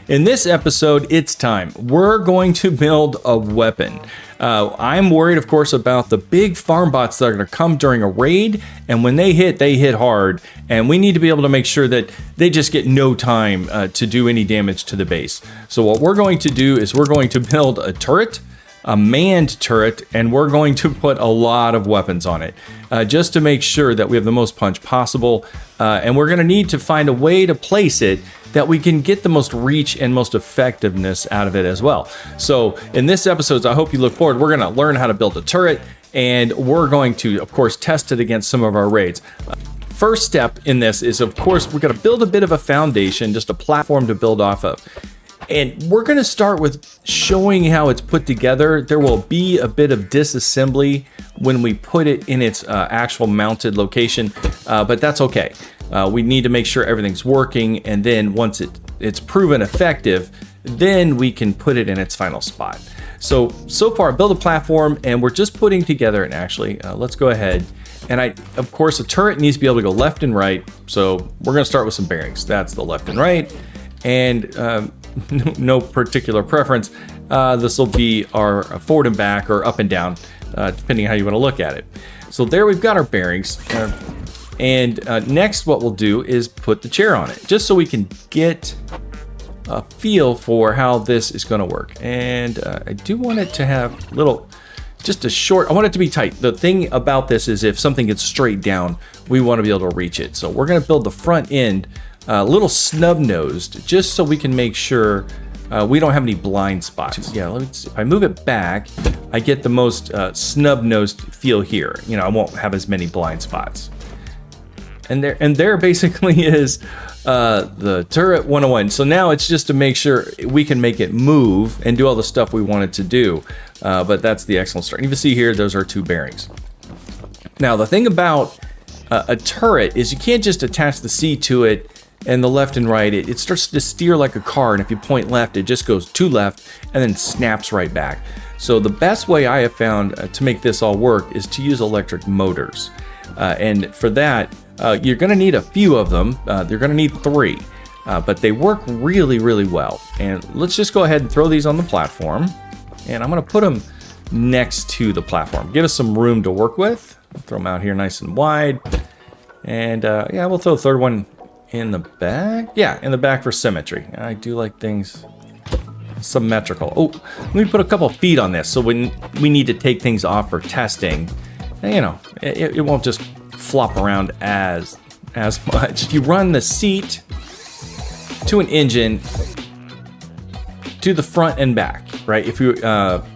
In this episode, it's time. We're going to build a weapon. I'm worried, of course, about the big farm bots that are going to come during a raid, and when they hit hard, and we need to be able to make sure that they just get no time to do any damage to the base. So what we're going to do is we're going to build a turret, a manned turret, and we're going to put a lot of weapons on it just to make sure that we have the most punch possible, and we're going to need to find a way to place it that we can get the most reach and most effectiveness out of it as well. So in this episode, I hope you look forward. We're going to learn how to build a turret, and we're going to, of course, test it against some of our raids. First step in this is, of course, we're going to build a bit of a foundation, just a platform to build off of. And we're going to start with showing how it's put together. There will be a bit of disassembly when we put it in its actual mounted location, but that's okay. We need to make sure everything's working, and then once it's proven effective, then we can put it in its final spot. So far, build a platform, and we're just putting together, and actually, let's go ahead. And of course, a turret needs to be able to go left and right, so we're going to start with some bearings. That's the left and right, and no particular preference. This will be our forward and back, or up and down, depending on how you want to look at it. So there we've got our bearings. And next what we'll do is put the chair on it, just so we can get a feel for how this is going to work. And I do want it to have I want it to be tight. The thing about this is if something gets straight down, we want to be able to reach it. So we're going to build the front end a little snub-nosed, just so we can make sure we don't have any blind spots. Yeah, let me see. If I move it back, I get the most snub-nosed feel here. You know, I won't have as many blind spots. And there basically is the turret 101. So now it's just to make sure we can make it move and do all the stuff we want it to do. But that's the excellent start. You can see here, those are 2 bearings. Now, the thing about a turret is you can't just attach the seat to it and the left and right. It starts to steer like a car, and if you point left, it just goes to left and then snaps right back. So the best way I have found to make this all work is to use electric motors. And for that, you're going to need a few of them. You're going to need 3, but they work really, really well. And let's just go ahead and throw these on the platform. And I'm going to put them next to the platform. Give us some room to work with. Throw them out here nice and wide. And yeah, we'll throw the third one in the back. Yeah, in the back for symmetry. I do like things symmetrical. Oh, let me put a couple feet on this. So when we need to take things off for testing, you know, it won't just flop around as much. If you run the seat to an engine to the front and back, right? If you want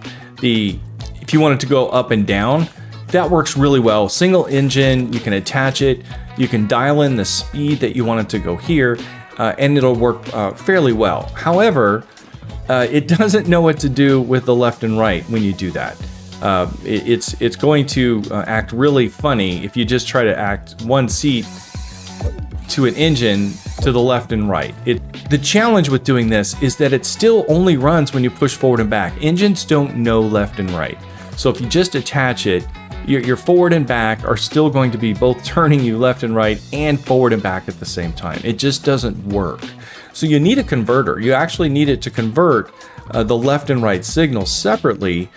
it to go up and down, that works really well. Single engine, you can attach it, you can dial in the speed that you want it to go here, and it'll work fairly well. However, it doesn't know what to do with the left and right when you do that. It's going to act really funny if you just try to act one seat to an engine to the left and right. The challenge with doing this is that it still only runs when you push forward and back. Engines don't know left and right. So if you just attach it, your forward and back are still going to be both turning you left and right and forward and back at the same time. It just doesn't work. So you need a converter. You actually need it to convert the left and right signals separately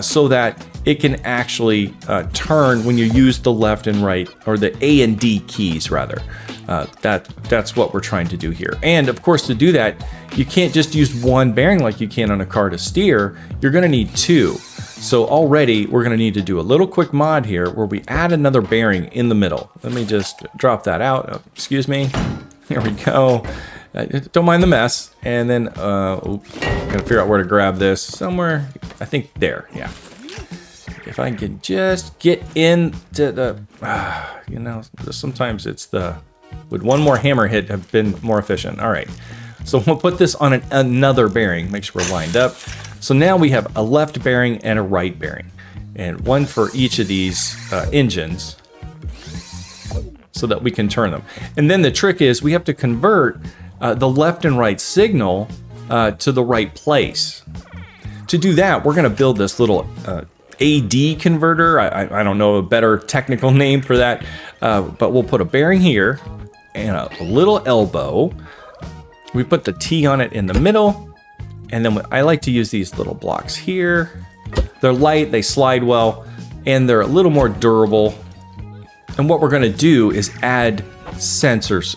so that it can actually turn when you use the left and right, or the A and D keys rather. That's what we're trying to do here. And of course, to do that, you can't just use one bearing like you can on a car to steer. You're gonna need two. So already we're gonna need to do a little quick mod here where we add another bearing in the middle. Let me just drop that out. Oh, excuse me. Here we go. Don't mind the mess. And then, oops, gotta figure out where to grab this. Somewhere, I think there, yeah. If I can just get into the, you know, sometimes it's the, would one more hammer hit have been more efficient? All right, so we'll put this on another bearing, make sure we're lined up. So now we have a left bearing and a right bearing, and one for each of these engines so that we can turn them. And then the trick is we have to convert the left and right signal to the right place. To do that, we're gonna build this little AD converter. I don't know a better technical name for that, but we'll put a bearing here and a little elbow. We put the T on it in the middle, and then I like to use these little blocks here. They're light, they slide well, and they're a little more durable. And what we're gonna do is add sensors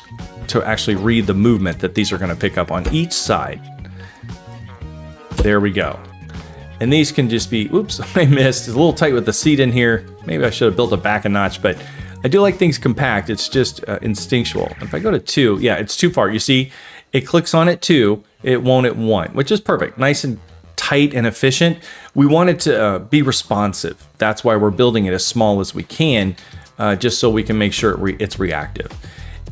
to actually read the movement that these are gonna pick up on each side. There we go. And these can just be, oops, I missed. It's a little tight with the seat in here. Maybe I should have built it back a notch, but I do like things compact. It's just instinctual. If I go to 2, yeah, it's too far. You see, it clicks on at 2, it won't at 1, which is perfect. Nice and tight and efficient. We want it to be responsive. That's why we're building it as small as we can, just so we can make sure it's reactive.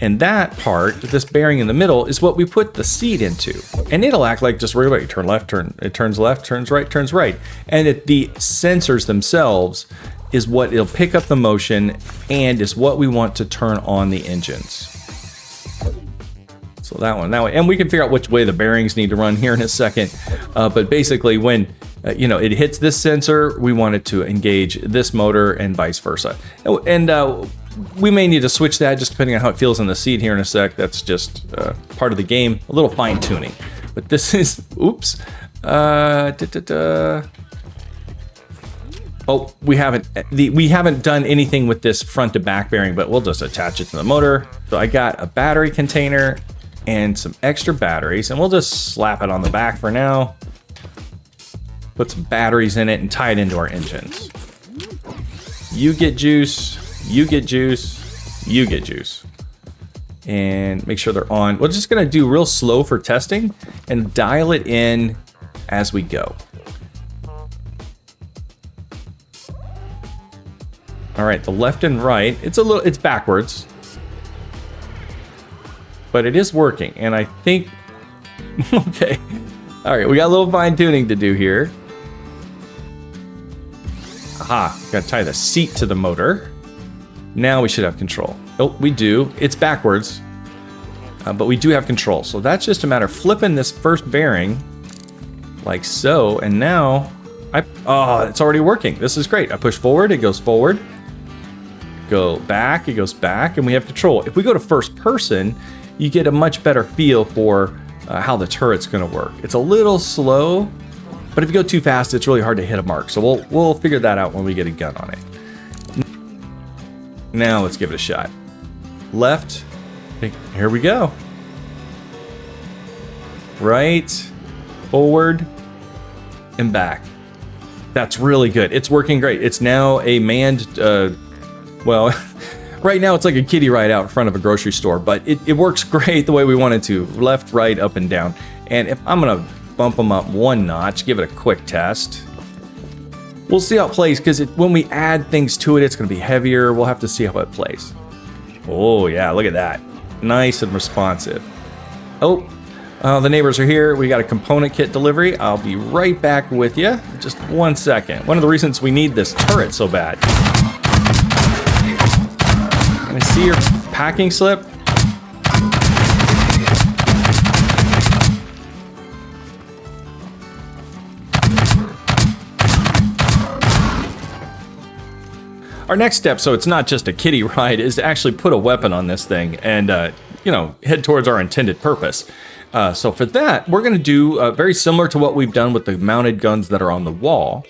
And that part, this bearing in the middle, is what we put the seat into. And it'll act like just regular, turn left, it turns left, turns right. And the sensors themselves is what it'll pick up the motion and is what we want to turn on the engines. So that way, and we can figure out which way the bearings need to run here in a second. But basically when you know, it hits this sensor, we want it to engage this motor and vice versa. And we may need to switch that just depending on how it feels in the seat here in a sec. That's just part of the game, a little fine tuning. But this is, oops. Oh, we haven't done anything with this front to back bearing, but we'll just attach it to the motor. So I got a battery container and some extra batteries, and we'll just slap it on the back for now. Put some batteries in it and tie it into our engines. You get juice, you get juice, you get juice. And make sure they're on. We're just gonna do real slow for testing and dial it in as we go. All right, the left and right, it's backwards, but it is working. And I think, okay. All right, we got a little fine tuning to do here. Aha, gotta tie the seat to the motor. Now we should have control. Oh, we do. It's backwards, but we do have control. So that's just a matter of flipping this first bearing like so. And now, it's already working. This is great. I push forward, it goes forward. Go back, it goes back, and we have control. If we go to first person, you get a much better feel for how the turret's gonna work. It's a little slow, but if you go too fast, it's really hard to hit a mark. So we'll figure that out when we get a gun on it. Now let's give it a shot. Left, here we go. Right, forward, and back. That's really good. It's working great. It's now a manned, well, right now it's like a kiddie ride out in front of a grocery store, but it works great the way we want it to. Left, right, up, and down. And if I'm gonna bump them up one notch, give it a quick test. We'll see how it plays, because when we add things to it, it's gonna be heavier. We'll have to see how it plays. Oh yeah, look at that. Nice and responsive. Oh, the neighbors are here. We got a component kit delivery. I'll be right back with you. Just 1 second. One of the reasons we need this turret so bad. Can I see your packing slip? Our next step, so it's not just a kiddie ride, is to actually put a weapon on this thing and, head towards our intended purpose. So for that, we're going to do very similar to what we've done with the mounted guns that are on the wall.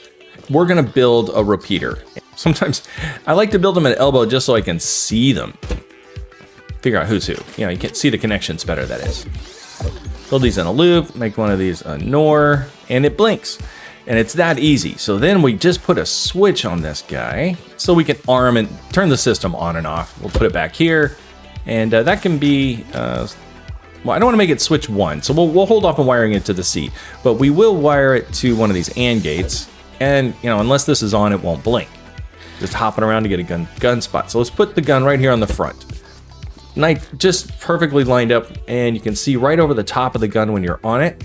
we're gonna build a repeater. Sometimes I like to build them at elbow just so I can see them. Figure out who's who. You know, you can see the connections better, that is. Build these in a loop, make one of these a NOR, and it blinks. And it's that easy. So then we just put a switch on this guy so we can arm and turn the system on and off. We'll put it back here. And that can be, well, I don't want to make it switch 1. So we'll hold off on wiring it to the seat. But we will wire it to one of these AND gates. And, you know, unless this is on, it won't blink. Just hopping around to get a gun spot. So let's put the gun right here on the front. Just perfectly lined up, and you can see right over the top of the gun when you're on it.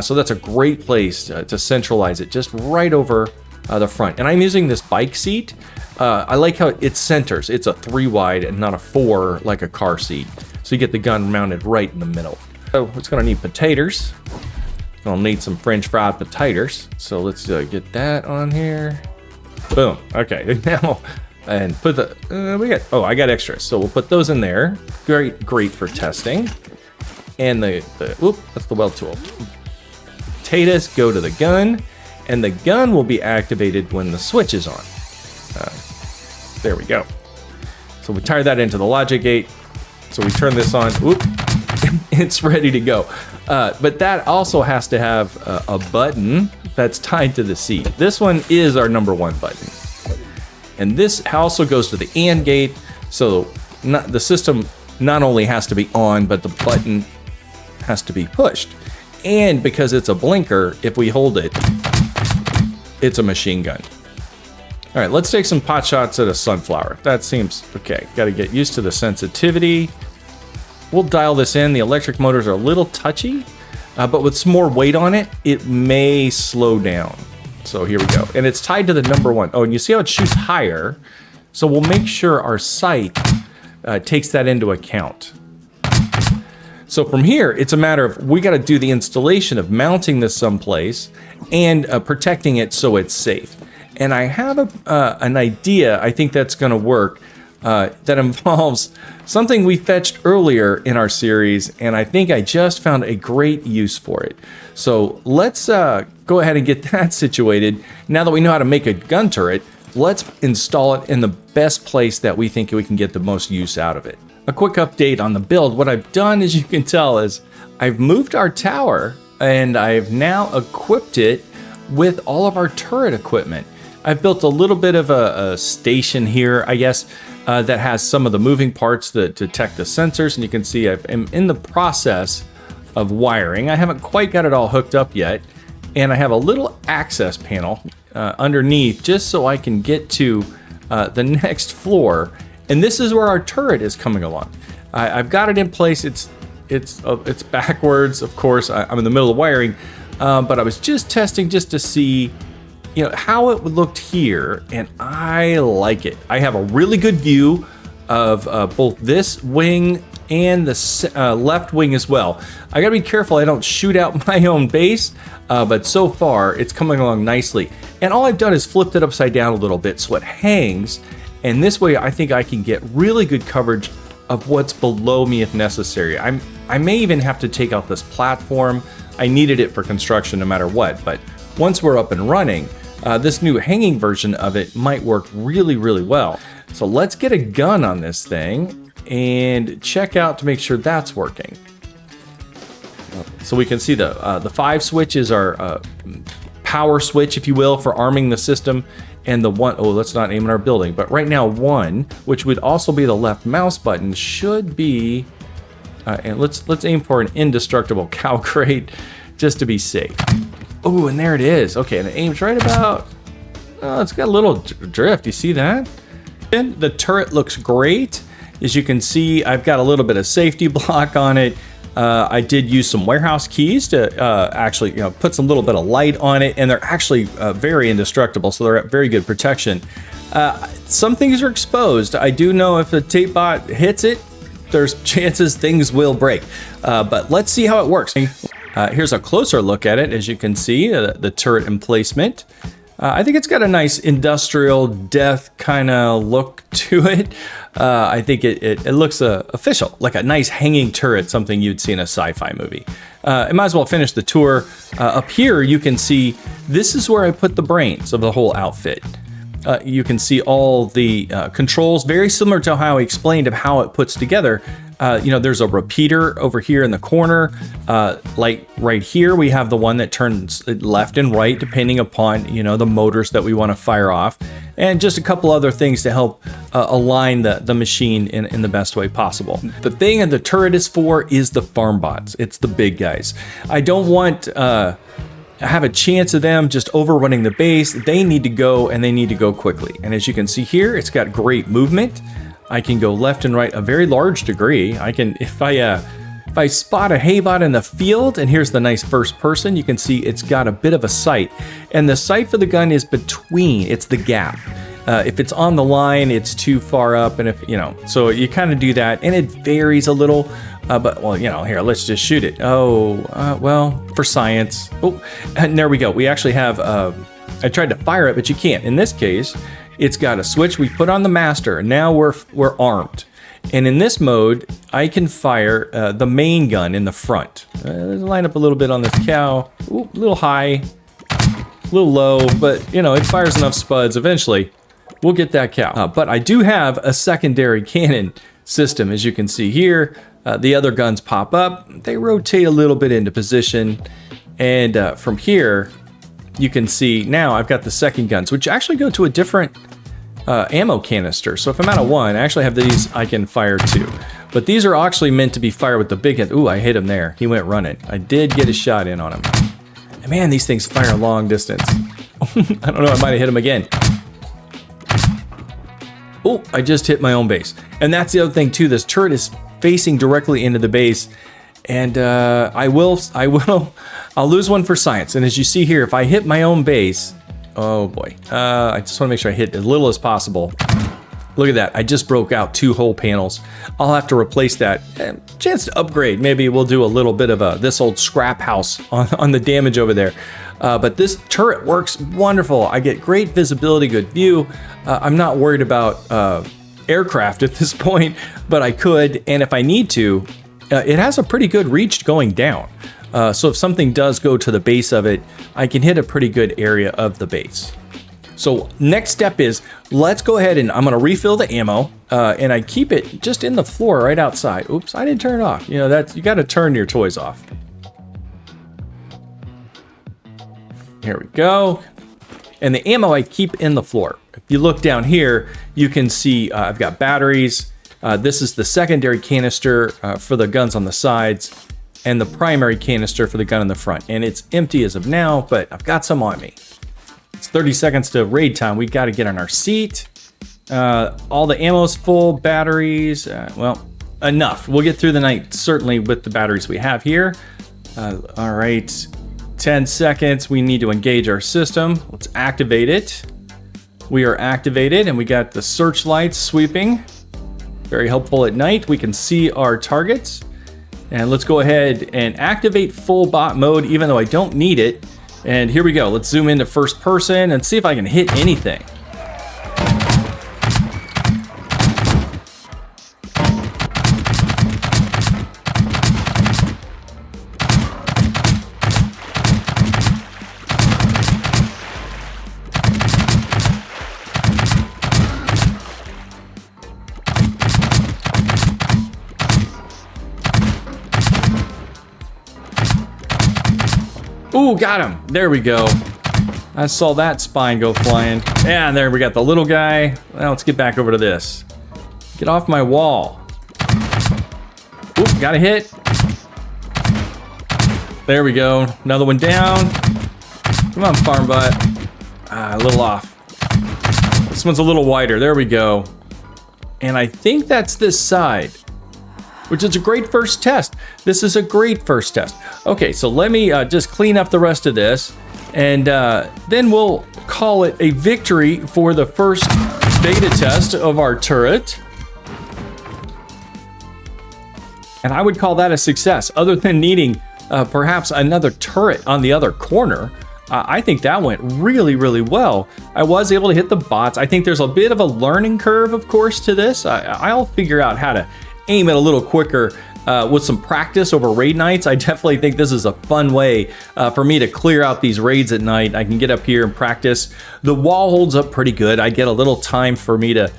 So that's a great place to centralize it, just right over the front. And I'm using this bike seat. I like how it centers. It's a 3 wide and not a 4 like a car seat. So you get the gun mounted right in the middle. So it's gonna need potatoes. I'll need some French fried potatoes. So let's get that on here. Boom. Okay, now, and put the, I got extras. So we'll put those in there. Great for testing. And that's the weld tool. Potatoes go to the gun, and the gun will be activated when the switch is on. There we go. So we tie that into the logic gate. So we turn this on. It's ready to go. But that also has to have a button that's tied to the seat. This one is our number 1 button. And this also goes to the AND gate. So the system not only has to be on, but the button has to be pushed. And because it's a blinker, if we hold it, it's a machine gun. All right, let's take some pot shots at a sunflower. That seems okay. Got to get used to the sensitivity. We'll dial this in. The electric motors are a little touchy, but with some more weight on it, it may slow down. So here we go. And it's tied to the number 1. Oh, and you see how it shoots higher. So we'll make sure our sight takes that into account. So from here, it's a matter of, we got to do the installation of mounting this someplace and protecting it so it's safe. And I have an idea, I think that's going to work, that involves something we fetched earlier in our series, and I think I just found a great use for it. So let's go ahead and get that situated. Now that we know how to make a gun turret, let's install it in the best place that we think we can get the most use out of it. A quick update on the build. What I've done, as you can tell, is I've moved our tower and I've now equipped it with all of our turret equipment. I've built a little bit of a station here, I guess, that has some of the moving parts that detect the sensors. And you can see I'm in the process of wiring. I haven't quite got it all hooked up yet. And I have a little access panel underneath just so I can get to the next floor. And this is where our turret is coming along. I've got it in place. It's backwards, of course. I'm in the middle of wiring, but I was just testing just to see, you know, how it looked here, and I like it. I have a really good view of both this wing and the left wing as well. I gotta be careful I don't shoot out my own base, but so far it's coming along nicely. And all I've done is flipped it upside down a little bit so it hangs, and this way I think I can get really good coverage of what's below me if necessary. I may even have to take out this platform. I needed it for construction no matter what, but once we're up and running, this new hanging version of it might work really, really well. So let's get a gun on this thing and check out to make sure that's working. So we can see the 5 switch is our power switch, if you will, for arming the system. And the 1, oh, let's not aim at our building, but right now 1, which would also be the left mouse button, should be, and let's aim for an indestructible cow crate just to be safe. Oh, and there it is. Okay, and it aims right about, oh, it's got a little drift. You see that? And the turret looks great. As you can see, I've got a little bit of safety block on it. I did use some warehouse keys to actually, put some little bit of light on it, and they're actually very indestructible, so they're at very good protection. Some things are exposed. I do know if the tape bot hits it, there's chances things will break. But let's see how it works. Here's a closer look at it. As you can see, the turret emplacement. I think it's got a nice industrial death kind of look to it. I think it looks official, like a nice hanging turret, something you'd see in a sci-fi movie. I might as well finish the tour. Up here, you can see This is where I put the brains of the whole outfit. You can see all the controls, very similar to how I explained of how it puts together. There's a repeater over here in the corner. Like right here, we have the one that turns left and right, depending upon, the motors that we want to fire off. And just a couple other things to help align the machine in the best way possible. The thing that the turret is for is the farm bots. It's the big guys. I don't want... have a chance of them just overrunning the base. They need to go, and they need to go quickly. And as you can see here, it's got great movement. I can go left and right a very large degree. I can, if I spot a hay bot in the field, and here's the nice first person, you can see it's got a bit of a sight. And the sight for the gun is between, it's the gap. If it's on the line, it's too far up, and so you kind of do that, and it varies a little. Here, let's just shoot it. For science. Oh, and there we go. We actually have, I tried to fire it, but you can't. In this case, it's got a switch we put on the master, and now we're armed. And in this mode, I can fire the main gun in the front. Let's line up a little bit on this cow. Ooh, a little high, a little low, but, it fires enough spuds. Eventually, we'll get that cow. But I do have a secondary cannon system, as you can see here. The other guns pop up, they rotate a little bit into position, and from here, you can see now I've got the second guns, which actually go to a different ammo canister. So if I'm out of one, I actually have these I can fire two. But these are actually meant to be fired with the big gun. Ooh, I hit him there. He went running. I did get a shot in on him. And man, these things fire long distance. I don't know, I might have hit him again. Oh, I just hit my own base. And that's the other thing too, this turret is facing directly into the base, and I'll lose one for science. And as you see here, if I hit my own base, oh boy, I just want to make sure I hit as little as possible. Look at that, I just broke out 2 whole panels. I'll have to replace that. Chance to upgrade, maybe we'll do a little bit of this old scrap house on the damage over there. But this turret works wonderful. I get great visibility, good view. I'm not worried about aircraft at this point, but I could, and if I need to, it has a pretty good reach going down. So if something does go to the base of it, I can hit a pretty good area of the base. So next step is, let's go ahead and I'm going to refill the ammo, and I keep it just in the floor right outside. Oops, I didn't turn it off. You got to turn your toys off. Here we go. And the ammo I keep in the floor. If you look down here, you can see I've got batteries. This is the secondary canister for the guns on the sides, and the primary canister for the gun in the front. And it's empty as of now, but I've got some on me. It's 30 seconds to raid time. We got to get on our seat. All the ammo's full, batteries, enough. We'll get through the night, certainly with the batteries we have here. All right. 10 seconds, we need to engage our system. Let's activate it. We are activated, and we got the searchlights sweeping. Very helpful at night. We can see our targets. And let's go ahead and activate full bot mode, even though I don't need it. And here we go. Let's zoom into first person and see if I can hit anything. Ooh, got him. There we go. I saw that spine go flying. And there we got the little guy. Now let's get back over to this. Get off my wall. Ooh, got a hit. There we go. Another one down. Come on, farm butt. A little off. This one's a little wider. There we go. And I think that's this side, which is a great first test. This is a great first test. Okay, so let me just clean up the rest of this, and then we'll call it a victory for the first beta test of our turret. And I would call that a success, other than needing perhaps another turret on the other corner. I think that went really, really well. I was able to hit the bots. I think there's a bit of a learning curve, of course, to this. I'll figure out how to aim it a little quicker with some practice over raid nights, I definitely think this is a fun way for me to clear out these raids at night. I can get up here and practice. The wall holds up pretty good. I get a little time for me to,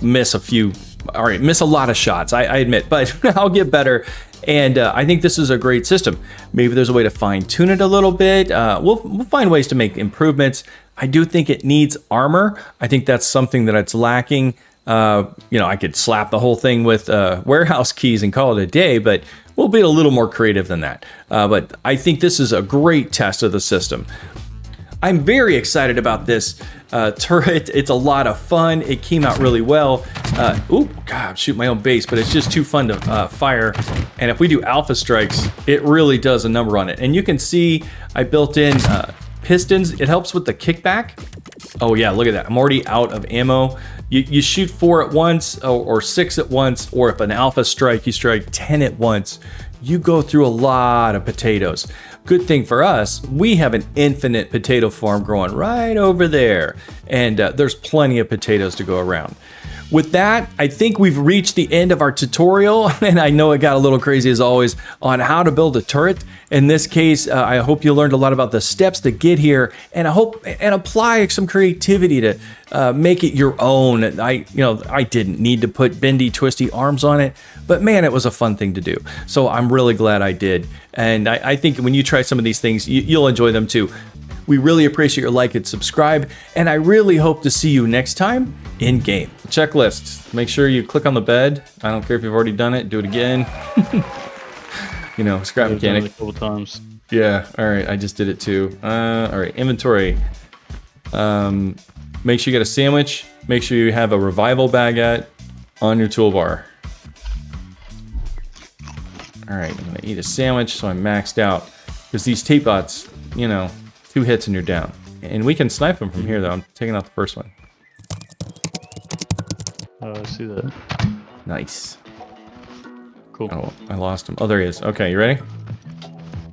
miss a lot of shots, I admit, but I'll get better. And I think this is a great system. Maybe there's a way to fine tune it a little bit. We'll find ways to make improvements. I do think it needs armor. I think that's something that it's lacking. I could slap the whole thing with warehouse keys and call it a day, but we'll be a little more creative than that. But I think this is a great test of the system. I'm very excited about this turret. It's a lot of fun. It came out really well. I'm shooting my own base, but it's just too fun to fire. And if we do alpha strikes, it really does a number on it. And you can see I built in pistons. It helps with the kickback. Oh yeah, look at that. I'm already out of ammo. You shoot 4 at once or 6 at once, or if an alpha strike, you strike 10 at once. You go through a lot of potatoes. Good thing for us, we have an infinite potato farm growing right over there, and there's plenty of potatoes to go around. With that, I think we've reached the end of our tutorial, and I know it got a little crazy as always on how to build a turret. In this case, I hope you learned a lot about the steps to get here, and apply some creativity to make it your own. I didn't need to put bendy, twisty arms on it, but man, it was a fun thing to do. So I'm really glad I did, and I think when you try some of these things, you'll enjoy them too. We really appreciate your like and subscribe, and I really hope to see you next time in game. Checklist. Make sure you click on the bed. I don't care if you've already done it. Do it again. Scrap Mechanic. A couple times. Yeah. All right. I just did it too. All right. Inventory. Make sure you get a sandwich. Make sure you have a revival baguette on your toolbar. All right. I'm gonna eat a sandwich, so I'm maxed out. Because these tape bots, 2 hits and you're down. And we can snipe them from here, though. I'm taking out the first one. Oh, I see that. Nice. Cool. Oh, I lost him. Oh, there he is. Okay, you ready?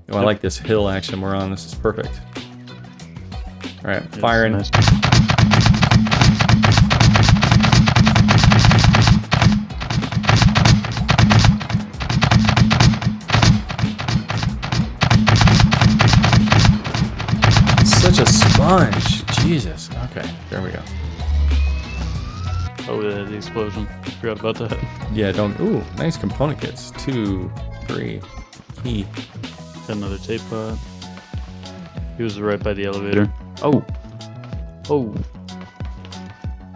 Oh, I like this hill action we're on. This is perfect. All right, firing. Nice. Such a sponge. Jesus. Okay, there we go. Oh, yeah, the explosion. Forgot about that. Yeah, don't. Ooh, nice component kits. 2, 3, key. Got another tape pot. He was right by the elevator. Oh. Oh.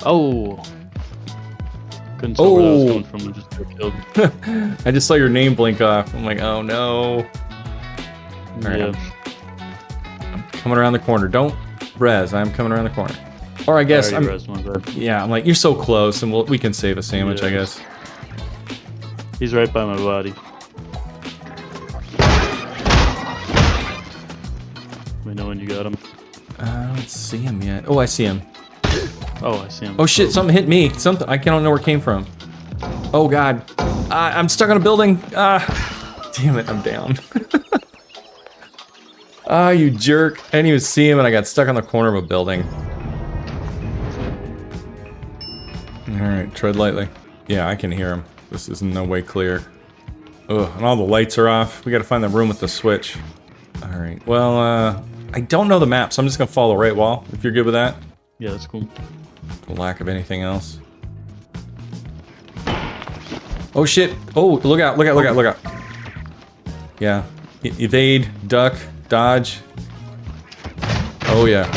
Oh. Couldn't tell where that was coming from. I just got killed. I just saw your name blink off. I'm like, oh no. All right, Yeah. I'm coming around the corner. Don't res. I'm coming around the corner. Or I guess I already rezzed one, yeah, I'm like, you're so close, and we can save a sandwich, I guess. He's right by my body. Let me know when you got him. I don't see him yet. Oh, I see him. Oh, I see him. Oh shit, something hit me. Something, I don't know where it came from. Oh god. I'm stuck on a building. Damn it, I'm down. You jerk. I didn't even see him and I got stuck on the corner of a building. Alright, tread lightly. Yeah, I can hear him. This is in no way clear. Ugh, and all the lights are off. We gotta find the room with the switch. Alright, well, I don't know the map, so I'm just gonna follow the right wall, if you're good with that. Yeah, that's cool. The lack of anything else. Oh shit! Oh, look out, look out, look out, look out. Yeah. Evade, duck, dodge. Oh yeah.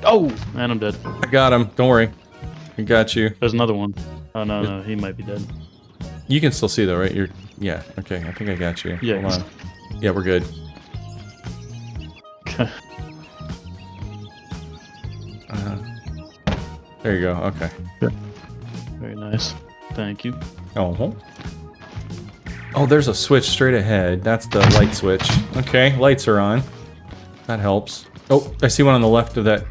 Oh! And I'm dead. I got him, don't worry. I got you. There's another one. Oh, no, he might be dead. You can still see though, right? Yeah, okay, I think I got you. Yeah. Hold on. Yeah, we're good. Okay. There you go, okay. Very nice. Thank you. Oh. Oh, there's a switch straight ahead. That's the light switch. Okay, lights are on. That helps. Oh, I see one on the left of that.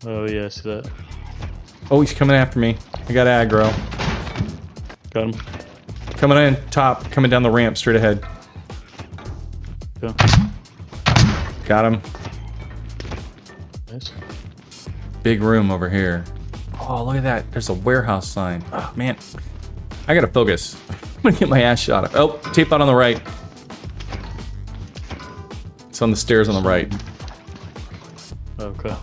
Oh, yeah, I see that. Oh, he's coming after me. I got aggro. Got him. Coming in, top, coming down the ramp straight ahead. Okay. Got him. Nice. Big room over here. Oh, look at that. There's a warehouse sign. Oh, man. I gotta focus. I'm gonna get my ass shot. Oh, tape out on the right. It's on the stairs on the right. Okay.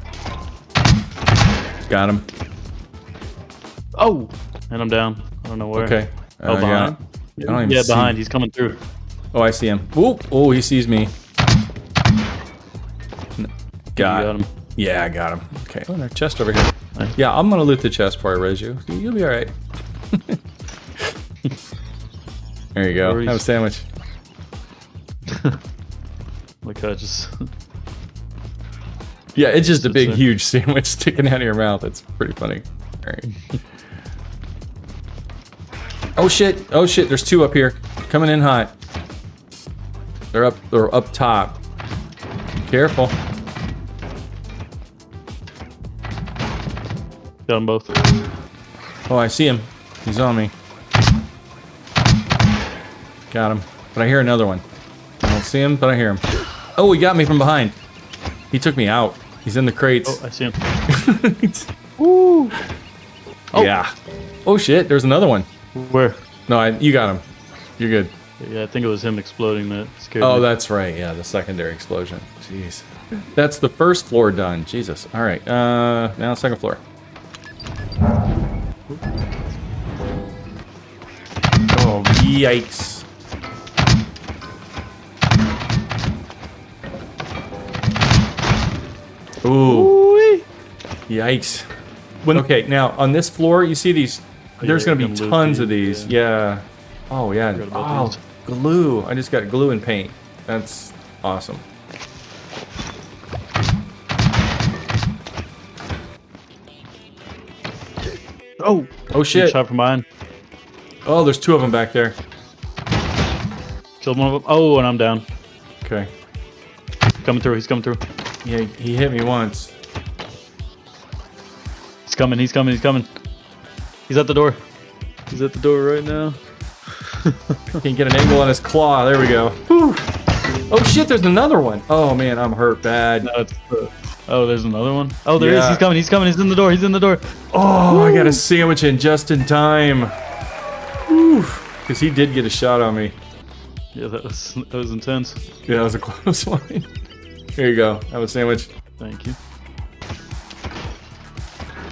Got him. Oh! And I'm down. I don't know where. Okay. Oh, behind? I don't even Yeah, see. behind. He's coming through. Oh, I see him. Oh, oh, he sees me. Got him. Yeah, I got him. Okay. Oh, there's a chest over here. Nice. Yeah, I'm gonna loot the chest before I res you. You'll be all right. There you go. Have a sandwich. Look how I just... Yeah, it's just a big, there. huge sandwich sticking out of your mouth. It's pretty funny. All right. Oh shit! Oh shit! There's two up here, coming in hot. They're up top. Careful. Got them both. Oh, I see him. He's on me. Got him. But I hear another one. I don't see him, but I hear him. Oh, he got me from behind. He took me out. He's in the crates. Oh, I see him. Woo! Oh. Yeah. Oh shit! There's another one. Where? No, you got him. You're good. Yeah, I think it was him exploding that scared Oh, me. that's right. Yeah, the secondary explosion. Jeez. That's the first floor done. Jesus. All right. Now second floor. Oh, yikes. Ooh. Yikes. Okay, now on this floor, you see these. There's going to be tons of these. Yeah. Oh, yeah. Oh, glue. I just got glue and paint. That's awesome. Oh! Oh, shit. Shot from behind. Oh, there's two of them back there. Killed one of them. Oh, and I'm down. Okay. Coming through. He's coming through. Yeah, he hit me once. He's coming. He's coming. He's coming. He's at the door. He's at the door right now. Can't get an angle on his claw. There we go. Whew. Oh shit, there's another one. Oh man, I'm hurt bad. No, it's oh, there's another one. Oh, there is. Yeah. He's coming. He's coming. He's in the door. He's in the door. Oh, I got a sandwich in just in time. Because he did get a shot on me. Yeah, that was intense. Yeah, that was a close one. Here you go. Have a sandwich. Thank you.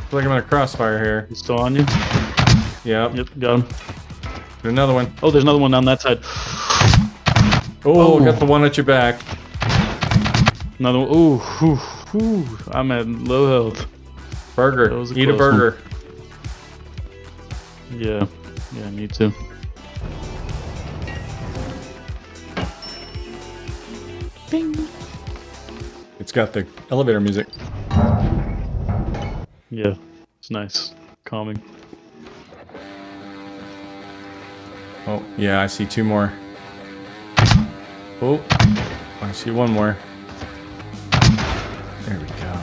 Feel like I'm in a crossfire here. He's still on you? Yep. Yep, got him. There's another one. Oh, there's another one down that side. Oh, got the one at your back. Another one. Ooh, whew, whew. I'm at low health. Burger. That was a Eat a close burger. Yeah. Yeah, me too. Bing. It's got the elevator music. Yeah, it's nice. Calming. Oh, yeah, I see two more. Oh, I see one more. There we go.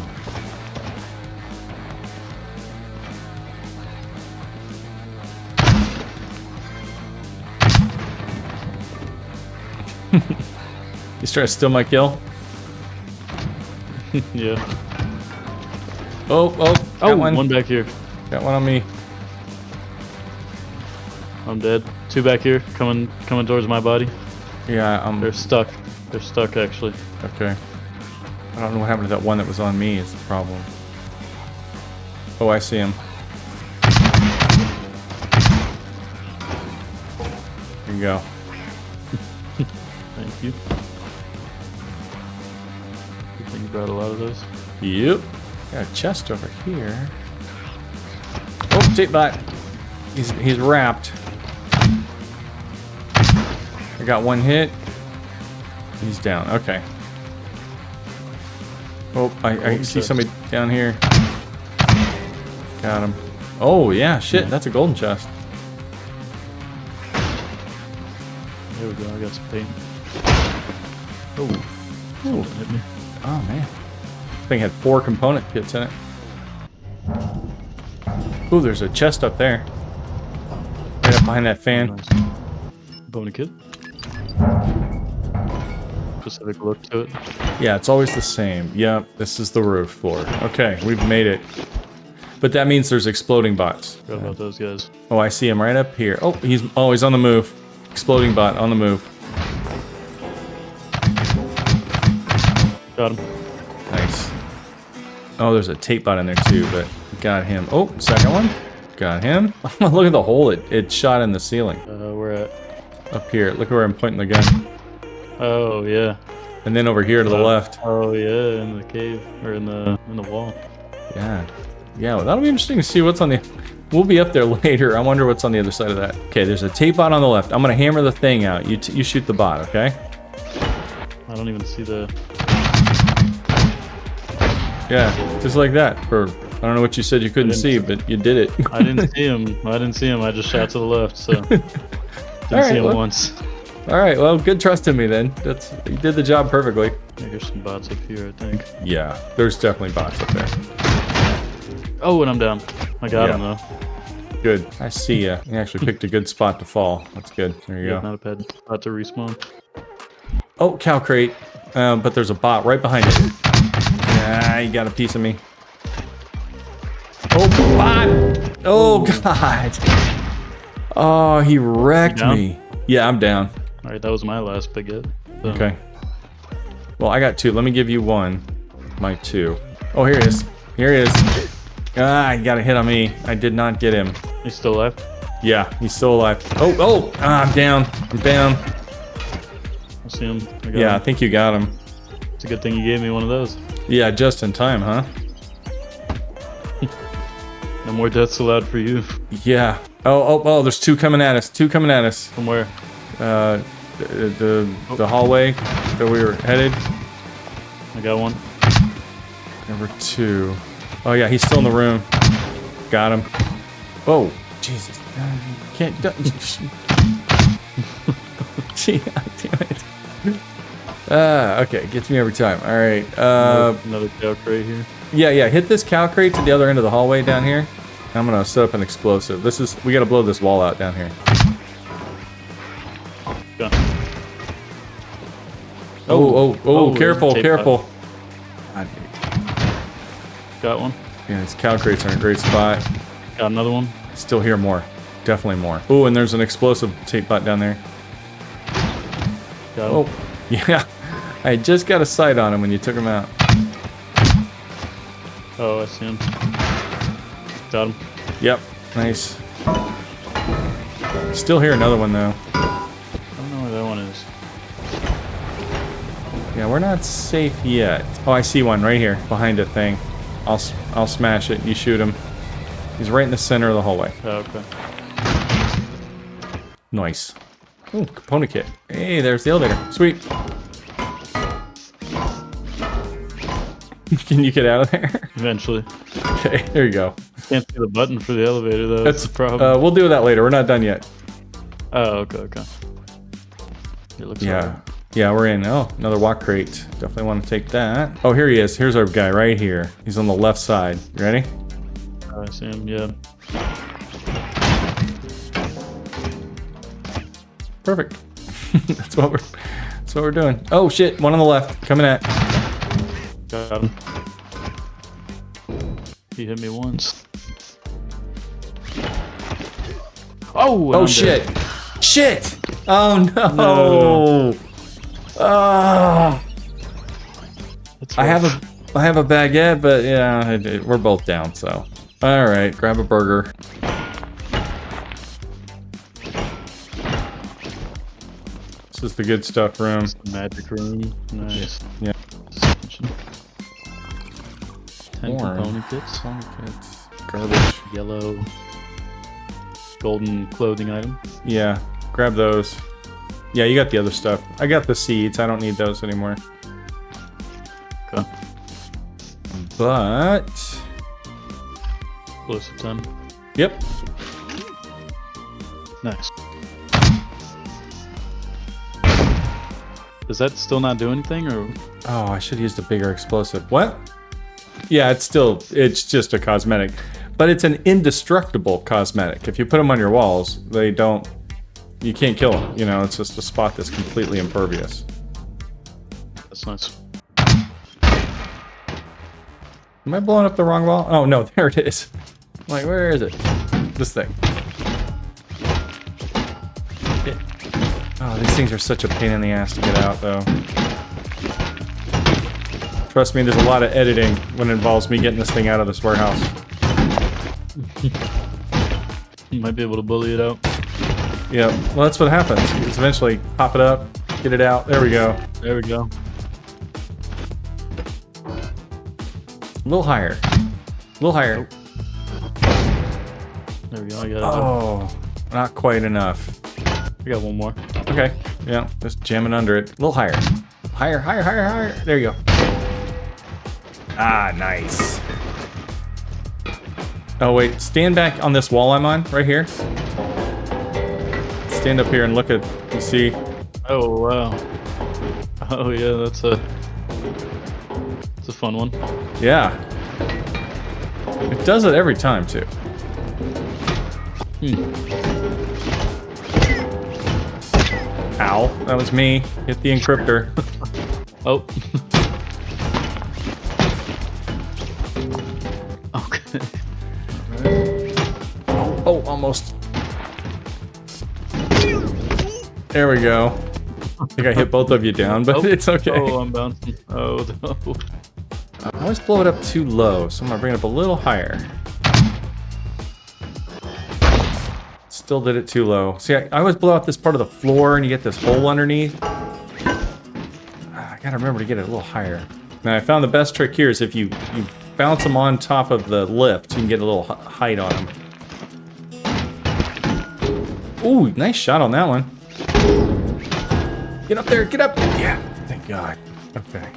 He's trying to steal my kill. Yeah. Oh, got one back here. Got one on me. I'm dead. Two back here, coming towards my body. Yeah, They're stuck. They're stuck actually. okay. I don't know what happened to that one that was on me is the problem. Oh, I see him. There you go. Thank you. Good thing you brought a lot of those. Yep. Got a chest over here. Oh, tape bot. He's wrapped. I got one hit. He's down. Okay. Oh, I see somebody down here. Got him. Oh yeah, shit. That's a golden chest. There we go. I got some paint. Oh, Ooh. hit me. Oh man. This thing had 4 component kits in it. Ooh, there's a chest up there. Right up behind that fan. Nice. Bone kit. Specific look to it. Yeah, it's always the same. Yep, this is the roof floor. Okay, we've made it. But that means there's exploding bots. Forgot about those guys. Oh, I see him right up here. Oh, he's on the move. Exploding bot on the move. Got him. Nice. Oh, there's a tape bot in there too, but got him. Oh, second one. Got him. Look at the hole it shot in the ceiling. Where at? Up here. Look where I'm pointing the gun. Oh, yeah. And then over here to the left. Oh, yeah, in the cave. Or in the wall. Yeah. Yeah, well, that'll be interesting to see what's on the... We'll be up there later. I wonder what's on the other side of that. Okay, there's a tape bot on the left. I'm going to hammer the thing out. You shoot the bot, okay? I don't even see the... Yeah, just like that. I don't know what you said you couldn't see, but you did it. I didn't see him. I just shot to the left, so... Didn't see him once. All right, well, good trust in me then. You did the job perfectly. Yeah, there's some bots up here, I think. Yeah, there's definitely bots up there. Oh, and I'm down. I got him, though. Good. I see ya. You actually picked a good spot to fall. That's good. There you go. Not a bad spot to respawn. Oh, cow crate. But there's a bot right behind it. Yeah, you got a piece of me. Oh, bot! Oh, God. Oh, he wrecked me. Yeah, I'm down. All right, that was my last big hit. So. Okay. Well, I got two. Let me give you one. My two. Oh, here he is. Here he is. Ah, he got a hit on me. I did not get him. He's still alive? Yeah, he's still alive. Oh, I'm down. I'm down. I see him. Yeah, I think you got him. It's a good thing you gave me one of those. Yeah, just in time, huh? No more deaths allowed for you. Yeah. Oh, there's two coming at us. Two coming at us. From where? The hallway that we were headed. I got one. Number two. Oh yeah, he's still in the room. Got him. Oh, Jesus. Can't. Gee, damn it. Okay, gets me every time. All right. Another cow crate here. Yeah. Hit this cow crate to the other end of the hallway down here. I'm gonna set up an explosive. We gotta blow this wall out down here. Go. Oh, careful. Got one. Yeah, these cow crates are in a great spot. Got another one. Still hear more. Definitely more. Oh, and there's an explosive tape bot down there. Got him. Oh, yeah. I just got a sight on him when you took him out. Oh, I see him. Got him. Yep. Nice. Still hear another one, though. I don't know where that one is. Yeah, we're not safe yet. Oh, I see one right here behind a thing. I'll smash it. You shoot him. He's right in the center of the hallway. Oh, okay. Nice. Ooh, component kit. Hey, there's the elevator. Sweet. Can you get out of there? Eventually. Okay, there you go. Can't see the button for the elevator, though. That's the problem. We'll do that later. We're not done yet. Oh, okay. It looks hard. Yeah, we're in. Oh, another walk crate. Definitely want to take that. Oh, here he is. Here's our guy right here. He's on the left side. You ready? Oh, I see him, yeah. Perfect. That's what we're doing. Oh shit, one on the left. Coming at. Got him. He hit me once. Oh shit. Dead. Shit! Oh no! Ah! I have a baguette, but yeah, we're both down. So, all right, grab a burger. This is the good stuff room. Magic room. Nice. Yeah. 10 component kits. Garbage. Yellow. Golden clothing item. Yeah, grab those. Yeah, you got the other stuff. I got the seeds. I don't need those anymore. Okay. But... Explosive time. Yep. Nice. Does that still not do anything, or? Oh, I should have used a bigger explosive. What? Yeah, it's just a cosmetic. But it's an indestructible cosmetic. If you put them on your walls, you can't kill them. You know, it's just a spot that's completely impervious. That's nice. Am I blowing up the wrong wall? Oh, no, there it is. Like, where is it? This thing. Oh, these things are such a pain in the ass to get out, though. Trust me, there's a lot of editing when it involves me getting this thing out of this warehouse. You might be able to bully it out. Yeah, well, that's what happens. You just eventually pop it up, get it out. There we go. There we go. A little higher. A little higher. There we go. I got it. Oh, not quite enough. I got one more. Okay. Yeah, just jamming under it. A little higher. Higher, higher, higher, higher. There you go. Ah, nice. Oh, wait. Stand back on this wall I'm on, right here. Stand up here and look at, you see? Oh, wow. Oh, yeah, that's a fun one. Yeah. It does it every time, too. Ow. That was me. Hit the encryptor. Oh. Okay. Oh, almost. There we go. I think I hit both of you down, but it's okay. Oh, I'm bouncing. Oh, no. I always blow it up too low, so I'm gonna bring it up a little higher. Still did it too low. See, I always blow out this part of the floor and you get this hole underneath. I gotta remember to get it a little higher. Now, I found the best trick here is if you bounce them on top of the lift, you can get a little height on them. Ooh, nice shot on that one. Get up there, get up! Yeah, thank God. Okay.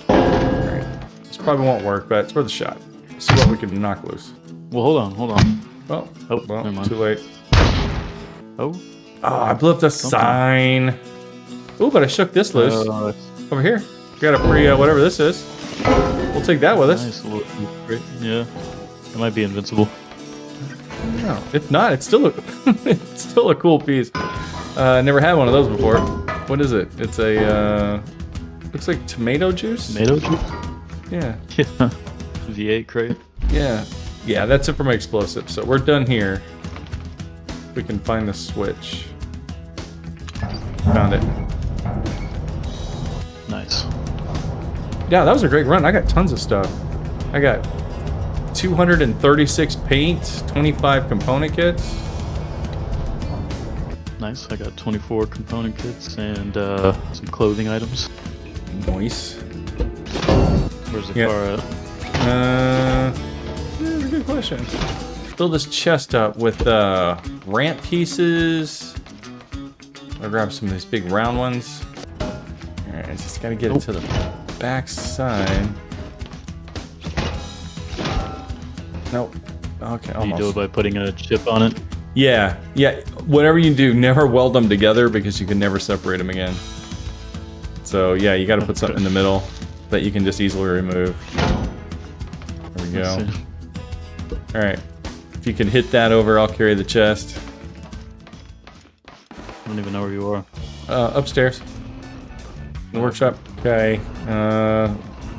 Alright. This probably won't work, but it's worth a shot. Let's see what we can knock loose. Well, hold on, hold on. Oh, Well, never mind. too late. Oh. Oh, I blew up the sign. Ooh, but I shook this loose. Over here. We got a free, whatever this is. We'll take that with us. Nice little, great. Yeah. It might be invincible. No, if not, it's still a, it's still a cool piece. Never had one of those before. What is it? It's a, looks like tomato juice? Tomato juice? Yeah. Yeah. V8 crate. Yeah. Yeah, that's it for my explosive. So we're done here. We can find the switch. Found it. Nice. Yeah, that was a great run. I got tons of stuff. I got 236 paint, 25 component kits. Nice. I got 24 component kits and some clothing items. Nice. Where's the Yeah. car at? That's a good question. Fill this chest up with ramp pieces. I'll grab some of these big round ones. Alright, I just gotta get it to the back side. Nope. Okay, You almost. do it by putting a chip on it. Yeah, yeah. Whatever you do, never weld them together because you can never separate them again. So yeah, you got to put something in the middle that you can just easily remove. There we go. Let's see. All right. If you can hit that over, I'll carry the chest. I don't even know where you are. Upstairs. The workshop. Okay.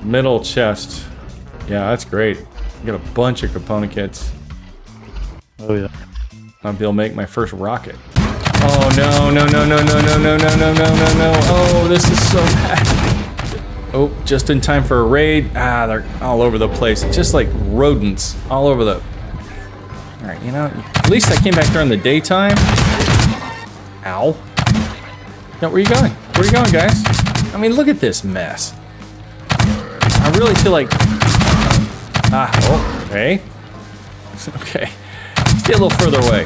Middle chest. Yeah, that's great. I got a bunch of component kits. Oh yeah. I'll be able to make my first rocket. Oh no, no, no, no, no, no, no, no, no, no, no, no. Oh, this is so bad. Oh, just in time for a raid. Ah, they're all over the place. Just like rodents all over the... All right, you know, at least I came back during the daytime. Ow. Now, where are you going? Where are you going, guys? I mean, look at this mess. I really feel like... Ah, oh, okay. Okay. Stay a little further away.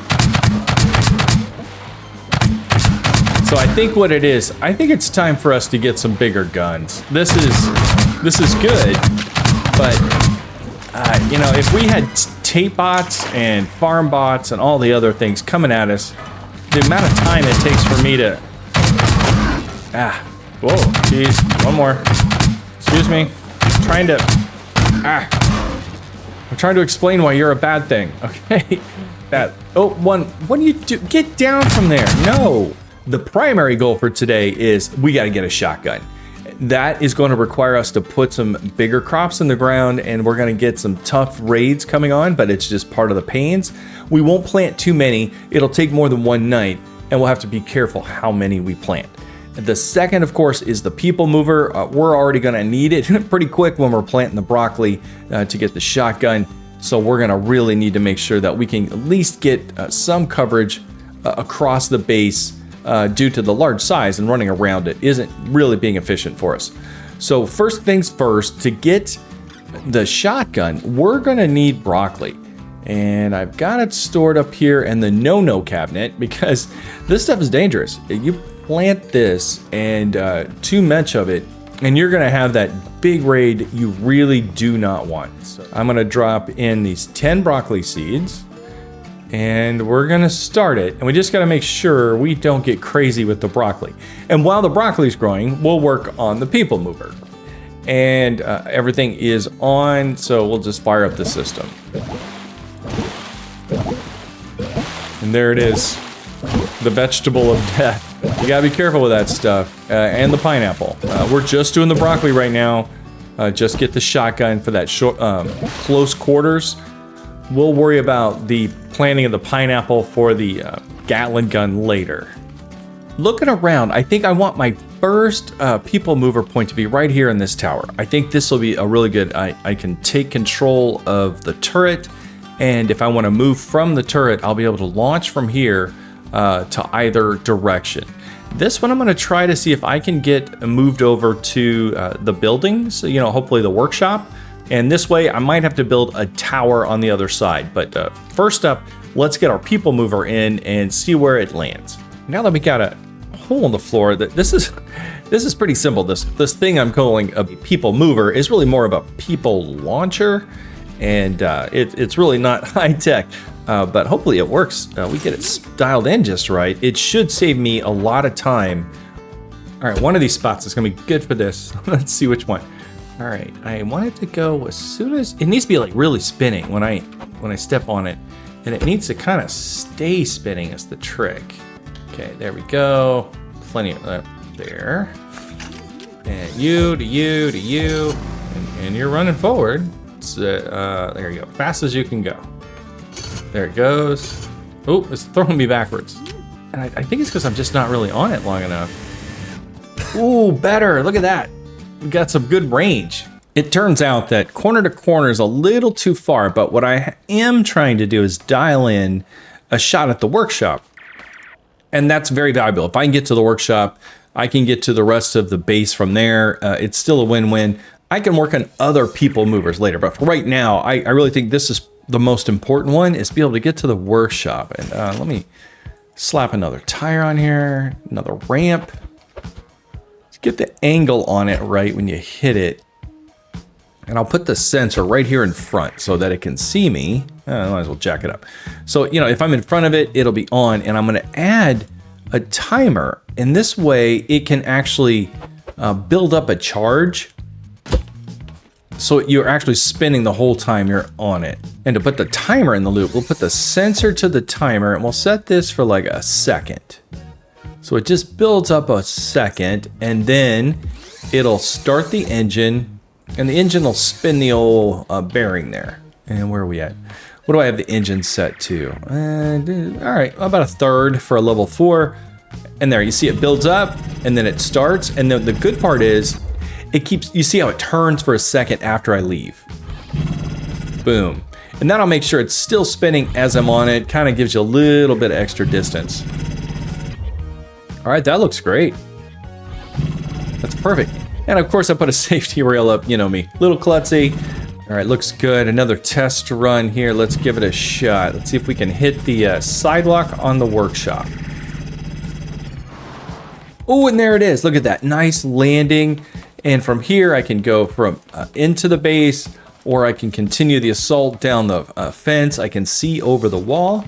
So I think what it is, I think it's time for us to get some bigger guns. This is good, but you know, if we had tape bots and farm bots and all the other things coming at us, the amount of time it takes for me to... Ah, whoa, jeez, one more. Excuse me, I'm trying to explain why you're a bad thing, okay? What do you do? Get down from there. No. The primary goal for today is we got to get a shotgun. That is going to require us to put some bigger crops in the ground, and we're going to get some tough raids coming on, but it's just part of the pains. We won't plant too many. It'll take more than one night, and we'll have to be careful how many we plant. The second, of course, is the people mover. We're already going to need it pretty quick when we're planting the broccoli to get the shotgun. So we're going to really need to make sure that we can at least get some coverage across the base due to the large size, and running around it isn't really being efficient for us. So first things first, to get the shotgun, we're going to need broccoli. And I've got it stored up here in the no-no cabinet because this stuff is dangerous. You plant this and too much of it, and you're going to have that big raid you really do not want. So I'm going to drop in these 10 broccoli seeds, and we're going to start it. And we just got to make sure we don't get crazy with the broccoli. And while the broccoli's growing, we'll work on the people mover. And everything is on, so we'll just fire up the system. And there it is, the vegetable of death. You gotta be careful with that stuff. And the pineapple. We're just doing the broccoli right now. Just get the shotgun for that short, close quarters. We'll worry about the planting of the pineapple for the Gatling gun later. Looking around, I think I want my first people mover point to be right here in this tower. I think this will be a really good, I can take control of the turret, and if I want to move from the turret, I'll be able to launch from here to either direction. This one I'm going to try to see if I can get moved over to the buildings, you know, hopefully the workshop. And this way I might have to build a tower on the other side. But first up, let's get our people mover in and see where it lands. Now that we got a hole in the floor, this is pretty simple. This thing I'm calling a people mover is really more of a people launcher, and it's really not high tech. But hopefully it works. We get it dialed in just right. It should save me a lot of time. All right, one of these spots is gonna be good for this. Let's see which one. All right, I want it to go as soon as, it needs to be like really spinning when I step on it. And it needs to kind of stay spinning is the trick. Okay, there we go. Plenty of that there. And you to you to you. And you're running forward. So, there you go, fast as you can go. There it goes. Oh, it's throwing me backwards. And I think it's because I'm just not really on it long enough. Ooh, better. Look at that. We got some good range. It turns out that corner to corner is a little too far, but what I am trying to do is dial in a shot at the workshop. And that's very valuable. If I can get to the workshop, I can get to the rest of the base from there. It's still a win-win. I can work on other people movers later, but for right now, I really think this is the most important one, is to be able to get to the workshop. And let me slap another tire on here, another ramp. Let's get the angle on it right when you hit it. And I'll put the sensor right here in front so that it can see me. I might as well jack it up. So, you know, if I'm in front of it, it'll be on, and I'm gonna add a timer. And this way it can actually build up a charge. So you're actually spinning the whole time you're on it. And to put the timer in the loop, we'll put the sensor to the timer, and we'll set this for like a second. So it just builds up a second, and then it'll start the engine, and the engine will spin the old bearing there. And where are we at? What do I have the engine set to? All right, about a third for a level 4. And there, you see it builds up, and then it starts. And then the good part is, it keeps, you see how it turns for a second after I leave. Boom. And that'll make sure it's still spinning as I'm on it. Kind of gives you a little bit of extra distance. All right, that looks great. That's perfect. And of course I put a safety rail up, you know me, little klutzy. All right, looks good. Another test run here. Let's give it a shot. Let's see if we can hit the sidewalk on the workshop. Oh, and there it is. Look at that, nice landing. And from here, I can go from into the base, or I can continue the assault down the fence. I can see over the wall.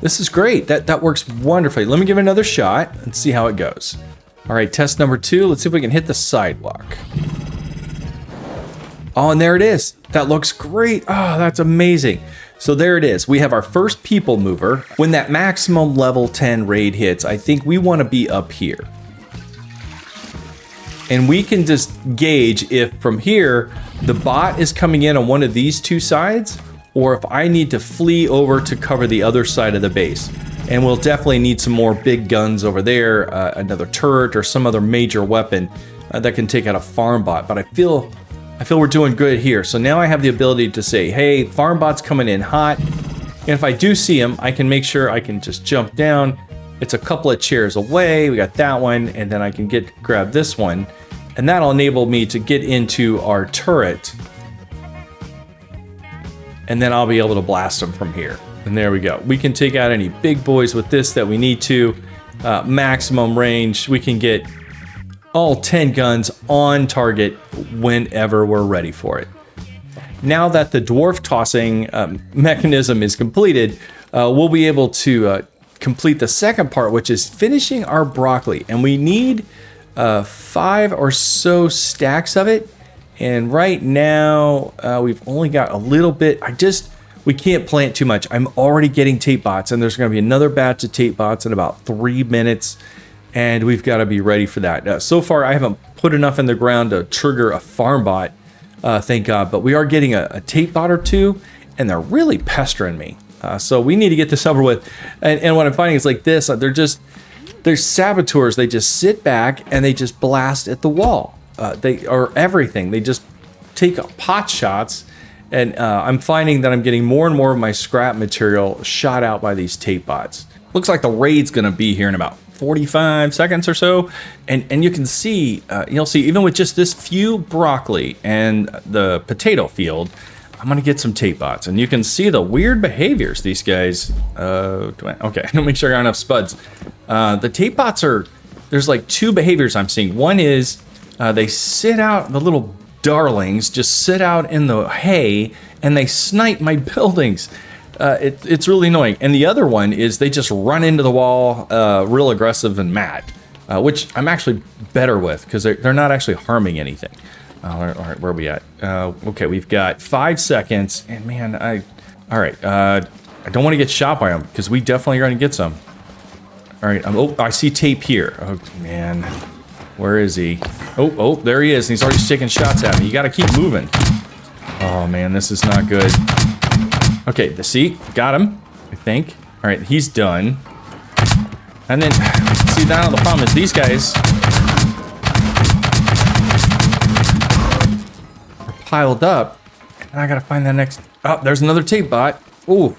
This is great. That works wonderfully. Let me give it another shot and see how it goes. All right, test number 2. Let's see if we can hit the sidewalk. Oh, and there it is. That looks great. Oh, that's amazing. So there it is. We have our first people mover. When that maximum level 10 raid hits, I think we want to be up here. And we can just gauge if from here, the bot is coming in on one of these two sides, or if I need to flee over to cover the other side of the base. And we'll definitely need some more big guns over there, another turret or some other major weapon that can take out a farm bot. But I feel we're doing good here. So now I have the ability to say, hey, farm bot's coming in hot. And if I do see him, I can make sure I can just jump down. It's a couple of chairs away. We got that one, and then I can grab this one. And that'll enable me to get into our turret. And then I'll be able to blast them from here. And there we go. We can take out any big boys with this that we need to. Maximum range. We can get all 10 guns on target whenever we're ready for it. Now that the dwarf tossing mechanism is completed, we'll be able to complete the second part, which is finishing our broccoli. And we need 5 or so stacks of it. And right now, we've only got a little bit. We can't plant too much. I'm already getting tape bots, and there's going to be another batch of tape bots in about 3 minutes. And we've got to be ready for that. So far, I haven't put enough in the ground to trigger a farm bot, thank God. But we are getting a tape bot or two, and they're really pestering me. So we need to get this over with. And what I'm finding is like this, they're saboteurs. They just sit back and they just blast at the wall. Or everything. They just take pot shots. And I'm finding that I'm getting more and more of my scrap material shot out by these tape bots. Looks like the raid's going to be here in about 45 seconds or so. And you can see, you'll see, even with just this few broccoli and the potato field, I'm going to get some tape bots. And you can see the weird behaviors these guys. Okay, I'll make sure I got enough spuds. The tape bots there's like 2 behaviors I'm seeing. One is they sit out, the little darlings just sit out in the hay and they snipe my buildings. It's really annoying. And the other one is they just run into the wall real aggressive and mad, which I'm actually better with because they're not actually harming anything. All right, where are we at? Okay, we've got 5 seconds. And man, all right. I don't want to get shot by them because we definitely are going to get some. All right, oh, I see tape here. Oh, man. Where is he? Oh, there he is. He's already taking shots at me. You got to keep moving. Oh, man, this is not good. Okay, see? Got him, I think. All right, he's done. And then, see, now the problem is these guys are piled up. And I got to find that next... Oh, there's another tape bot. Ooh.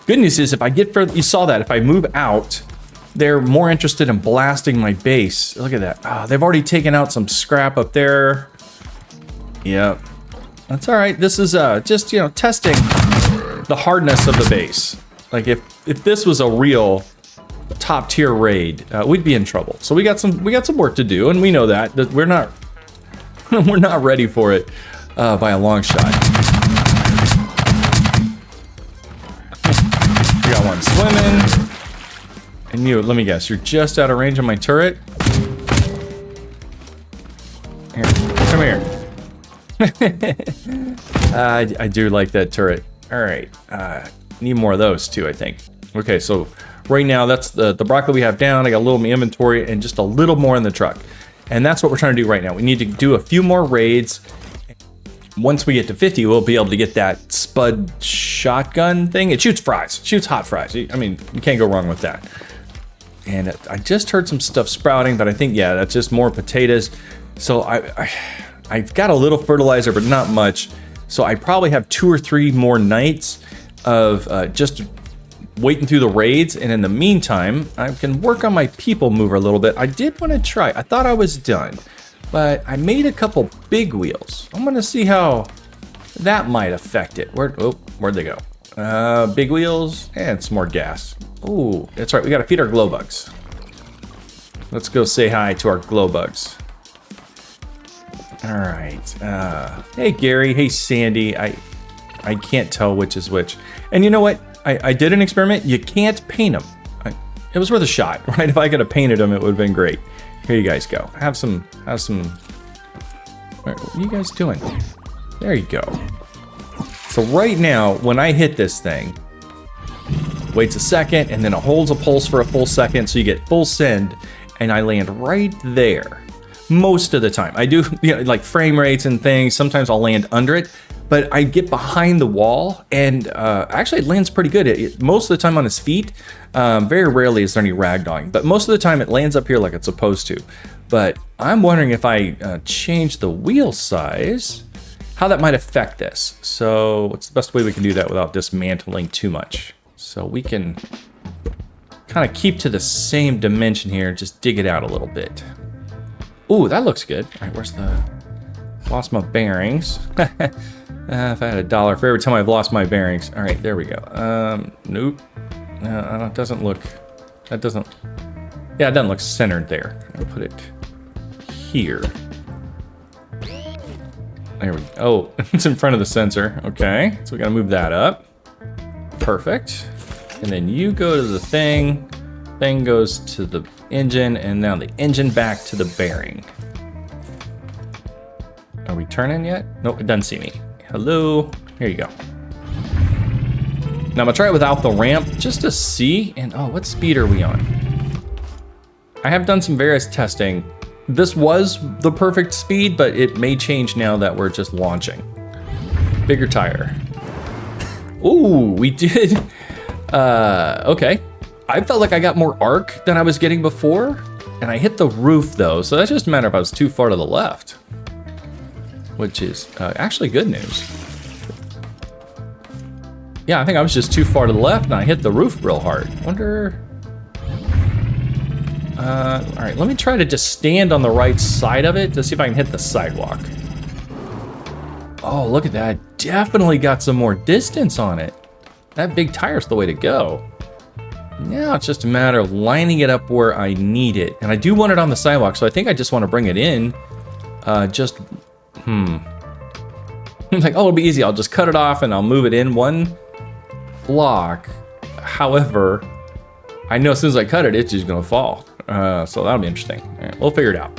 Good news is if I get further... You saw that. If I move out... They're more interested in blasting my base. Look at that. They've already taken out some scrap up there. Yep. That's all right. This is just, testing the hardness of the base. Like if this was a real top tier raid, we'd be in trouble. So we got some work to do, and we know that we're not we're not ready for it by a long shot. We got one swimming. And you, let me guess, you're just out of range of my turret? Here, come here. I do like that turret. All right, need more of those too, I think. Okay, so right now that's the broccoli we have down. I got a little in my inventory and just a little more in the truck. And that's what we're trying to do right now. We need to do a few more raids. Once we get to 50, we'll be able to get that spud shotgun thing. It shoots fries, shoots hot fries. I mean, you can't go wrong with that. And I just heard some stuff sprouting, but I think, yeah, that's just more potatoes. So I've got a little fertilizer, but not much. So I probably have 2 or 3 more nights of just waiting through the raids. And in the meantime, I can work on my people mover a little bit. I did want to try. I thought I was done, but I made a couple big wheels. I'm going to see how that might affect it. Where'd they go? Big wheels and some more gas. Oh, that's right. We got to feed our glow bugs. Let's go say hi to our glow bugs. All right. Hey, Gary. Hey, Sandy. I can't tell which is which. And you know what? I did an experiment. You can't paint them. It was worth a shot, right? If I could have painted them, it would have been great. Here you guys go. Have some. What are you guys doing? There you go. So right now, when I hit this thing, waits a second, and then it holds a pulse for a full second, so you get full send, and I land right there most of the time. I do, like frame rates and things. Sometimes I'll land under it, but I get behind the wall, and actually it lands pretty good. Most of the time on his feet. Very rarely is there any ragdolling, but most of the time it lands up here like it's supposed to. But I'm wondering if I change the wheel size, how that might affect this. So what's the best way we can do that without dismantling too much? So we can kind of keep to the same dimension here, just dig it out a little bit. Ooh, that looks good. All right, where's the... Lost my bearings. If I had $1 for every time I've lost my bearings. All right, there we go. Nope. No, it doesn't look... That doesn't... Yeah, it doesn't look centered there. I'll put it here. There we go. Oh, it's in front of the sensor. Okay, so we gotta move that up. Perfect. And then you go to the thing. Thing goes to the engine, and now the engine back to the bearing. Are we turning yet? Nope, it doesn't see me. Hello. Here you go. Now I'm gonna try it without the ramp just to see. And oh, what speed are we on? I have done some various testing. This was the perfect speed, but it may change now that we're just launching. Bigger tire. Ooh, we did. Okay. I felt like I got more arc than I was getting before, and I hit the roof though, so that's just a matter of I was too far to the left, which is actually good news. Yeah, I think I was just too far to the left, and I hit the roof real hard. Wonder... all right, let me try to just stand on the right side of it to see if I can hit the sidewalk. Oh, look at that. Definitely got some more distance on it. That big tire's the way to go. Now it's just a matter of lining it up where I need it. And I do want it on the sidewalk, so I think I just want to bring it in. I'm like, oh, it'll be easy. I'll just cut it off and I'll move it in one block. However, I know as soon as I cut it, it's just gonna fall. So that'll be interesting. All right, we'll figure it out.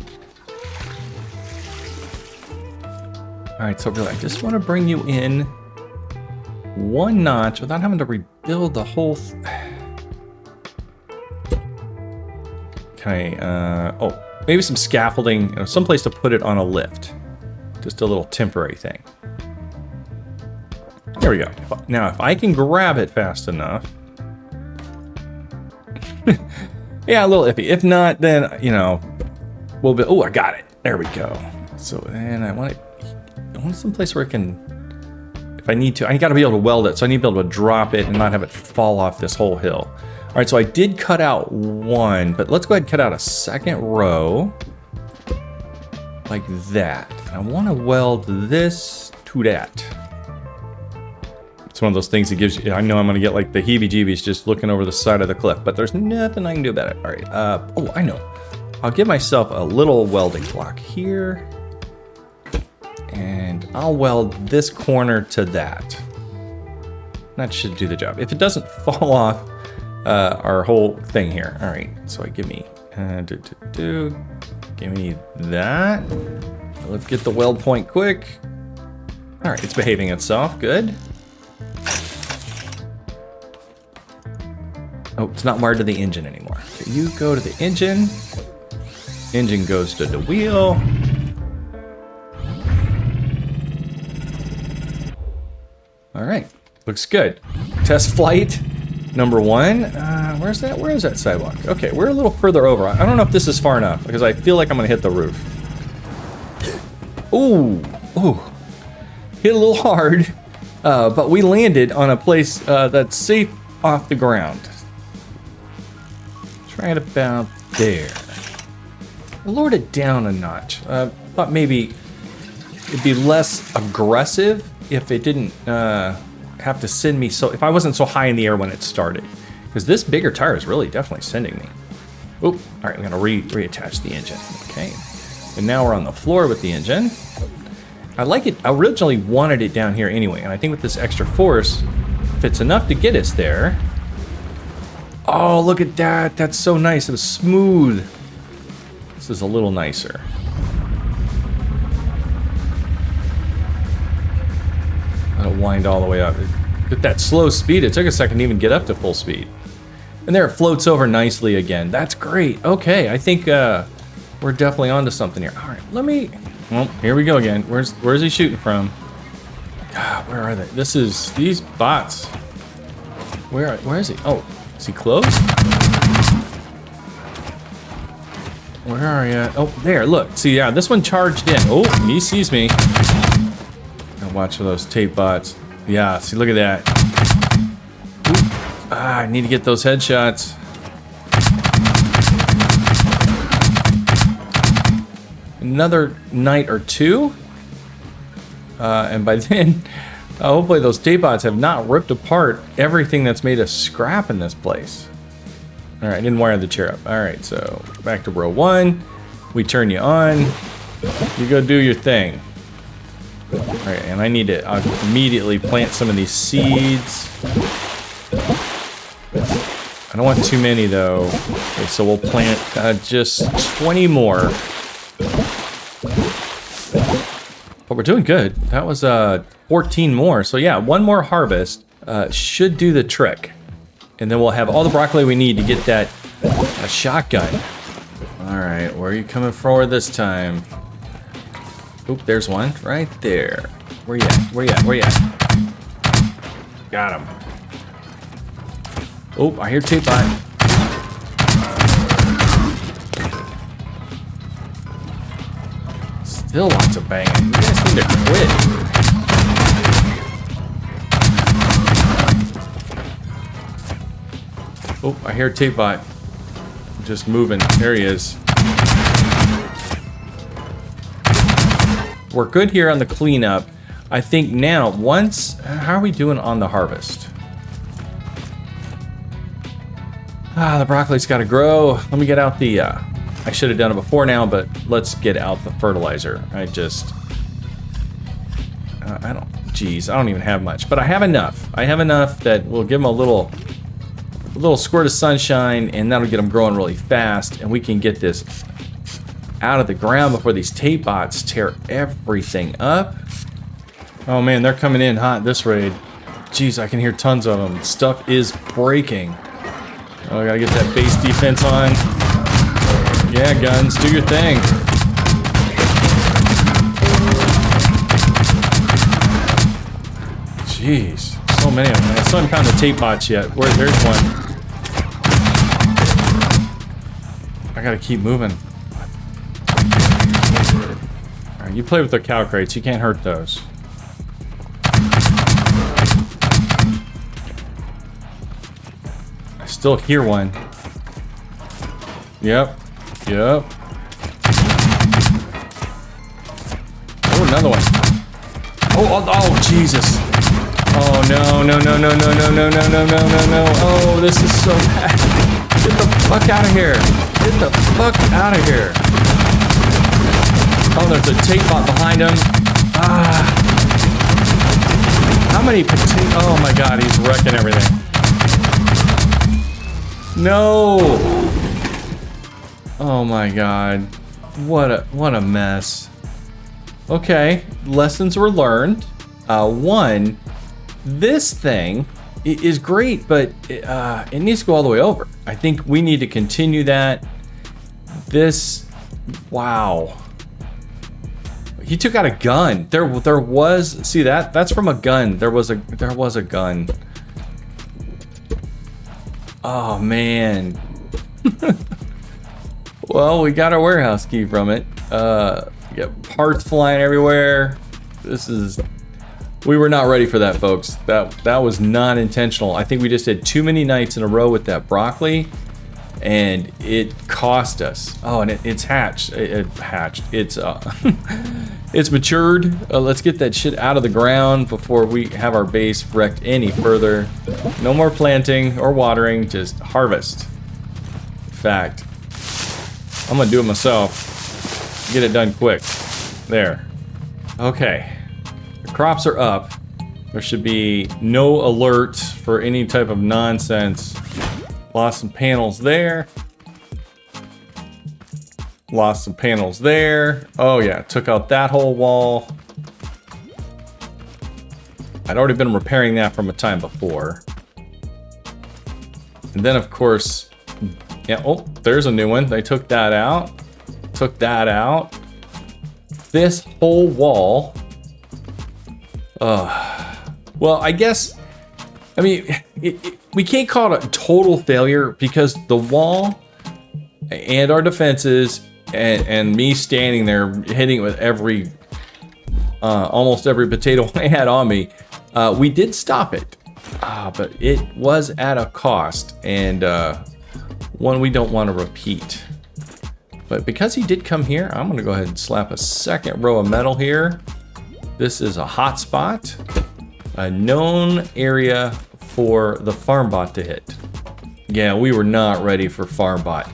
All right, so really, I just want to bring you in one notch without having to rebuild the whole. Okay. Oh, maybe some scaffolding, some place to put it on a lift. Just a little temporary thing. There we go. Now, if I can grab it fast enough. Yeah, a little iffy. If not, then, we'll be... Oh, I got it. There we go. So, and I want some place where I can... If I need to... I got to be able to weld it, so I need to be able to drop it and not have it fall off this whole hill. All right, so I did cut out one, but let's go ahead and cut out a second row. Like that. I want to weld this to that. It's one of those things that gives you, I know I'm going to get like the heebie-jeebies just looking over the side of the cliff, but there's nothing I can do about it. All right, oh, I know. I'll give myself a little welding block here, and I'll weld this corner to that. That should do the job. If it doesn't fall off our whole thing here. All right, so give me, give me that. Let's get the weld point quick. All right, it's behaving itself, good. Oh, it's not wired to the engine anymore. Okay, you go to the engine. Engine goes to the wheel. All right, looks good. Test flight number 1. Where's that? Where is that sidewalk? Okay, we're a little further over. I don't know if this is far enough because I feel like I'm gonna hit the roof. Ooh, ooh, hit a little hard, but we landed on a place that's safe off the ground. Right about there. I lowered it down a notch. Thought maybe it'd be less aggressive if it didn't have to send me so, if I wasn't so high in the air when it started. Because this bigger tire is really definitely sending me. Oop, all right, I'm gonna reattach the engine. Okay, and now we're on the floor with the engine. I like it, I originally wanted it down here anyway, and I think with this extra force, if it's enough to get us there. Oh, look at that. That's so nice. It was smooth. This is a little nicer. I'll wind all the way up. At that slow speed, it took a second to even get up to full speed. And there it floats over nicely again. That's great. Okay, I think we're definitely onto something here. All right, let me... Well, here we go again. Where's he shooting from? God, where are they? This is... These bots. Where is he? Oh, is he close? Where are you? Oh, there, look. See, yeah, this one charged in. Oh, he sees me. Now watch for those tape bots. Yeah, see, look at that. Ooh. Ah, I need to get those headshots. Another night or two. And by then, hopefully those tape bots have not ripped apart everything that's made of scrap in this place. All right, I didn't wire the chair up. All right, so back to row 1. We turn you on. You go do your thing. All right, and I need to immediately plant some of these seeds. I don't want too many though. Okay, so we'll plant just 20 more. But we're doing good. That was 14 more. So yeah, one more harvest should do the trick. And then we'll have all the broccoli we need to get that shotgun. All right, where are you coming forward this time? Oop, there's one right there. Where you at? Where you at? Where you at? Got him. Oh, I hear tape bot. Still lots of banging. You guys need to quit. Oh, I hear tape bot. Just moving. There he is. We're good here on the cleanup. I think now, once... How are we doing on the harvest? Ah, the broccoli's got to grow. Let me get out the... I should have done it before now, but let's get out the fertilizer. I just... I don't... Geez, I don't even have much. But I have enough. I have enough that will give them a little squirt of sunshine, and that'll get them growing really fast, and we can get this out of the ground before these tape bots tear everything up. Oh man, they're coming in hot this raid. Jeez, I can hear tons of them. Stuff is breaking. Oh, I gotta get that base defense on. Yeah, guns, do your thing. Jeez, so many of them. I still haven't found the tape bots yet. There's one. I gotta keep moving. Alright, you play with the cow crates. You can't hurt those. I still hear one. Yep. Yep. Oh, another one. Oh, Jesus. Oh, no. Oh, this is so bad. Get the fuck out of here. Get the fuck out of here. Oh, there's a tape bot behind him. Ah. How many potatoes? Oh my god, he's wrecking everything. No. Oh my god. What a mess. Okay, lessons were learned. One, this thing is great, but it needs to go all the way over. I think we need to continue that. This, wow. He took out a gun. There was, see that? That's from a gun. There was a gun. Oh man. Well, we got our warehouse key from it. We got parts flying everywhere. We were not ready for that, folks. That was not intentional. I think we just had too many nights in a row with that broccoli, and it cost us. Oh, and it's hatched. It hatched. It's it's matured. Let's get that shit out of the ground before we have our base wrecked any further. No more planting or watering, just harvest. In fact, I'm gonna do it myself. Get it done quick. There. Okay. The crops are up. There should be no alert for any type of nonsense. Lost some panels there. Lost some panels there. Oh yeah, took out that whole wall. I'd already been repairing that from a time before. And then of course, yeah, oh, there's a new one. I took that out. Took that out. This whole wall. Well, I guess, I mean, we can't call it a total failure because the wall and our defenses and me standing there hitting it with every, almost every potato I had on me, we did stop it. But it was at a cost, and one we don't want to repeat. But because he did come here, I'm gonna go ahead and slap a second row of metal here. This is a hot spot, a known area for the farm bot to hit. Yeah, we were not ready for farm bot,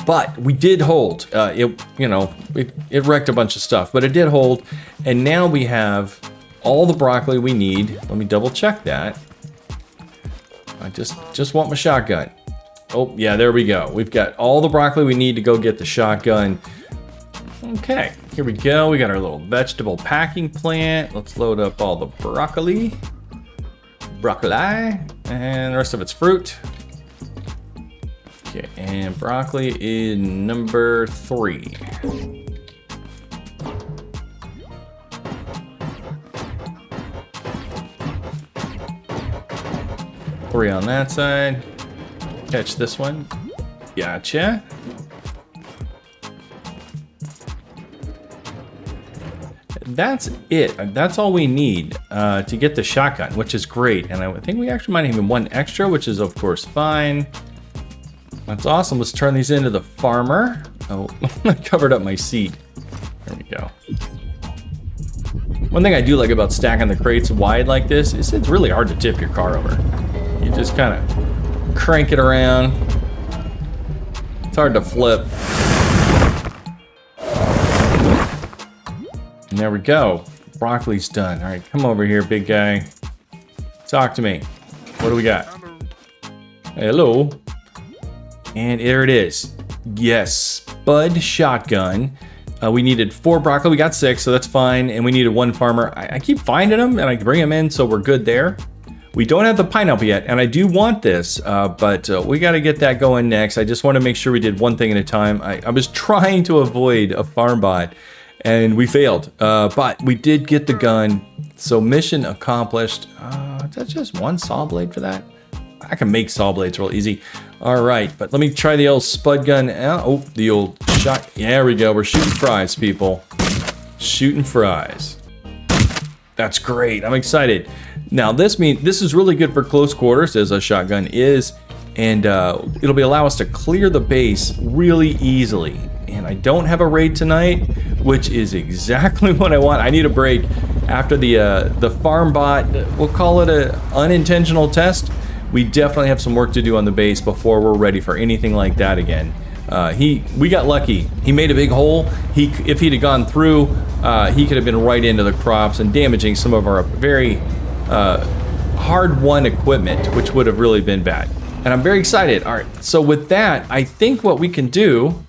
but we did hold. It wrecked a bunch of stuff, but it did hold, and now we have all the broccoli we need. Let me double check that. I just want my shotgun. Oh yeah, there we go. We've got all the broccoli we need to go get the shotgun. Okay, here we go. We got our little vegetable packing plant. Let's load up all the broccoli, and the rest of it's fruit. Okay, and broccoli is number 3. Three on that side. Catch this one. Gotcha. That's it. That's all we need to get the shotgun, which is great. And I think we actually might have even one extra, which is of course fine. That's awesome. Let's turn these into the farmer. Oh, I covered up my seat. There we go. One thing I do like about stacking the crates wide like this is it's really hard to tip your car over. You just kind of crank it around. It's hard to flip. And there we go. Broccoli's done. All right, come over here, big guy. Talk to me. What do we got? Hello. And there it is. Yes, Spud shotgun. We needed 4 broccoli. We got 6, so that's fine. And we needed 1 farmer. I keep finding them, and I bring them in, so we're good there. We don't have the pineapple yet, and I do want this, but we got to get that going next. I just want to make sure we did one thing at a time. I was trying to avoid a farm bot, and we failed, but we did get the gun, so mission accomplished. That's just 1 saw blade for that. I can make saw blades real easy. All right, but let me try the old spud gun out. Oh, the old shot. Yeah, there we go. We're shooting fries, people. Shooting fries. That's great. I'm excited. Now this is really good for close quarters, as a shotgun is, and it'll allow us to clear the base really easily. And I don't have a raid tonight, which is exactly what I want. I need a break after the farm bot. We'll call it an unintentional test. We definitely have some work to do on the base before we're ready for anything like that again. We got lucky. He made a big hole. If he'd have gone through, he could have been right into the crops and damaging some of our very hard-won equipment, which would have really been bad. And I'm very excited. All right, so with that, I think what we can do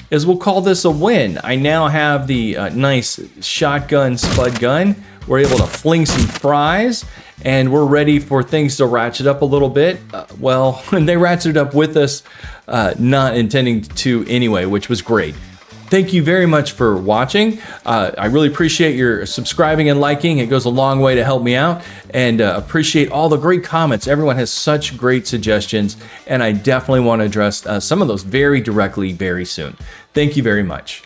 is we'll call this a win. I now have the nice shotgun spud gun. We're able to fling some fries, and we're ready for things to ratchet up a little bit. Well, they ratcheted up with us, not intending to anyway, which was great. Thank you very much for watching. I really appreciate your subscribing and liking. It goes a long way to help me out, and appreciate all the great comments. Everyone has such great suggestions, and I definitely want to address some of those very directly very soon. Thank you very much.